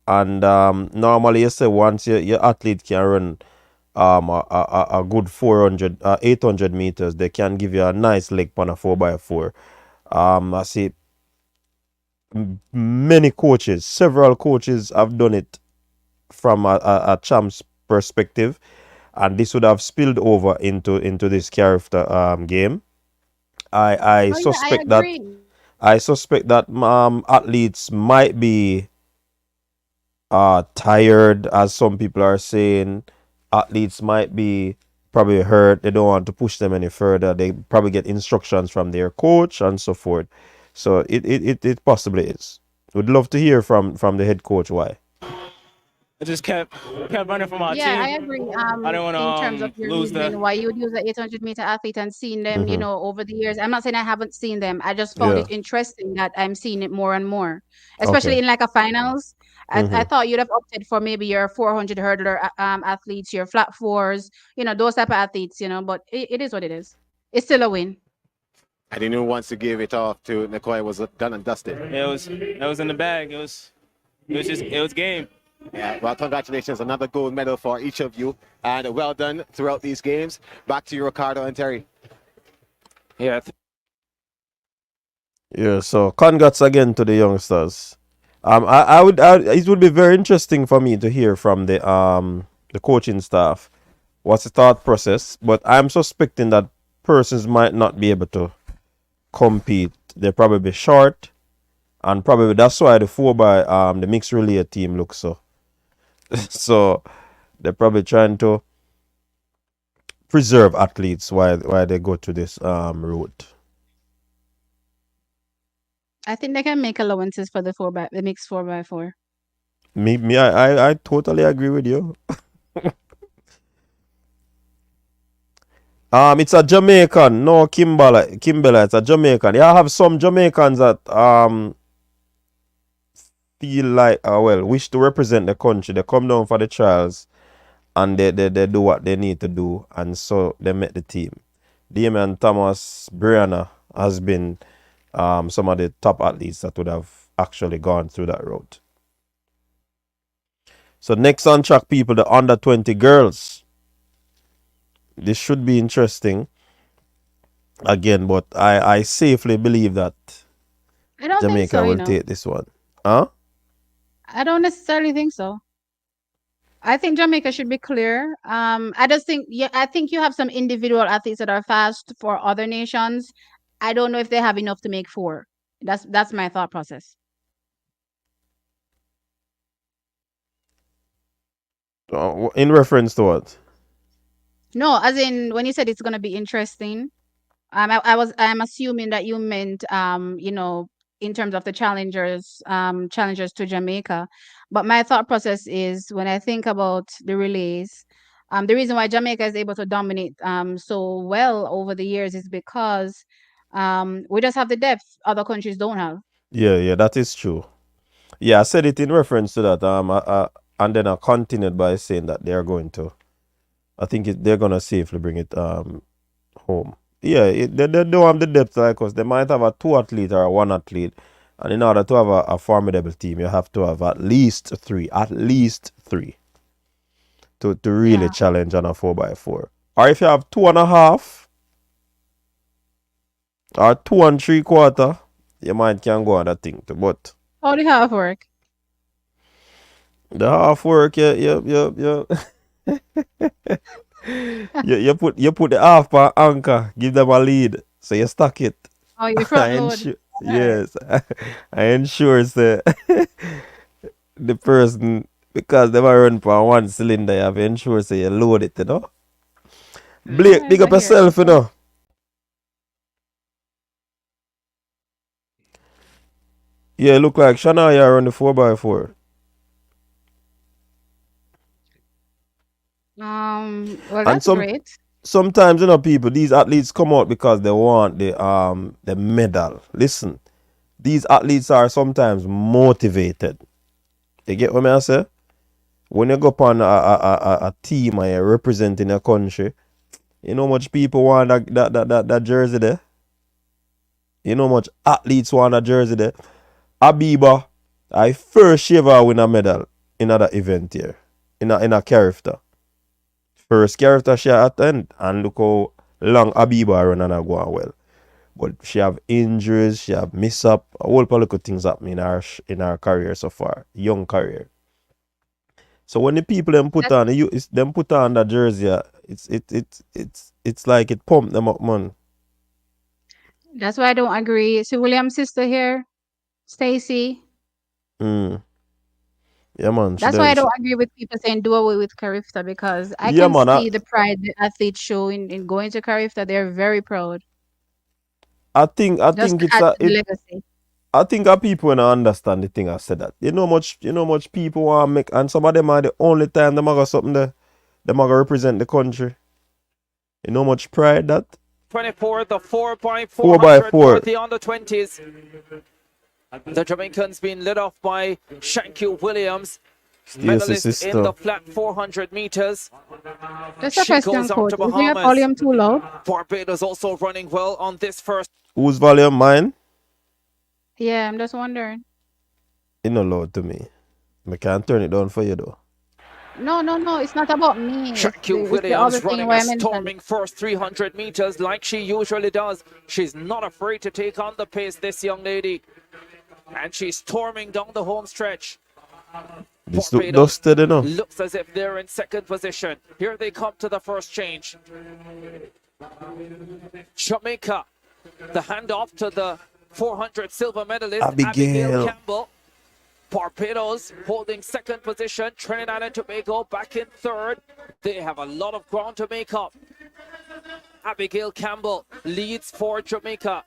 and normally you say once your athlete can run a good 800 meters, they can give you a nice leg on a 4x4. I see several coaches have done it from a champ's perspective, and this would have spilled over into this Carifta game. I suspect that athletes might be tired, as some people are saying. Athletes might be probably hurt. They don't want to push them any further. They probably get instructions from their coach and so forth. So it possibly is. Would love to hear from the head coach why. I just kept running for my team. Yeah, I agree. I don't want to In terms of your lose reason why you would use an 800-meter athlete and seeing them, over the years. I'm not saying I haven't seen them. I just found it interesting that I'm seeing it more and more, especially in like a finals. I thought you'd have opted for maybe your 400 hurdler athletes, your flat fours, those type of athletes, but it is what it is. It's still a win. And he knew once to give it off to Nicoy was done and dusted. It was in the bag. It was game. Yeah, well, congratulations. Another gold medal for each of you. And well done throughout these games. Back to you, Ricardo and Terry. Yeah. So congrats again to the youngsters. It would be very interesting for me to hear from the coaching staff what's the thought process, but I'm suspecting that persons might not be able to compete. They're probably short, and probably that's why the 4x the mixed relay team looks so. So they're probably trying to preserve athletes while they go to this route. I think they can make allowances for the mixed 4x4. I totally agree with you. It's a Jamaican, no Kimberley. It's a Jamaican. Yeah, I have some Jamaicans that feel like wish to represent the country. They come down for the trials and they do what they need to do, and so they make the team. Damian Thomas, Brianna has been some of the top athletes that would have actually gone through that route. So next on track, people, the under 20 girls. This should be interesting. again, but I safely believe that I don't think Jamaica so, will take this one. Huh? I don't necessarily think so. I think Jamaica should be clear. I just think, yeah, I think you have some individual athletes that are fast for other nations. I don't know if they have enough to make four. That's my thought process. In reference to what? No, as in when you said it's gonna be interesting, I'm assuming that you meant in terms of the challengers to Jamaica. But my thought process is when I think about the relays, the reason why Jamaica is able to dominate so well over the years is because we just have the depth other countries don't have. Yeah, that is true. Yeah, I said it in reference to that. And then I continued by saying that they're going to. I think they're gonna safely bring it home. Yeah, they don't have the depth like us. They might have a 2 athlete or a 1 athlete, and in order to have a formidable team, you have to have at least three to really challenge on a 4x4. Or if you have 2.5 or 2 3/4, you might can go on that thing too. But How do half work? the half work, yeah. you put the half per anchor, give them a lead, so you stack it. Oh, you front load. Yes, I ensure the person, because they were run for 1 cylinder, you have to ensure you load it, Blake, big up yourself, Yeah, look like Shanoya on the 4x4. Well, that's great. Sometimes, people, these athletes come out because they want the medal. Listen, these athletes are sometimes motivated. You get what I say? When you go upon a team and you're representing your country, you know how much people want that jersey there? You know how much athletes want that jersey there? Abiba, I first ever win a medal in another event here. In a Carifta. First Carifta she attend, and look how long Abiba run and go on well. But she have injuries, she have miss up, a whole lot of things happen in her career so far, young career. So when the people them put on that jersey, it's like it pumped them up, man. That's why I don't agree. See William's sister here, Stacy. Yeah, man. That's why I don't agree with people saying do away with Carifta, because I can see the pride the athletes show in going to Carifta. They're very proud. I think it's legacy. I think people when I understand the thing I said that. You know much people want to make, and some of them are the only time they got something there. They might represent the country. You know much pride that. 24, the 4x400 4x4 for the under 20s. The Jamaicans being led off by Shanky Williams, medalist in the flat 400 meters. Just a question, coach. Is your volume too low? Barbados also running well on this first. Whose volume? Mine? Yeah, I'm just wondering. It's not loud to me. I can't turn it down for you though. No, it's not about me. Shanky Williams running a storming first 300 meters like she usually does. She's not afraid to take on the pace, this young lady. And she's storming down the home stretch. This look dusted enough. Looks as if they're in second position. Here they come to the first change. Jamaica, the handoff to the 400 silver medalist, Abigail Campbell. Barbados holding second position. Trinidad and Tobago back in third. They have a lot of ground to make up. Abigail Campbell leads for Jamaica.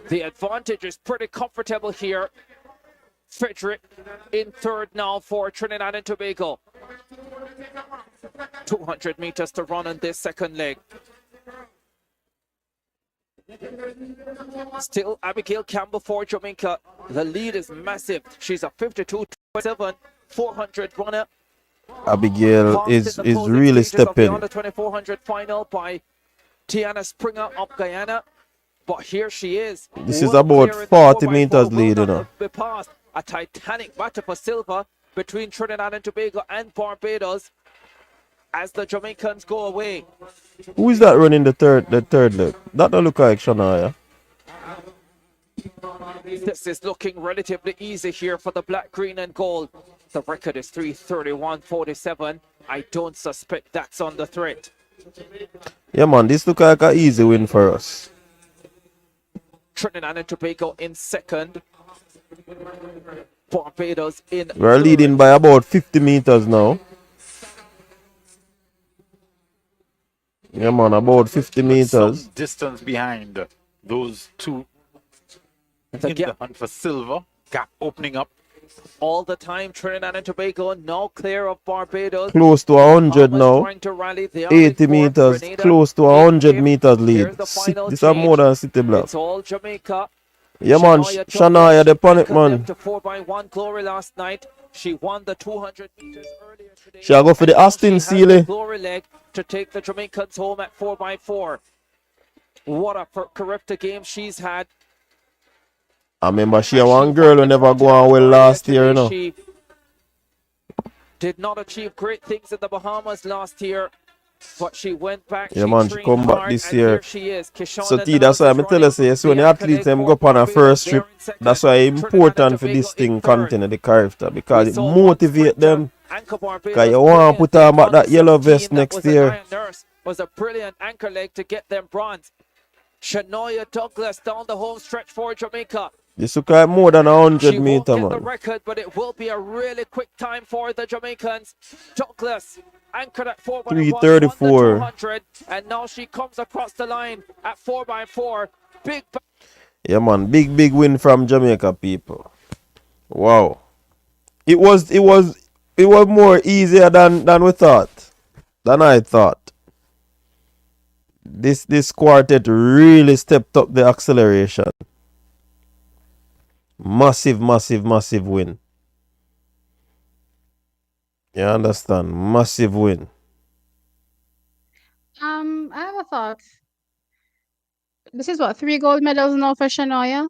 The advantage is pretty comfortable here. Frederick in third now for Trinidad and Tobago. 200 meters to run in this second leg. Still Abigail Campbell for Jamaica. The lead is massive. She's a 52.27 400 runner. Abigail is really stepping. On the 2400 final by Tiana Springer of Guyana. But here she is. This is about 40 meters lead, A titanic battle for silver between Trinidad and Tobago and Barbados. as the Jamaicans go away. Who is that running the third leg? That don't look like Shanoya. This is looking relatively easy here for the black, green, and gold. The record is 3:31.47. I don't suspect that's on the threat. Yeah, man, this look like an easy win for us. Trinidad and Tobago in second. Barbados in We're third. leading by about 50 meters now. Yeah, man, about 50 meters. Some distance behind those two in the hunt for silver. Gap opening up. All the time, Trinidad and Tobago now clear of Barbados. Close to 100 now. Trying to rally. They are 80 in fourth. meters. Grenada Close to 100 meters lead. This is more than City Block. It's all Jamaica. Yeah, man. Shanoya, the panic, man. To 4x1 glory last night. She won the 200 meters earlier today. She'll go for the Austin Sealy. Glory leg to take the Jamaicans home at 4x4. What a Carifta game she's had. I remember she had one girl who never go on well last year, you know. She did not achieve great things in the Bahamas last year, but she went back. Yeah, man, she come back this year. She is. So, T, that's why I'm telling you, so when the athletes them go up on a first trip, that's why it's important for this thing continue the Carifta, because it motivate them. Because you want to put on back that yellow vest next year. Was a brilliant anchor leg to get them bronze. Shanoya Douglas down the home stretch for Jamaica. This look like more than 100 meters, the man. record, but it will be a really quick time for the Jamaicans. Douglas anchored at 4x1, 3:34. and now she comes across the line at 4x4. Big. Yeah, man, big win from Jamaica, people. Wow, it was more easier than we thought, than I thought. This quartet really stepped up the acceleration. Massive win. You understand? Massive win. I have a thought. This is what, 3 gold medals now for Shanoya?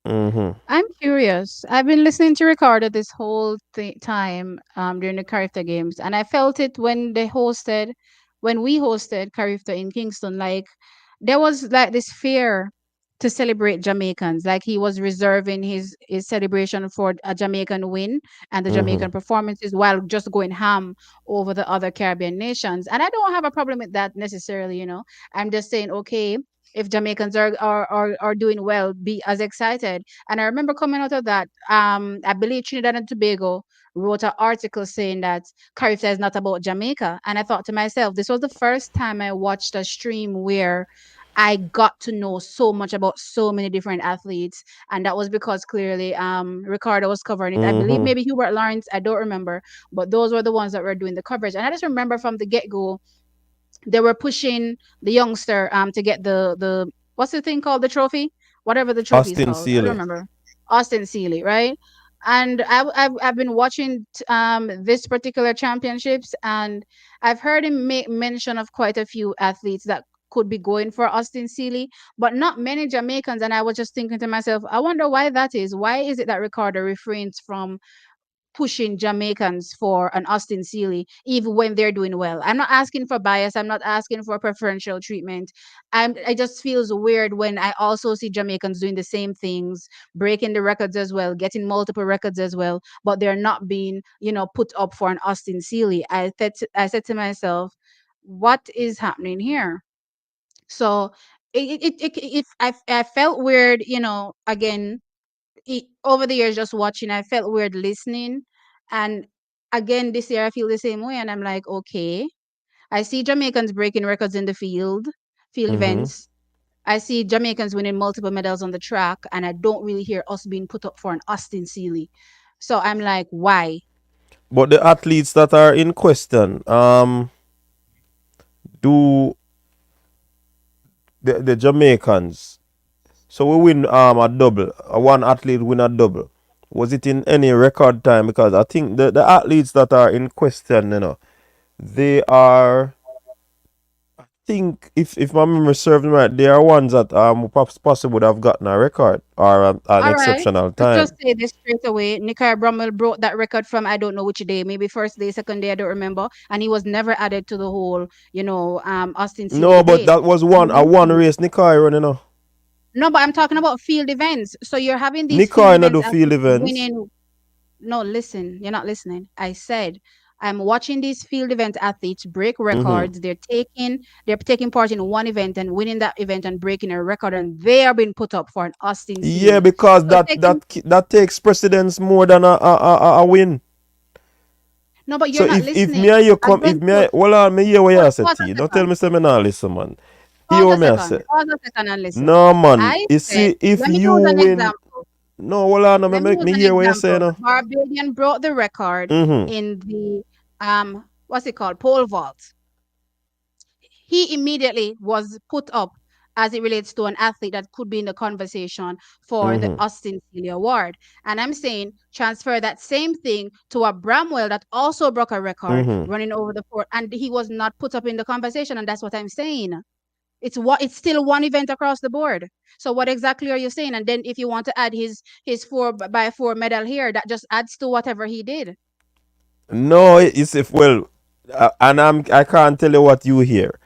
I'm curious. I've been listening to Ricardo this whole time during the Carifta games, and I felt it when we hosted Carifta in Kingston. Like, there was like this fear to celebrate Jamaicans. Like, he was reserving his celebration for a Jamaican win and the Jamaican performances while just going ham over the other Caribbean nations. And I don't have a problem with that necessarily, you know. I'm just saying, okay, if Jamaicans are doing well, be as excited. And I remember coming out of that, I believe Trinidad and Tobago wrote an article saying that Carifta is not about Jamaica. And I thought to myself, this was the first time I watched a stream where I got to know so much about so many different athletes. And that was because clearly Ricardo was covering it. I believe maybe Hubert Lawrence, I don't remember, but those were the ones that were doing the coverage. And I just remember from the get-go, they were pushing the youngster to get the what's the thing called, the trophy, whatever the trophy is called. I don't remember. Austin Sealy, right? And I've been watching this particular championships, and I've heard him make mention of quite a few athletes that could be going for Austin Sealy, but not many Jamaicans. And I was just thinking to myself, I wonder why that is. Why is it that Ricardo refrains from pushing Jamaicans for an Austin Sealy, even when they're doing well? I'm not asking for bias. I'm not asking for preferential treatment. It just feels weird when I also see Jamaicans doing the same things, breaking the records as well, getting multiple records as well, but they're not being, put up for an Austin Sealy. I said to myself, what is happening here? So I felt weird, again, over the years just watching, I felt weird listening. And again, this year I feel the same way. And I'm like, okay, I see Jamaicans breaking records in the field events. I see Jamaicans winning multiple medals on the track, and I don't really hear us being put up for an Austin Sealy. So I'm like, why? But the athletes that are in question, do the Jamaicans, so we win a double, one athlete win a double. Was it in any record time? Because I think the athletes that are in question, they are, I think if my memory serves me right, there are ones that possibly would have gotten a record or an All right. exceptional Let's time. just say this straight away. Nikai Bromwell broke that record from I don't know which day, maybe first day, second day, I don't remember. And he was never added to the whole, Austin Sealy No, but debate. that was a one race Nikai run, you know. No, but I'm talking about field events. So you're having these field Nikai no events do field events. winning. No, listen, you're not listening. I said I'm watching these field event athletes break records. They're taking part in one event and winning that event and breaking a record, and they are being put up for an Austin Yeah, Sealy. because So that takes precedence more than a win. No, but So you're not if listening. me and you come, if me and, well, me hear what you say, Pause a T. Don't second. tell me say me not listen, man. Hear Pause what a me I second. say. Pause a second and listen. No, man. I You said, see, if let me you use an win, example. no, well, no, Let me make use me an hear what you say, example. no. Barbadian broke the record in the what's it called? Pole vault. He immediately was put up as it relates to an athlete that could be in the conversation for the Austin Sealy Award. And I'm saying transfer that same thing to a Bramwell that also broke a record running over the court, and he was not put up in the conversation. And that's what I'm saying. It's still one event across the board. So what exactly are you saying? And then if you want to add his 4x4 medal here, that just adds to whatever he did. No, it's if well, and I can't tell you what you hear.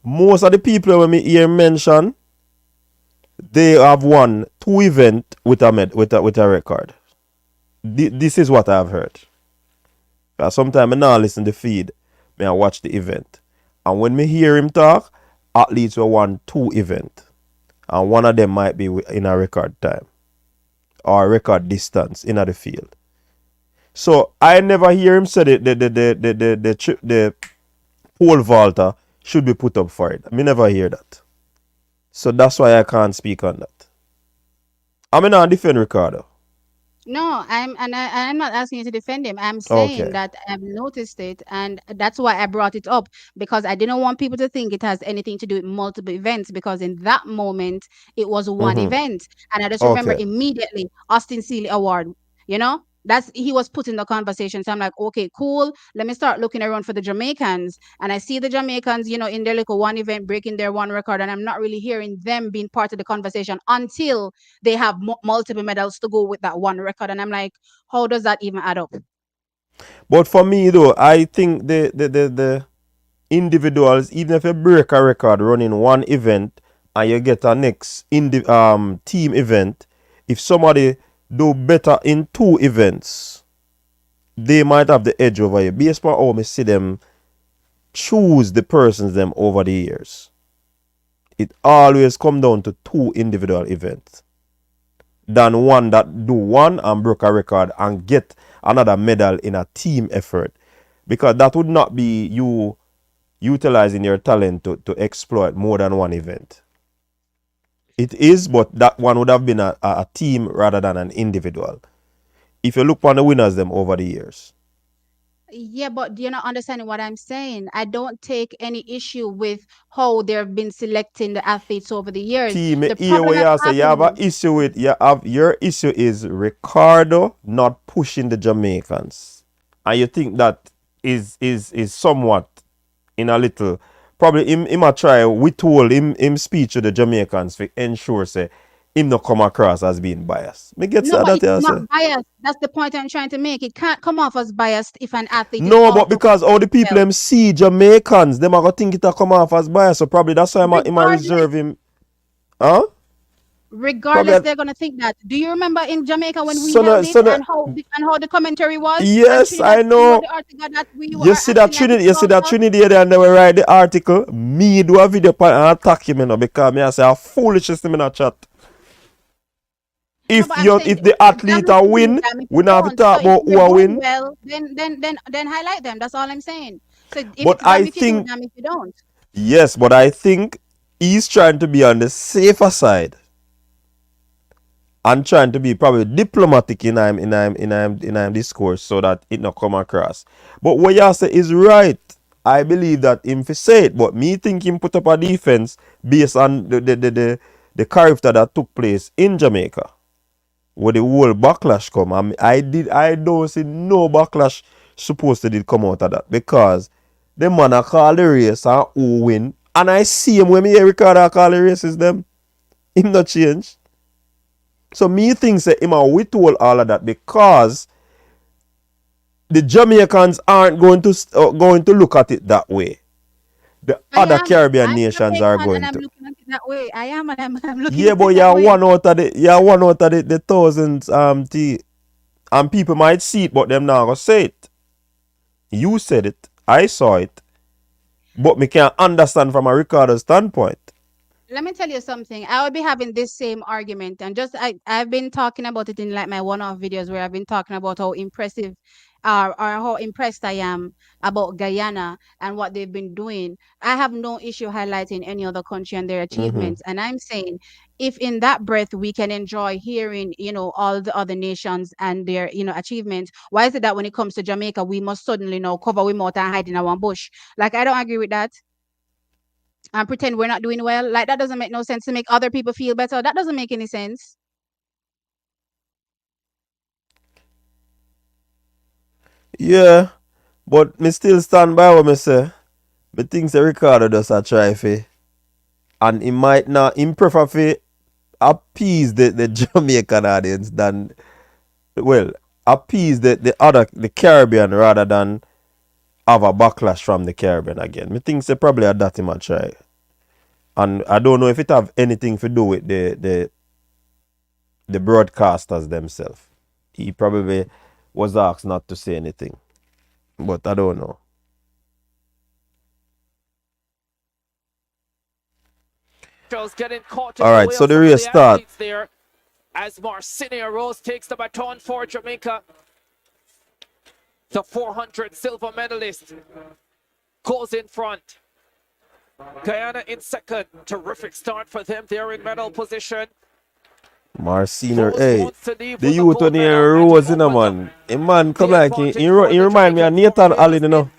Most of the people when me hear mention, they have won 2 events with a record. This is what I've heard. Sometimes I now listen to the feed, me I watch the event, and when me hear him talk, athletes will won 2 events, and one of them might be in a record time or record distance in the field. So I never hear him say the pole vaulter should be put up for it. I never hear that. So that's why I can't speak on that. I'm not defend Ricardo. No, I'm not asking you to defend him. I'm saying that I've noticed it, and that's why I brought it up, because I didn't want people to think it has anything to do with multiple events, because in that moment it was one event, and I just remember immediately Austin Sealy Award. He was put in the conversation. So I'm like, okay, cool. Let me start looking around for the Jamaicans, and I see the Jamaicans, in their little one event breaking their one record, and I'm not really hearing them being part of the conversation until they have multiple medals to go with that one record, and I'm like, how does that even add up? But for me though, I think the individuals, even if you break a record running one event and you get a next team event, if somebody do better in 2 events, they might have the edge over you. Based on how I see them choose the persons them over the years. It always come down to 2 individual events than one that do one and broke a record and get another medal in a team effort. Because that would not be you utilizing your talent to exploit more than one event. It is, but that one would have been a team rather than an individual. If you look on the winners them over the years. Yeah, but you're not understanding what I'm saying. I don't take any issue with how they've been selecting the athletes over the years. Team, The here problem you that's say you have an happening, issue with your issue is Ricardo not pushing the Jamaicans. And you think that is somewhat in a little probably him a try withhold him speech to the Jamaicans to ensure say him not come across as being biased. Me get no, but that it's you not say. biased. That's the point I'm trying to make. It can't come off as biased if an athlete is No, but also because all the people them see Jamaicans, them are gonna think it come off as biased. So probably that's why him a reserve him. Huh? regardless, Probably, they're gonna think that. Do you remember in Jamaica when we so held no, it, and how the commentary was? And yes, Trinidad, I know. the article that we were You see that acting like Trinidad, Trinidad and they will write the article. Me do a video and attack him, because me I say a foolishness in a chat. If the athlete a win, we not have to talk about who a win. Well, then highlight them. That's all I'm saying. So if But it's damn if you do, damn if you don't. yes, but I think he's trying to be on the safer side and trying to be probably diplomatic in him discourse so that it not come across. But what you say is right. I believe that him fi say it, but me think him put up a defense based on the Carifta that took place in Jamaica, where the whole backlash come. I don't see no backlash supposed to did come out of that, because the man a call the race and who win And I see him when me hear Ricardo call the races them. Him not change. So me think say him a withhold all of that because the Jamaicans aren't going to look at it that way. The other Caribbean nations are going I'm to. looking at it that way. I am, and I'm looking Yeah, at but it that way. you're one out of the thousands and people might see it, but them not gonna say it. You said it, I saw it, but me can't understand from a recorder's standpoint. Let me tell you something. I will be having this same argument, and I've been talking about it in like my one-off videos where I've been talking about how impressive or how impressed I am about Guyana and what they've been doing. I have no issue highlighting any other country and their achievements. And I'm saying if in that breath we can enjoy hearing, all the other nations and their, achievements, why is it that when it comes to Jamaica, we must suddenly cover we mouth and hide in our bush? Like, I don't agree with that. And pretend we're not doing well. Like, that doesn't make no sense. To make other people feel better, that doesn't make any sense. Yeah, but me still stand by what me say. Me think the recorder does a try for, and he might not prefer for appease the Jamaican audience than appease the Caribbean rather than have a backlash from the Caribbean again. Me think they probably had that him a try. And I don't know if it have anything to do with the broadcasters themselves. He probably was asked not to say anything. But I don't know. Alright, so the race start. There, as Marcinia Rose takes the baton for Jamaica. The 400 silver medalist goes in front. Guyana in second. Terrific start for them. They're in medal position. Marciner, hey, the youth on here Rose in a man. A man come like he remind me of Nathan Allen,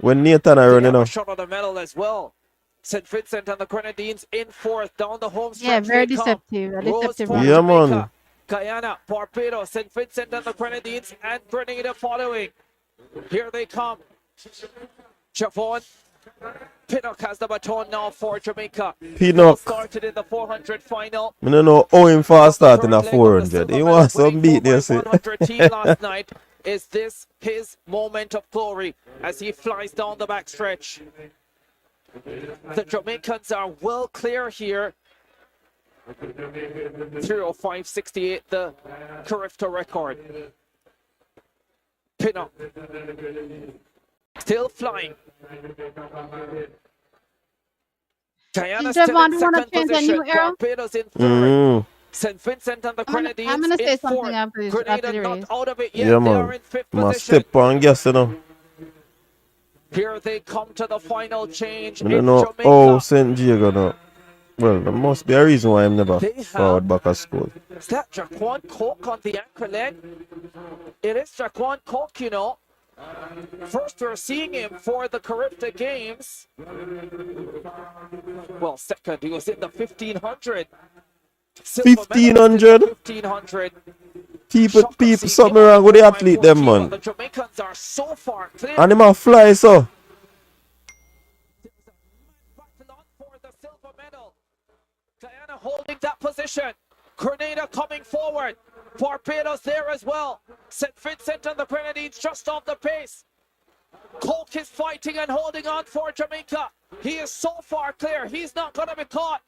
when Nathan are running, Shot on the medal as well. St. Vincent and the Grenadines in fourth down the home stretch. Yeah, very deceptive. Yeah, man. Guyana, Barbados, St. Vincent and the Grenadines, and Grenada following. Here they come. Javon Pinnock has the baton now for Jamaica. Pinnock started in the 400 final. I don't know how him fast start in a 400. He wants some beat, you see. 100 team last night. Is this his moment of glory as he flies down the backstretch? The Jamaicans are well clear here. 3:05.68, the Carifta record. Pinnock still flying. Guyana still in second position. Barbados in third. St. Vincent and the Grenadines I'm gonna say in something fourth. after Grenada the not race. out of it yet. Yeah, They are man. in fifth Must position. step on gas, you know. Here they come to the final change I in don't know Jamaica. how St. Diego now. Well, there must be a reason why I'm never forward back at school. Is that Jaquan Coke on the anchor leg? It is Jaquan Coke, you know. First we're seeing him for the Carifta Games. Well, second, he was in the 1500. 1500? 1500. People, something wrong with the athlete, them, man. The Jamaicans are so far clear. And him a fly, so. Guyana holding that position. Grenada coming forward. Barbados there as well. St. Vincent and the Grenadines just off the pace. Coke is fighting and holding on for Jamaica. He is so far clear. He's not going to be caught.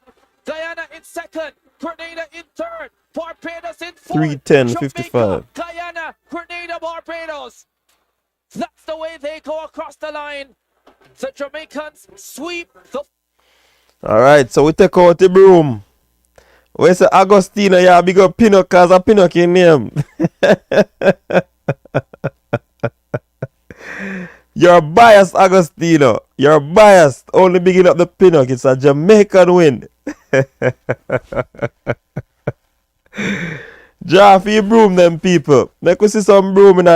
Guyana in second. Grenada in third. Barbados in fourth. 3:10.55. Guyana, Grenada, Barbados. That's the way they go across the line. The Jamaicans sweep the... Alright, so we take out the broom. We say Agostino, yeah, big up Pinnock, cause a Pinnock in name. You're biased, Agostino. You're biased. Only bigging up the Pinnock. It's a Jamaican win. Draw for your broom, them people. Make us see some broom in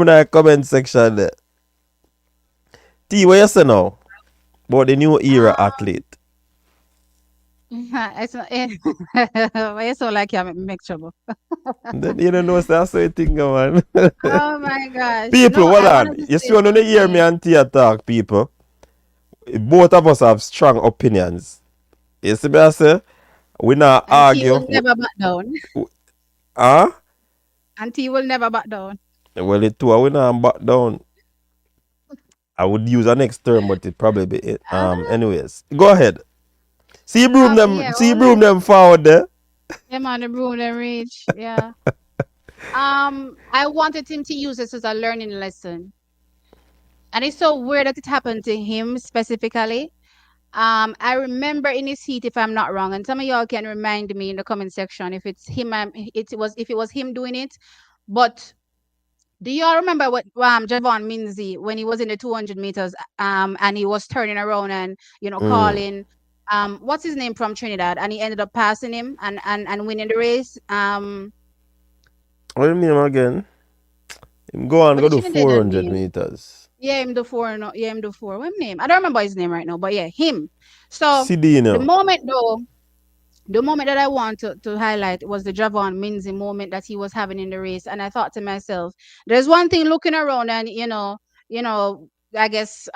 a comment section there. T, what you say now about the new era athlete? It's not, it's so like you make trouble. Then you don't know that's what you think, man. Oh my gosh. People, No, hold I on. wanted to You say see, when you hear something. me and Tia talk, people, both of us have strong opinions. You see me I say? We not And he argue. will never back down. Huh? And he will never back down. Well, it too, we not back down. I would use a next term, but it probably be it. Anyways, go ahead. See broom Yeah, them forward there. yeah, man, the broom them reach. Yeah. I wanted him to use this as a learning lesson. And it's so weird that it happened to him specifically. I remember in his heat, if I'm not wrong, and some of y'all can remind me in the comment section if it's him. If it was him doing it. But do y'all remember what Javon Minzy when he was in the 200 meters and he was turning around and calling what's his name from Trinidad, and he ended up passing him and winning the race. What do you mean again? Him go do 400 meters. Yeah, him do 4. No, yeah, him do 4. What name? I don't remember his name right now, but yeah, him. So Sidino. the moment that I want to highlight was the Javon Minzy moment that he was having in the race. And I thought to myself, there's one thing looking around and, I guess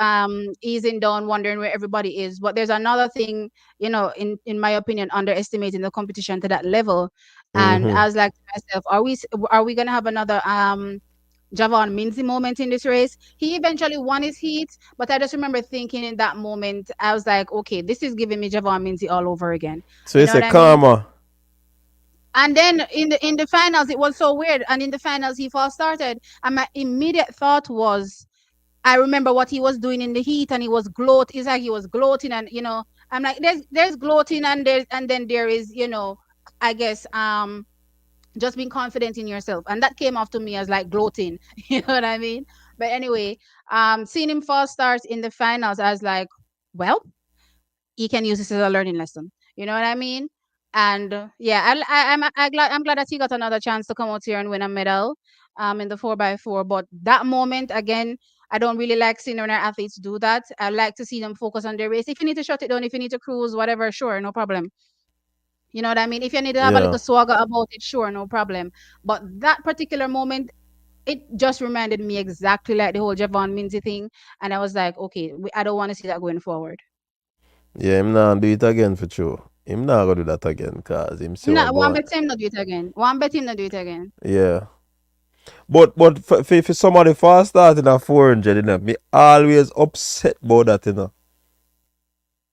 easing down, wondering where everybody is. But there's another thing, in my opinion, underestimating the competition to that level. And I was like to myself, are we gonna have another Javon Minzy moment in this race? He eventually won his heat, but I just remember thinking in that moment, I was like, okay, this is giving me Javon Minzy all over again. So you say karma. And then in the finals, it was so weird. And in the finals, he false started. And my immediate thought was, I remember what he was doing in the heat, and he was gloating. It's like he was gloating, and I'm like, there's gloating, and then there is, I guess just being confident in yourself, and that came off to me as like gloating. You know what I mean? But anyway, seeing him false start in the finals, I was like, well, he can use this as a learning lesson. You know what I mean? And yeah, I'm glad that he got another chance to come out here and win a medal in the 4x4. But that moment again, I don't really like seeing when our athletes do that. I like to see them focus on their race. If you need to shut it down, if you need to cruise, whatever, sure, no problem. You know what I mean? If you need to have a little swagger about it, sure, no problem. But that particular moment, it just reminded me exactly like the whole Javon Minzy thing. And I was like, okay, I don't want to see that going forward. Yeah, him not do it again for sure. Him not gonna do that again, cause him say One bet him not do it again. One bet him not do it again. Yeah. But for somebody fast starting at 400, me always upset about that,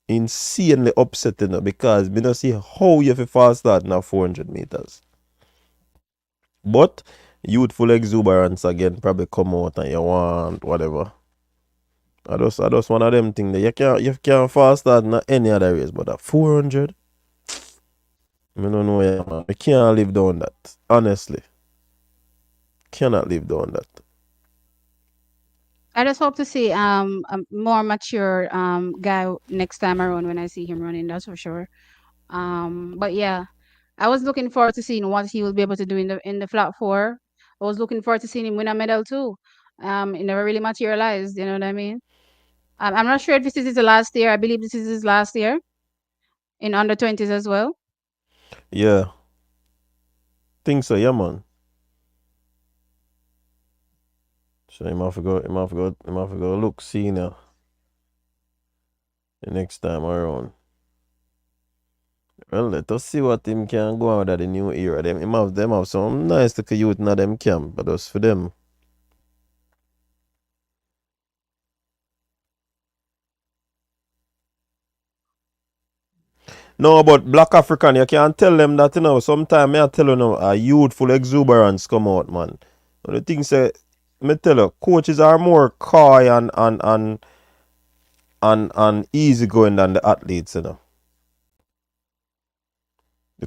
Insanely upset, because me not see how you fi fast start at 400 meters. But youthful exuberance again probably come out and you want whatever. I just one of them things that you can't fast start in any other race, but at 400, I don't know, yeah, man. I can't live down that. Honestly. Cannot live down that. I just hope to see a more mature guy next time around when I see him running, that's for sure. But yeah, I was looking forward to seeing what he will be able to do in the flat 4. I was looking forward to seeing him win a medal too. It never really materialized, you know what I mean? I'm not sure if this is his last year. I believe this is his last year in under 20s as well. Yeah. Think so, yeah, man. So him have to go look senior the next time around. Well, let us see what him can go on with the new era. Them have some nice little youth in them camp, but just for them. No, but Black African, you can't tell them that, sometimes I tell you, a youthful exuberance come out, man. The thing say, me tell you, coaches are more coy and easygoing than the athletes, The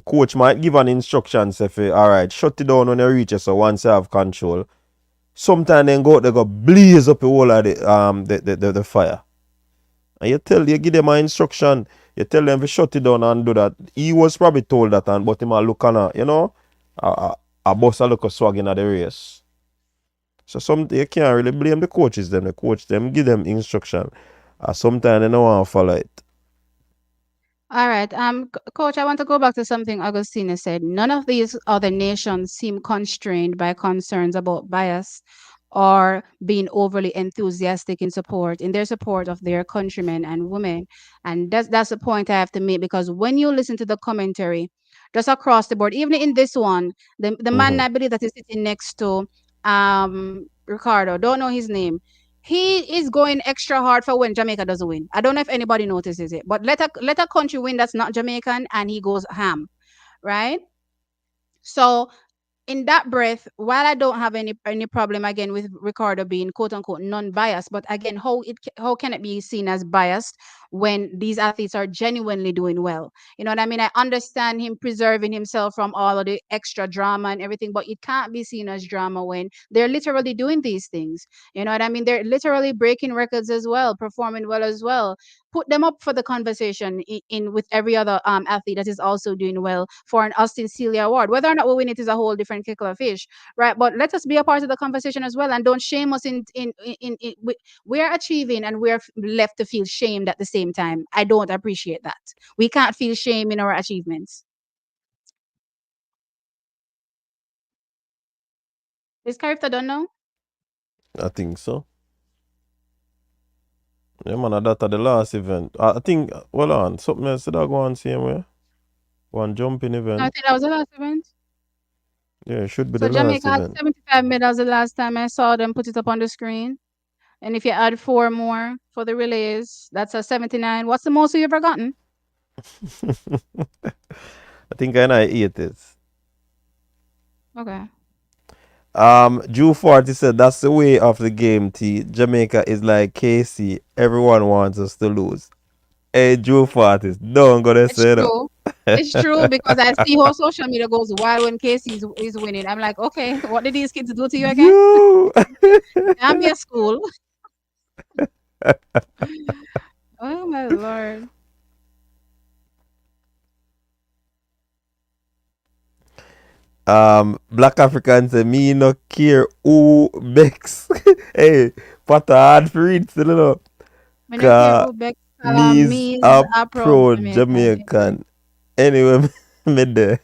coach might give an instruction, say, all right, shut it down when you reach it, so once you have control. Sometimes they go blaze up the whole of the fire. And you give them an instruction, you tell them to shut it down and do that. He was probably told that, but he might look on a bust a look of swag in the race. So you can't really blame the coaches them. The coach them give them instruction. Sometimes they don't want to follow it. All right. Coach, I want to go back to something Augustina said. None of these other nations seem constrained by concerns about bias, or being overly enthusiastic in their support of their countrymen and women. And that's the point I have to make, because when you listen to the commentary just across the board, even in this one, the man I believe that is sitting next to Ricardo, don't know his name. He is going extra hard for when Jamaica doesn't win. I don't know if anybody notices it, but let a country win that's not Jamaican and he goes ham, right? So in that breath, while I don't have any problem again with Ricardo being quote unquote non-biased, but again, how can it be seen as biased when these athletes are genuinely doing well? You know what I mean? I understand him preserving himself from all of the extra drama and everything, but it can't be seen as drama when they're literally doing these things. You know what I mean? They're literally breaking records as well, performing well as well. Put them up for the conversation in with every other athlete that is also doing well for an Austin Celia award. Whether or not we win it is a whole different kettle of fish, right? But let us be a part of the conversation as well, and don't shame us we're achieving and we're left to feel shamed at the same time. I don't appreciate that. We can't feel shame in our achievements. Is Carifta done now? I think so. Yeah, man, that at the last event. I think, hold on, something else that I go on same way. One jumping event. I think that was the last event. Yeah, it should be So the last Jamaica had event. 75 medals the last time I saw them put it up on the screen. And if you add 4 more for the relays, that's a 79. What's the most you ever gotten? I think I know 80s. Okay. Drew 40 said that's the way of the game, T. Jamaica is like KC. Everyone wants us to lose. Hey, Drew 40, don't go to say that. It's true, because I see how social media goes wild when Casey is winning. I'm like, okay, what did these kids do to you again? I'm your school. Oh my Lord. Black Africans say me no care who Bex. Hey, what a hard for it, you know. Me no care who Bex, me's a pro Jamaican. Anyway, me there.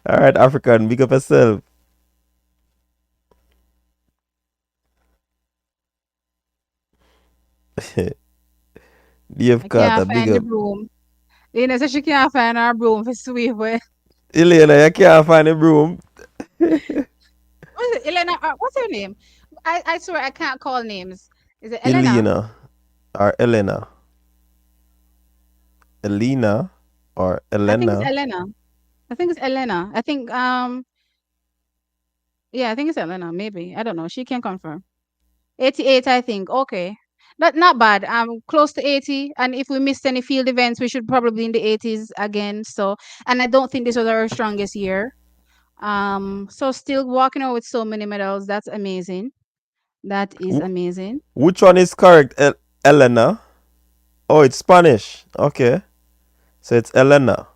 Alright, African, big up yourself. Dave Carter, big up. Lena says she can't find her broom for sweep way. Elena, you can't find a broom. What is it? Elena, what's her name? I swear I can't call names. Is it Elena? Elena or Elena? Elena or Elena? I think it's Elena. I think it's Elena. I think yeah, I think it's Elena, maybe. I don't know. She can confirm. 88, I think. Okay. Not bad. Close to 80. And if we missed any field events, we should probably be in the 80s again. So, and I don't think this was our strongest year. So still walking out with so many medals, that's amazing. That is amazing. Which one is correct? Elena? Oh, it's Spanish. Okay. So it's Elena.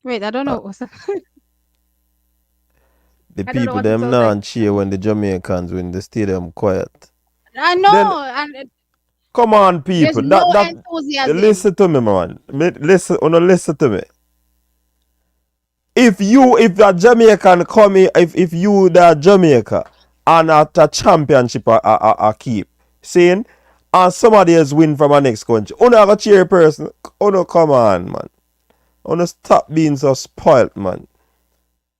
Wait, I don't know. The people them now and cheer when the Jamaicans win the stadium quiet. I know. Come on, people. There's no enthusiasm. Listen to me, man. Listen to me. If the Jamaican come here, if you the Jamaica and at a championship a keep, saying and somebody else win from a next country, have a cheer person. Come on, man. Stop being so spoiled, man.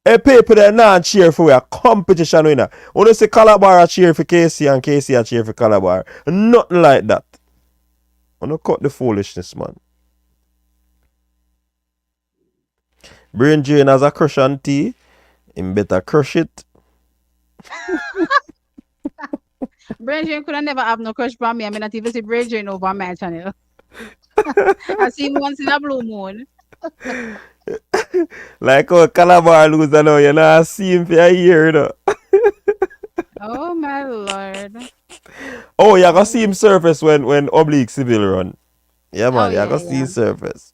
Hey, people that not cheer for a competition winner. Say Calabar a cheer for KC and KC a cheer for Calabar. Nothing like that. Cut the foolishness, man. Brain Drain has a crush on tea. Him better crush it. Brain Drain could have never have no crush on me. I mean, not even see Brain Drain over my channel. I see him once in a blue moon. Like how Calabar loser now, you know, see him for a year, you know. Oh my Lord. Oh, you gonna see him surface when Oblique Civil run. Yeah, man, you gonna see him surface.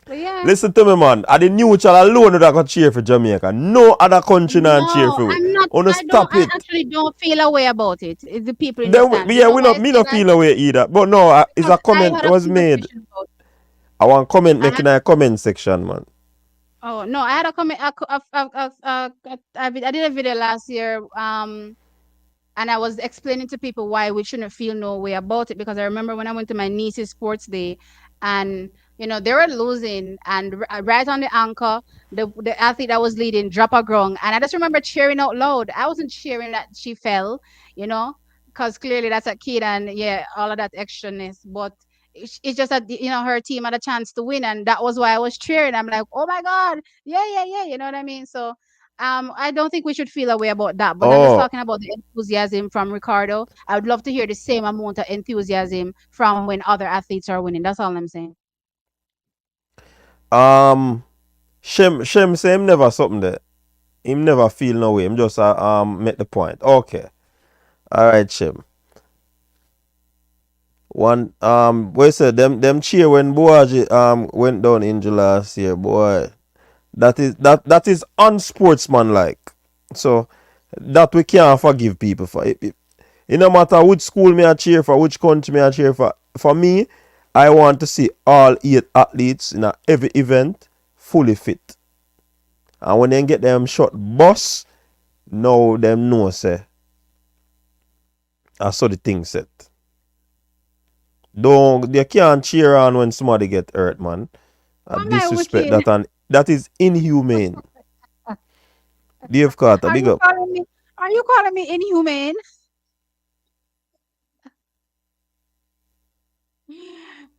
But yeah. Listen to me, man. Are the neutral alone that gonna cheer for Jamaica? No other country not cheer for it. I actually don't feel a way about it. It's the people in the stand. Yeah, me not feel a way either. But no, it's a comment that was made. I want comment making a comment section, man. Oh no, I had a comment. I did a video last year. And I was explaining to people why we shouldn't feel no way about it, because I remember when I went to my niece's sports day, and they were losing, and right on the anchor, the athlete that was leading drop a grung, and I just remember cheering out loud. I wasn't cheering that she fell, you know, because clearly that's a kid, and yeah, all of that extraness, but. It's just that her team had a chance to win, and that was why I was cheering. I'm like, oh my god, yeah, yeah, yeah, you know what I mean? So I don't think we should feel a way about that. But I'm just Oh, talking about the enthusiasm from Ricardo. I would love to hear the same amount of enthusiasm from when other athletes are winning. That's all I'm saying. Shem say him never something there. Him never feel no way. Him just make the point. Okay. Alright, Shem. One what you said, them cheer when Boaji went down injured last year, boy. That is unsportsmanlike. So that we can't forgive people for it. It no matter which school me I cheer for, which country me I cheer for. For me, I want to see all 8 athletes in every event fully fit. And when they get them shot bus, now them know say. I saw the thing set. They can't cheer on when somebody get hurt, man. I Am I disrespect wicked? that, and that is inhumane. Dave Carter, Are big you up. calling me? Are you calling me inhumane?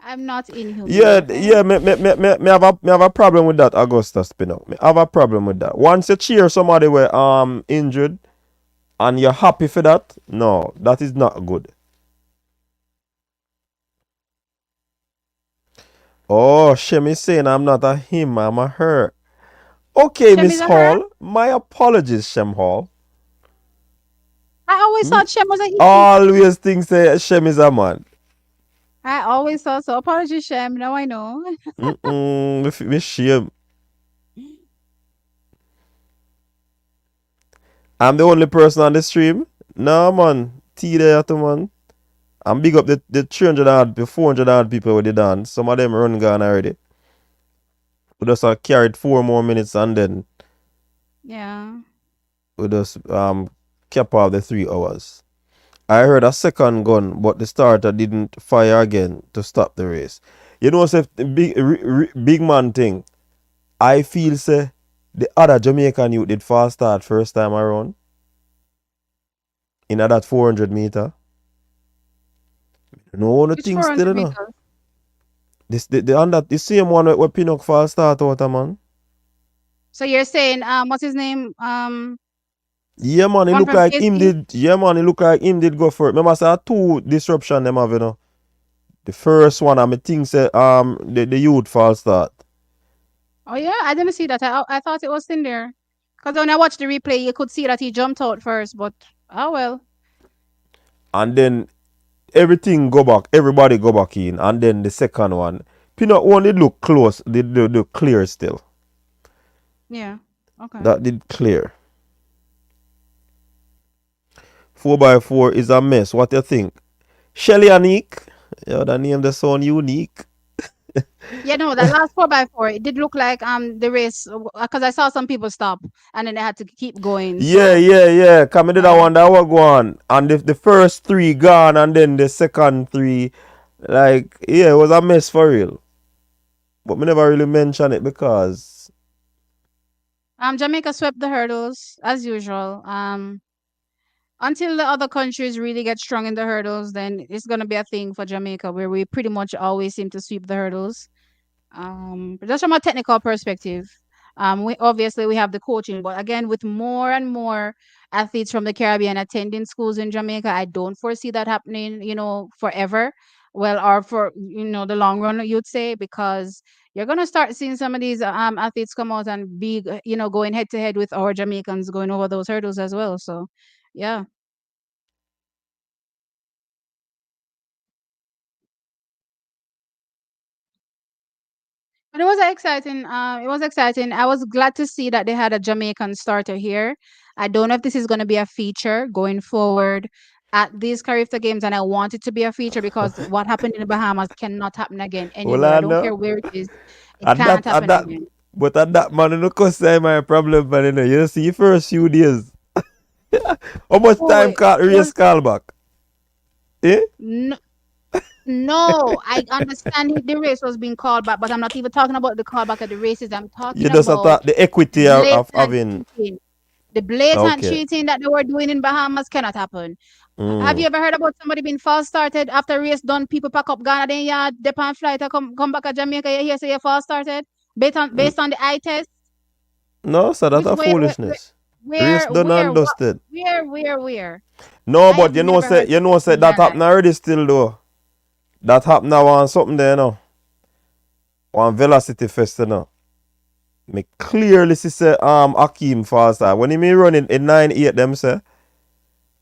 I'm not inhumane, Yeah, okay? yeah, me have a problem with that, Augusta Spino. Me have a problem with that. Once you cheer somebody were injured and you're happy for that, no, that is not good. Oh, Shem is saying I'm not a him, I'm a her. Okay, Shem Miss is a her? Hall. My apologies, Shem Hall. I always Me thought Shem was a he. always think say Shem is a man. I always thought so. Apologies, Shem. Now I know. Me shame. I'm the only person on the stream. Nah, man. T there, too, man. I'm big up the 300 odd, the 400 odd people with the dance. Some of them run gone already. We just carried 4 more minutes and then Yeah. we just cap off the 3 hours. I heard a second gun, but the starter didn't fire again to stop the race. You know, say the big man thing. I feel say the other Jamaican youth did fast start first time around in that 400 meter. No one Which things still, 400 you know. meters? The same one where Pinnock fast start out, man. So you're saying, what's his name? Yeah, man, it One look from like him KC? did. Yeah, man, it look like him did go for it. Remember, I said 2 disruption them have, you know. The first one, I think say the youth false start. Oh yeah, I didn't see that. I thought it was in there. Because when I watched the replay, you could see that he jumped out first, but oh well. And then everything go back, everybody go back in, and then the second one, Pinnock only look close, did the clear still. Yeah. Okay. That did clear. 4x4 is a mess. What you think? Shelly Unique? Yeah, that name the sound unique. Yeah, no, that last 4x4, it did look like the race, because I saw some people stop and then they had to keep going. Yeah, So yeah. Come did I wonder what go on. And the first 3 gone and then the second 3, like, yeah, it was a mess for real. But me never really mention it because Jamaica swept the hurdles as usual. Until the other countries really get strong in the hurdles, then it's gonna be a thing for Jamaica where we pretty much always seem to sweep the hurdles. But just from a technical perspective, we obviously we have the coaching, but again, with more and more athletes from the Caribbean attending schools in Jamaica, I don't foresee that happening, forever. Well, or for the long run, you'd say, because you're gonna start seeing some of these athletes come out and be, going head to head with our Jamaicans going over those hurdles as well. So, yeah. But it was exciting. It was exciting. I was glad to see that they had a Jamaican starter here. I don't know if this is going to be a feature going forward at these Carifta games, and I want it to be a feature because what happened in the Bahamas cannot happen again well anywhere. I I don't know. care where it is; it And can't that and happen that again. But at that man, you know, cause I my problem, man, you know, you see first few days. How much time race call back? Eh? No, no, I understand the race was being called back, but I'm not even talking about the callback of the races. I'm You talking just about attack the equity of blatant having. cheating. The blatant Okay. cheating that they were doing in Bahamas cannot happen. Have you ever heard about somebody being false started after race done? People pack up Ghana, then yeah, depend flight, come back to Jamaica. You hear say you false started based on the eye test. No, so that's Which a foolishness. Race done and dusted. Where? No, I but have never heard say in that my life. happened already still though. That happened now on something there, you know. On Velocity Fest, you know. Me clearly see say Hakeem false start. When he me running in 9-8 them say.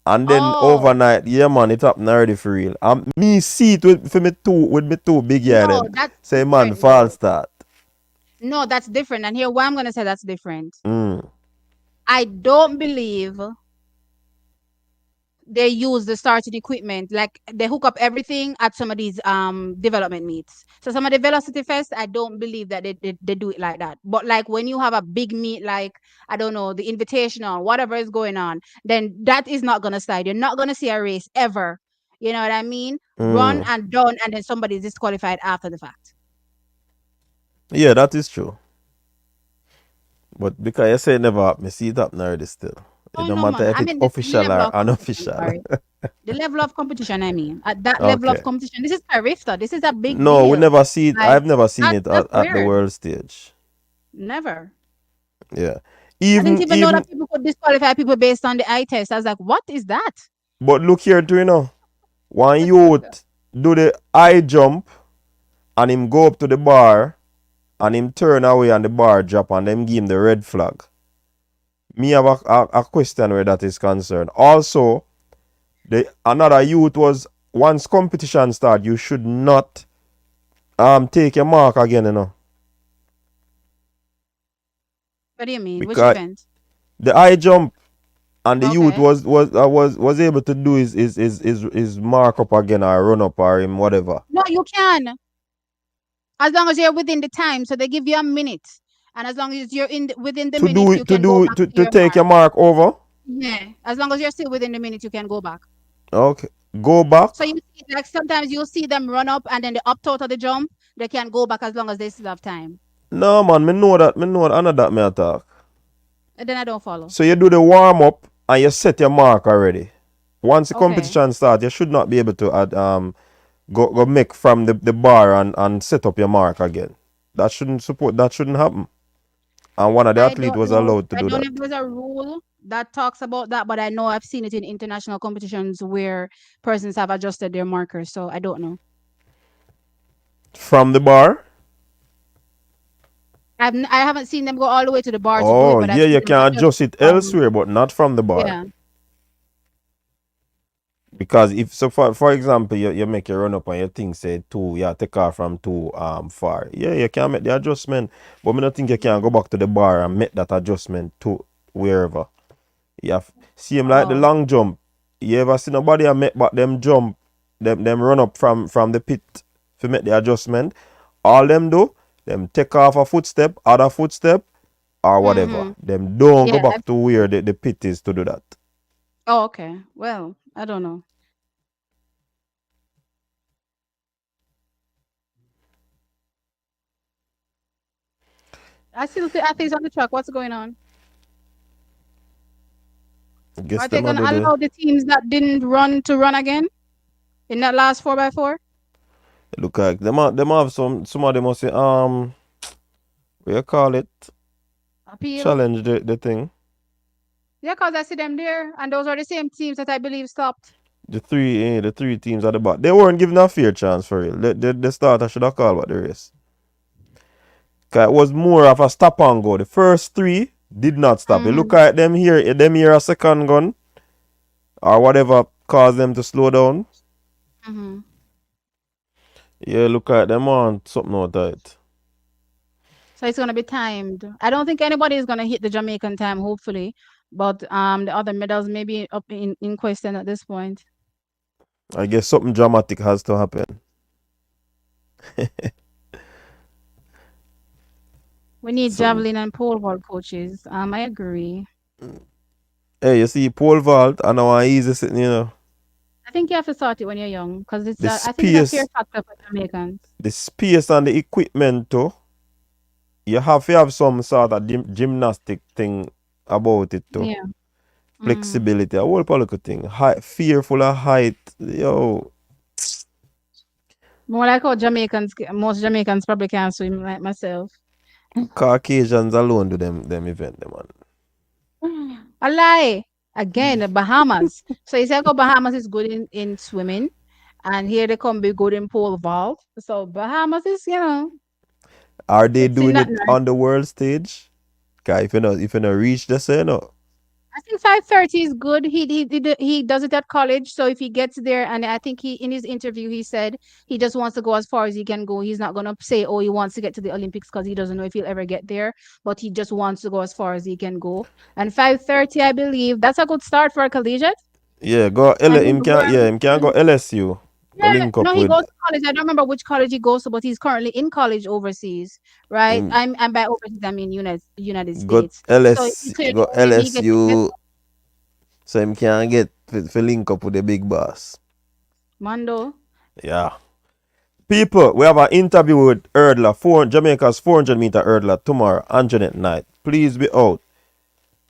And then overnight, yeah man, it happened already for real. Me see it with me two big guy them. That's say man false start. No, that's different. And here why I'm gonna say that's different. Mm. I don't believe they use the starting equipment, like they hook up everything at some of these development meets. So some of the Velocity Fest, I don't believe that they do it like that. But like when you have a big meet, like I don't know, the Invitational, whatever is going on, then that is not gonna slide. You're not gonna see a race ever. You know what I mean? Run and done, and then somebody's disqualified after the fact. Yeah, that is true. But because you say it never happened, me see it happen already still. It no matter if it's official or unofficial. The level of competition, I mean. At that level of competition. This is Carifta. This is a big deal. No, we never see it. Like, I've never seen it that's at the weird. world stage. Never. Yeah. I didn't even know that people could disqualify people based on the eye test. I was like, what is that? But look here too, you know. One youth do the high jump and him go up to the bar and him turn away and the bar drop and them give him the red flag. Me have a question where that is concerned. Also, another youth was once competition start, you should not take your mark again, you know. What do you mean? Because which event? The high jump and the youth was able to do his mark up again or run up or him whatever. No, you can. As long as you're within the time, so they give you a minute. And as long as you're within the minute, you can go back to take your mark over? Yeah. As long as you're still within the minute, you can go back. Okay. Go back? So you see, like sometimes you'll see them run up and then the up out of the jump, they can go back as long as they still have time. No man, me know that. I know that me attack. And then I don't follow. So you do the warm up and you set your mark already. Once the competition starts, you should not be able to go make from the bar and set up your mark again. That shouldn't happen. And one of the athletes was allowed to do that. I don't know if there's a rule that talks about that, but I know I've seen it in international competitions where persons have adjusted their markers, so I don't know. From the bar? I haven't seen them go all the way to the bar to do Oh, it. But yeah, you can adjust it elsewhere, but not from the bar. Yeah. Because if so, for example, you make your run up and you think say 2, you take off from 2 far. Yeah, you can make the adjustment, but I don't think you can go back to the bar and make that adjustment to wherever. You have same like the long jump. You ever see nobody make back them jump, them run up from the pit to make the adjustment? All them do, them take off a footstep, other footstep, or whatever. Them don't go back to where the pit is to do that. Oh, okay. Well, I don't know. I still see athletes on the track. What's going on? Are they going to allow the teams that didn't run to run again in that last 4x4? Look like them have some of them must say what you call it? Appeal. Challenge the thing. Yeah, because I see them there, and those are the same teams that I believe stopped. The three teams at the back. They weren't given a fair chance for real. The starter should have called what the race. Cause it was more of a stop and go. The first 3 did not stop. You look at them here a second gun or whatever caused them to slow down. Yeah, look at them on something like that. So it's gonna be timed. I don't think anybody is gonna hit the Jamaican time, hopefully. But the other medals may be up in question at this point. I guess something dramatic has to happen. We need So, javelin and pole vault coaches. I agree. hey, you see, pole vault, I know how easy sitting, you know. I think you have to start it when you're young because it's. The I think it's a fear space, factor for Jamaicans. the space and the equipment too. You have to have some sort of gymnastic thing about it too. Yeah. Flexibility, a whole political thing. Fearful of height, yo. More like how most Jamaicans probably can't swim like myself. Caucasians alone do them event, them man. A lie. Again, the Bahamas. So you say how Bahamas is good in swimming, and here they come be good in pole vault. So Bahamas is, Are they it's in doing that it night. on the world stage? Guy, if you not reach the say no. I think 5:30 is good. He does it at college. So if he gets there, and I think he in his interview he said he just wants to go as far as he can go. He's not gonna say, oh, he wants to get to the Olympics because he doesn't know if he'll ever get there. But he just wants to go as far as he can go. And 5:30, I believe that's a good start for a collegiate. Yeah, go And he's wearing- him can go LSU. Go Yeah, link up no, he with goes to college. I don't remember which college he goes to, but he's currently in college overseas, right? Mm. I'm by overseas. I mean United go States. So go maybe he gets to get LSU. So him can get for link up with the big boss. Mando. Yeah. People, we have an interview with hurdler, Jamaica's 400-meter hurdler tomorrow, Anjanette night. Please be out.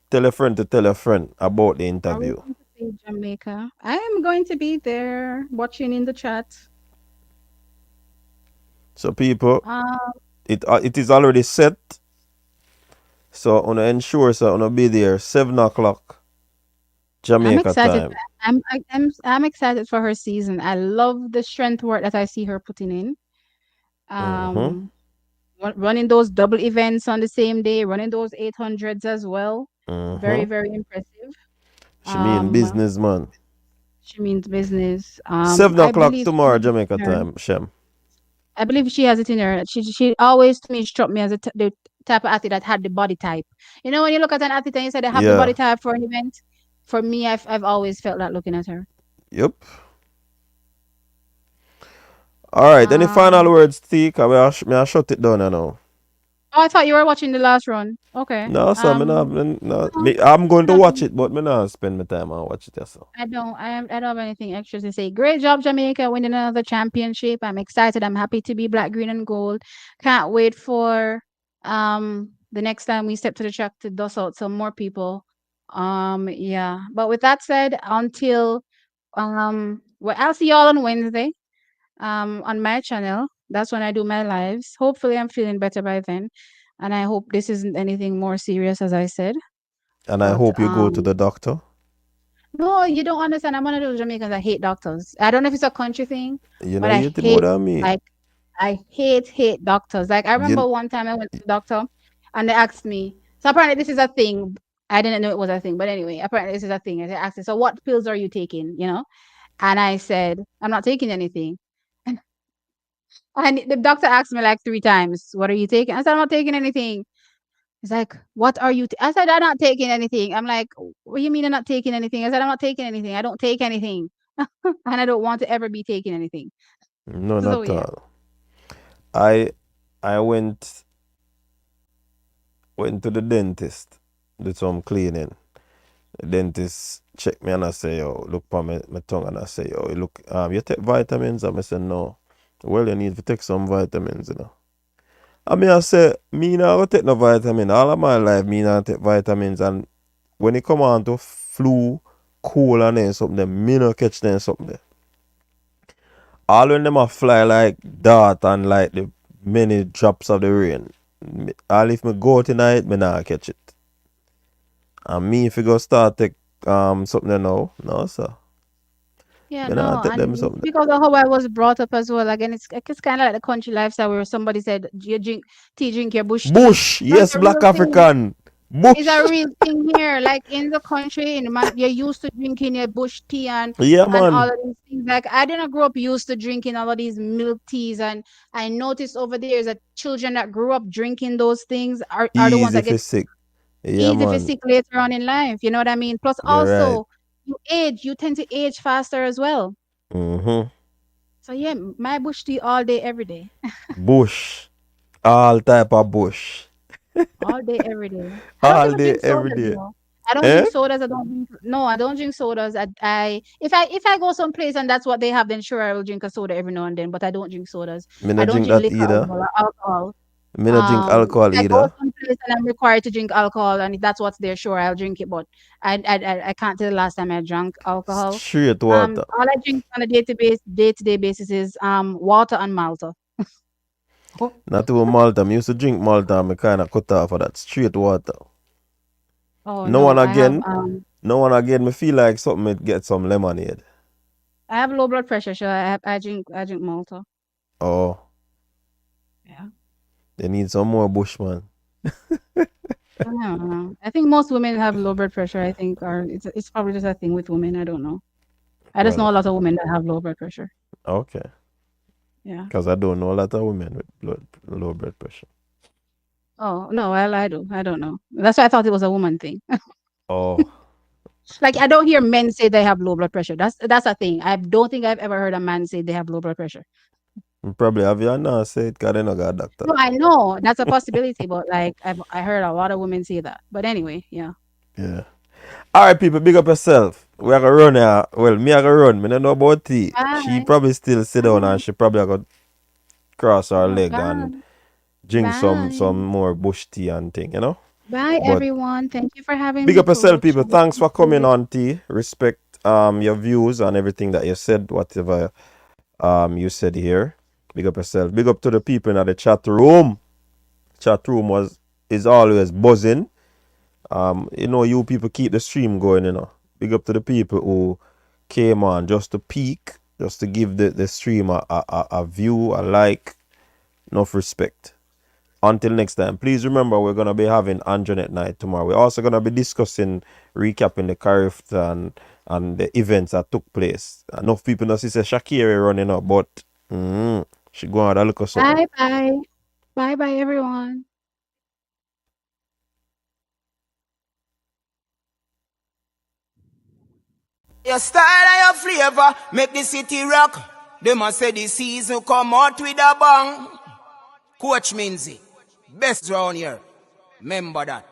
Tell a friend to tell a friend about the interview. In Jamaica. I am going to be there watching in the chat. So people, it is already set. So on ensure so on be there 7 o'clock Jamaica I'm excited. time. I'm excited for her season. I love the strength work that I see her putting in. Running those double events on the same day, running those 800s as well. Very, very impressive. She mean business, man. She means business. 7 o'clock tomorrow Jamaica time, Shem. I believe she has it in her. She always to me struck me as the type of athlete that had the body type. You know, when you look at an athlete and you say they have the body type for an event. For me, I've always felt that looking at her. Yep. All right. Any final words, T? Cause I shut it down now. Oh, I thought you were watching the last run. Okay. No, so I'm going to watch it, but I not spend my time on watch it. So. I don't have anything extra to say. Great job, Jamaica, winning another championship. I'm excited. I'm happy to be black, green, and gold. Can't wait for the next time we step to the track to dust out some more people. Yeah. But with that said, until well, I'll see y'all on Wednesday on my channel. That's when I do my lives. Hopefully I'm feeling better by then. And I hope this isn't anything more serious, as I said. And I hope you go to the doctor. No, you don't understand. I'm one of those Jamaicans that hate doctors. I don't know if it's a country thing, You but know, I you hate, more than me. like, I hate doctors. Like, I remember one time I went to the doctor and they asked me, so apparently this is a thing. I didn't know it was a thing, but anyway, apparently this is a thing. And they asked me, so what pills are you taking, you know? And I said, I'm not taking anything. And the doctor asked me like 3 times, what are you taking? I said, I'm not taking anything. He's like, what are you? I said, I'm not taking anything. I'm like, what do you mean I'm not taking anything? I said, I'm not taking anything. I don't take anything. And I don't want to ever be taking anything. No, So, not yeah. all. I went to the dentist, did some cleaning. The dentist checked me and I say, yo, look for my tongue and I say, yo, look, you take vitamins? And I said, no. Well, you need to take some vitamins, you know. I mean, I say, me not take no vitamin. All of my life, me not take vitamins. And when it come on to flu, cold and then something, me not catch them something. All when them a fly like dart and like the many drops of the rain. All if me go tonight, me not catch it. And me if you go start take something now, no sir. Yeah, Me no, not take them and something. because of how I was brought up as well. Again, it's kind of like the country lifestyle where somebody said, you drink your bush tea. Bush, yes, That's a black real thing. African. Bush. It's a real thing here. Like in the country, you're used to drinking your bush tea and Yeah, and all man. of these things. Like I didn't grow up used to drinking all of these milk teas, and I noticed over there is that children that grew up drinking those things are the ones Easy that for get sick. Yeah, easy for man. sick later on in life. You know what I mean? Plus, You're right. also you tend to age faster as well. Mm-hmm. So yeah, my bush tea all day, every day. Bush. All type of bush. All day, every day. I don't All even day, drink every sodas, day. I don't Eh? drink sodas. I don't drink. No, I don't drink sodas. If I go someplace and that's what they have, then sure I will drink a soda every now and then. But I don't drink sodas. Me I not don't drink drink that liquor either. or alcohol. Me not drink If alcohol I go either. someplace and I'm required to drink alcohol, and if that's what's there, sure I'll drink it. But I can't tell the last time I drank alcohol. Straight water. All I drink on a day-to-day basis is water and Malta. Not even Malta. Me used to drink Malta and me kind of cut off of that. Straight water. Oh No no, one I have again. No one again. Me feel like something it get some lemonade. I have low blood pressure, so I drink Malta. Oh. Yeah. They need some more Bushman. I don't know. I think most women have low blood pressure. I think, or it's probably just a thing with women. I don't know. I just know a Well, lot of women that have low blood pressure. okay. Yeah. Because I don't know a lot of women with low blood pressure. Oh no, well I do. I don't know. That's why I thought it was a woman thing. Oh. Like I don't hear men say they have low blood pressure. That's a thing. I don't think I've ever heard a man say they have low blood pressure. Probably have you now say it because they not got a doctor. No, I know that's a possibility, but like I heard a lot of women say that. But anyway, yeah. Yeah. Alright, people, big up yourself. We are gonna run here. Well, me I gonna run. Me don't know about tea. She Bye. probably still sit down and she probably gonna cross her leg Bye. and drink Bye. some more bush tea and thing, you know? Bye But everyone. Thank you for having big me, up yourself, Coach. people. Thanks for coming on, T. Respect your views and everything that you said, whatever you said here. Big up yourself. Big up to the people in the chat room. Chat room is always buzzing. You know, you people keep the stream going, you know. Big up to the people who came on just to peek, just to give the stream a view, a like. Enough respect. Until next time, please remember we're going to be having Andronet night tomorrow. We're also going to be discussing, recapping the Carifta and the events that took place. Enough people know see Shakira running up, but she go on a look or something. Bye bye. Bye bye everyone. Your style and your flavor make the city rock. They must say the season come out with a bang. Coach Minzy, best round here. Remember that.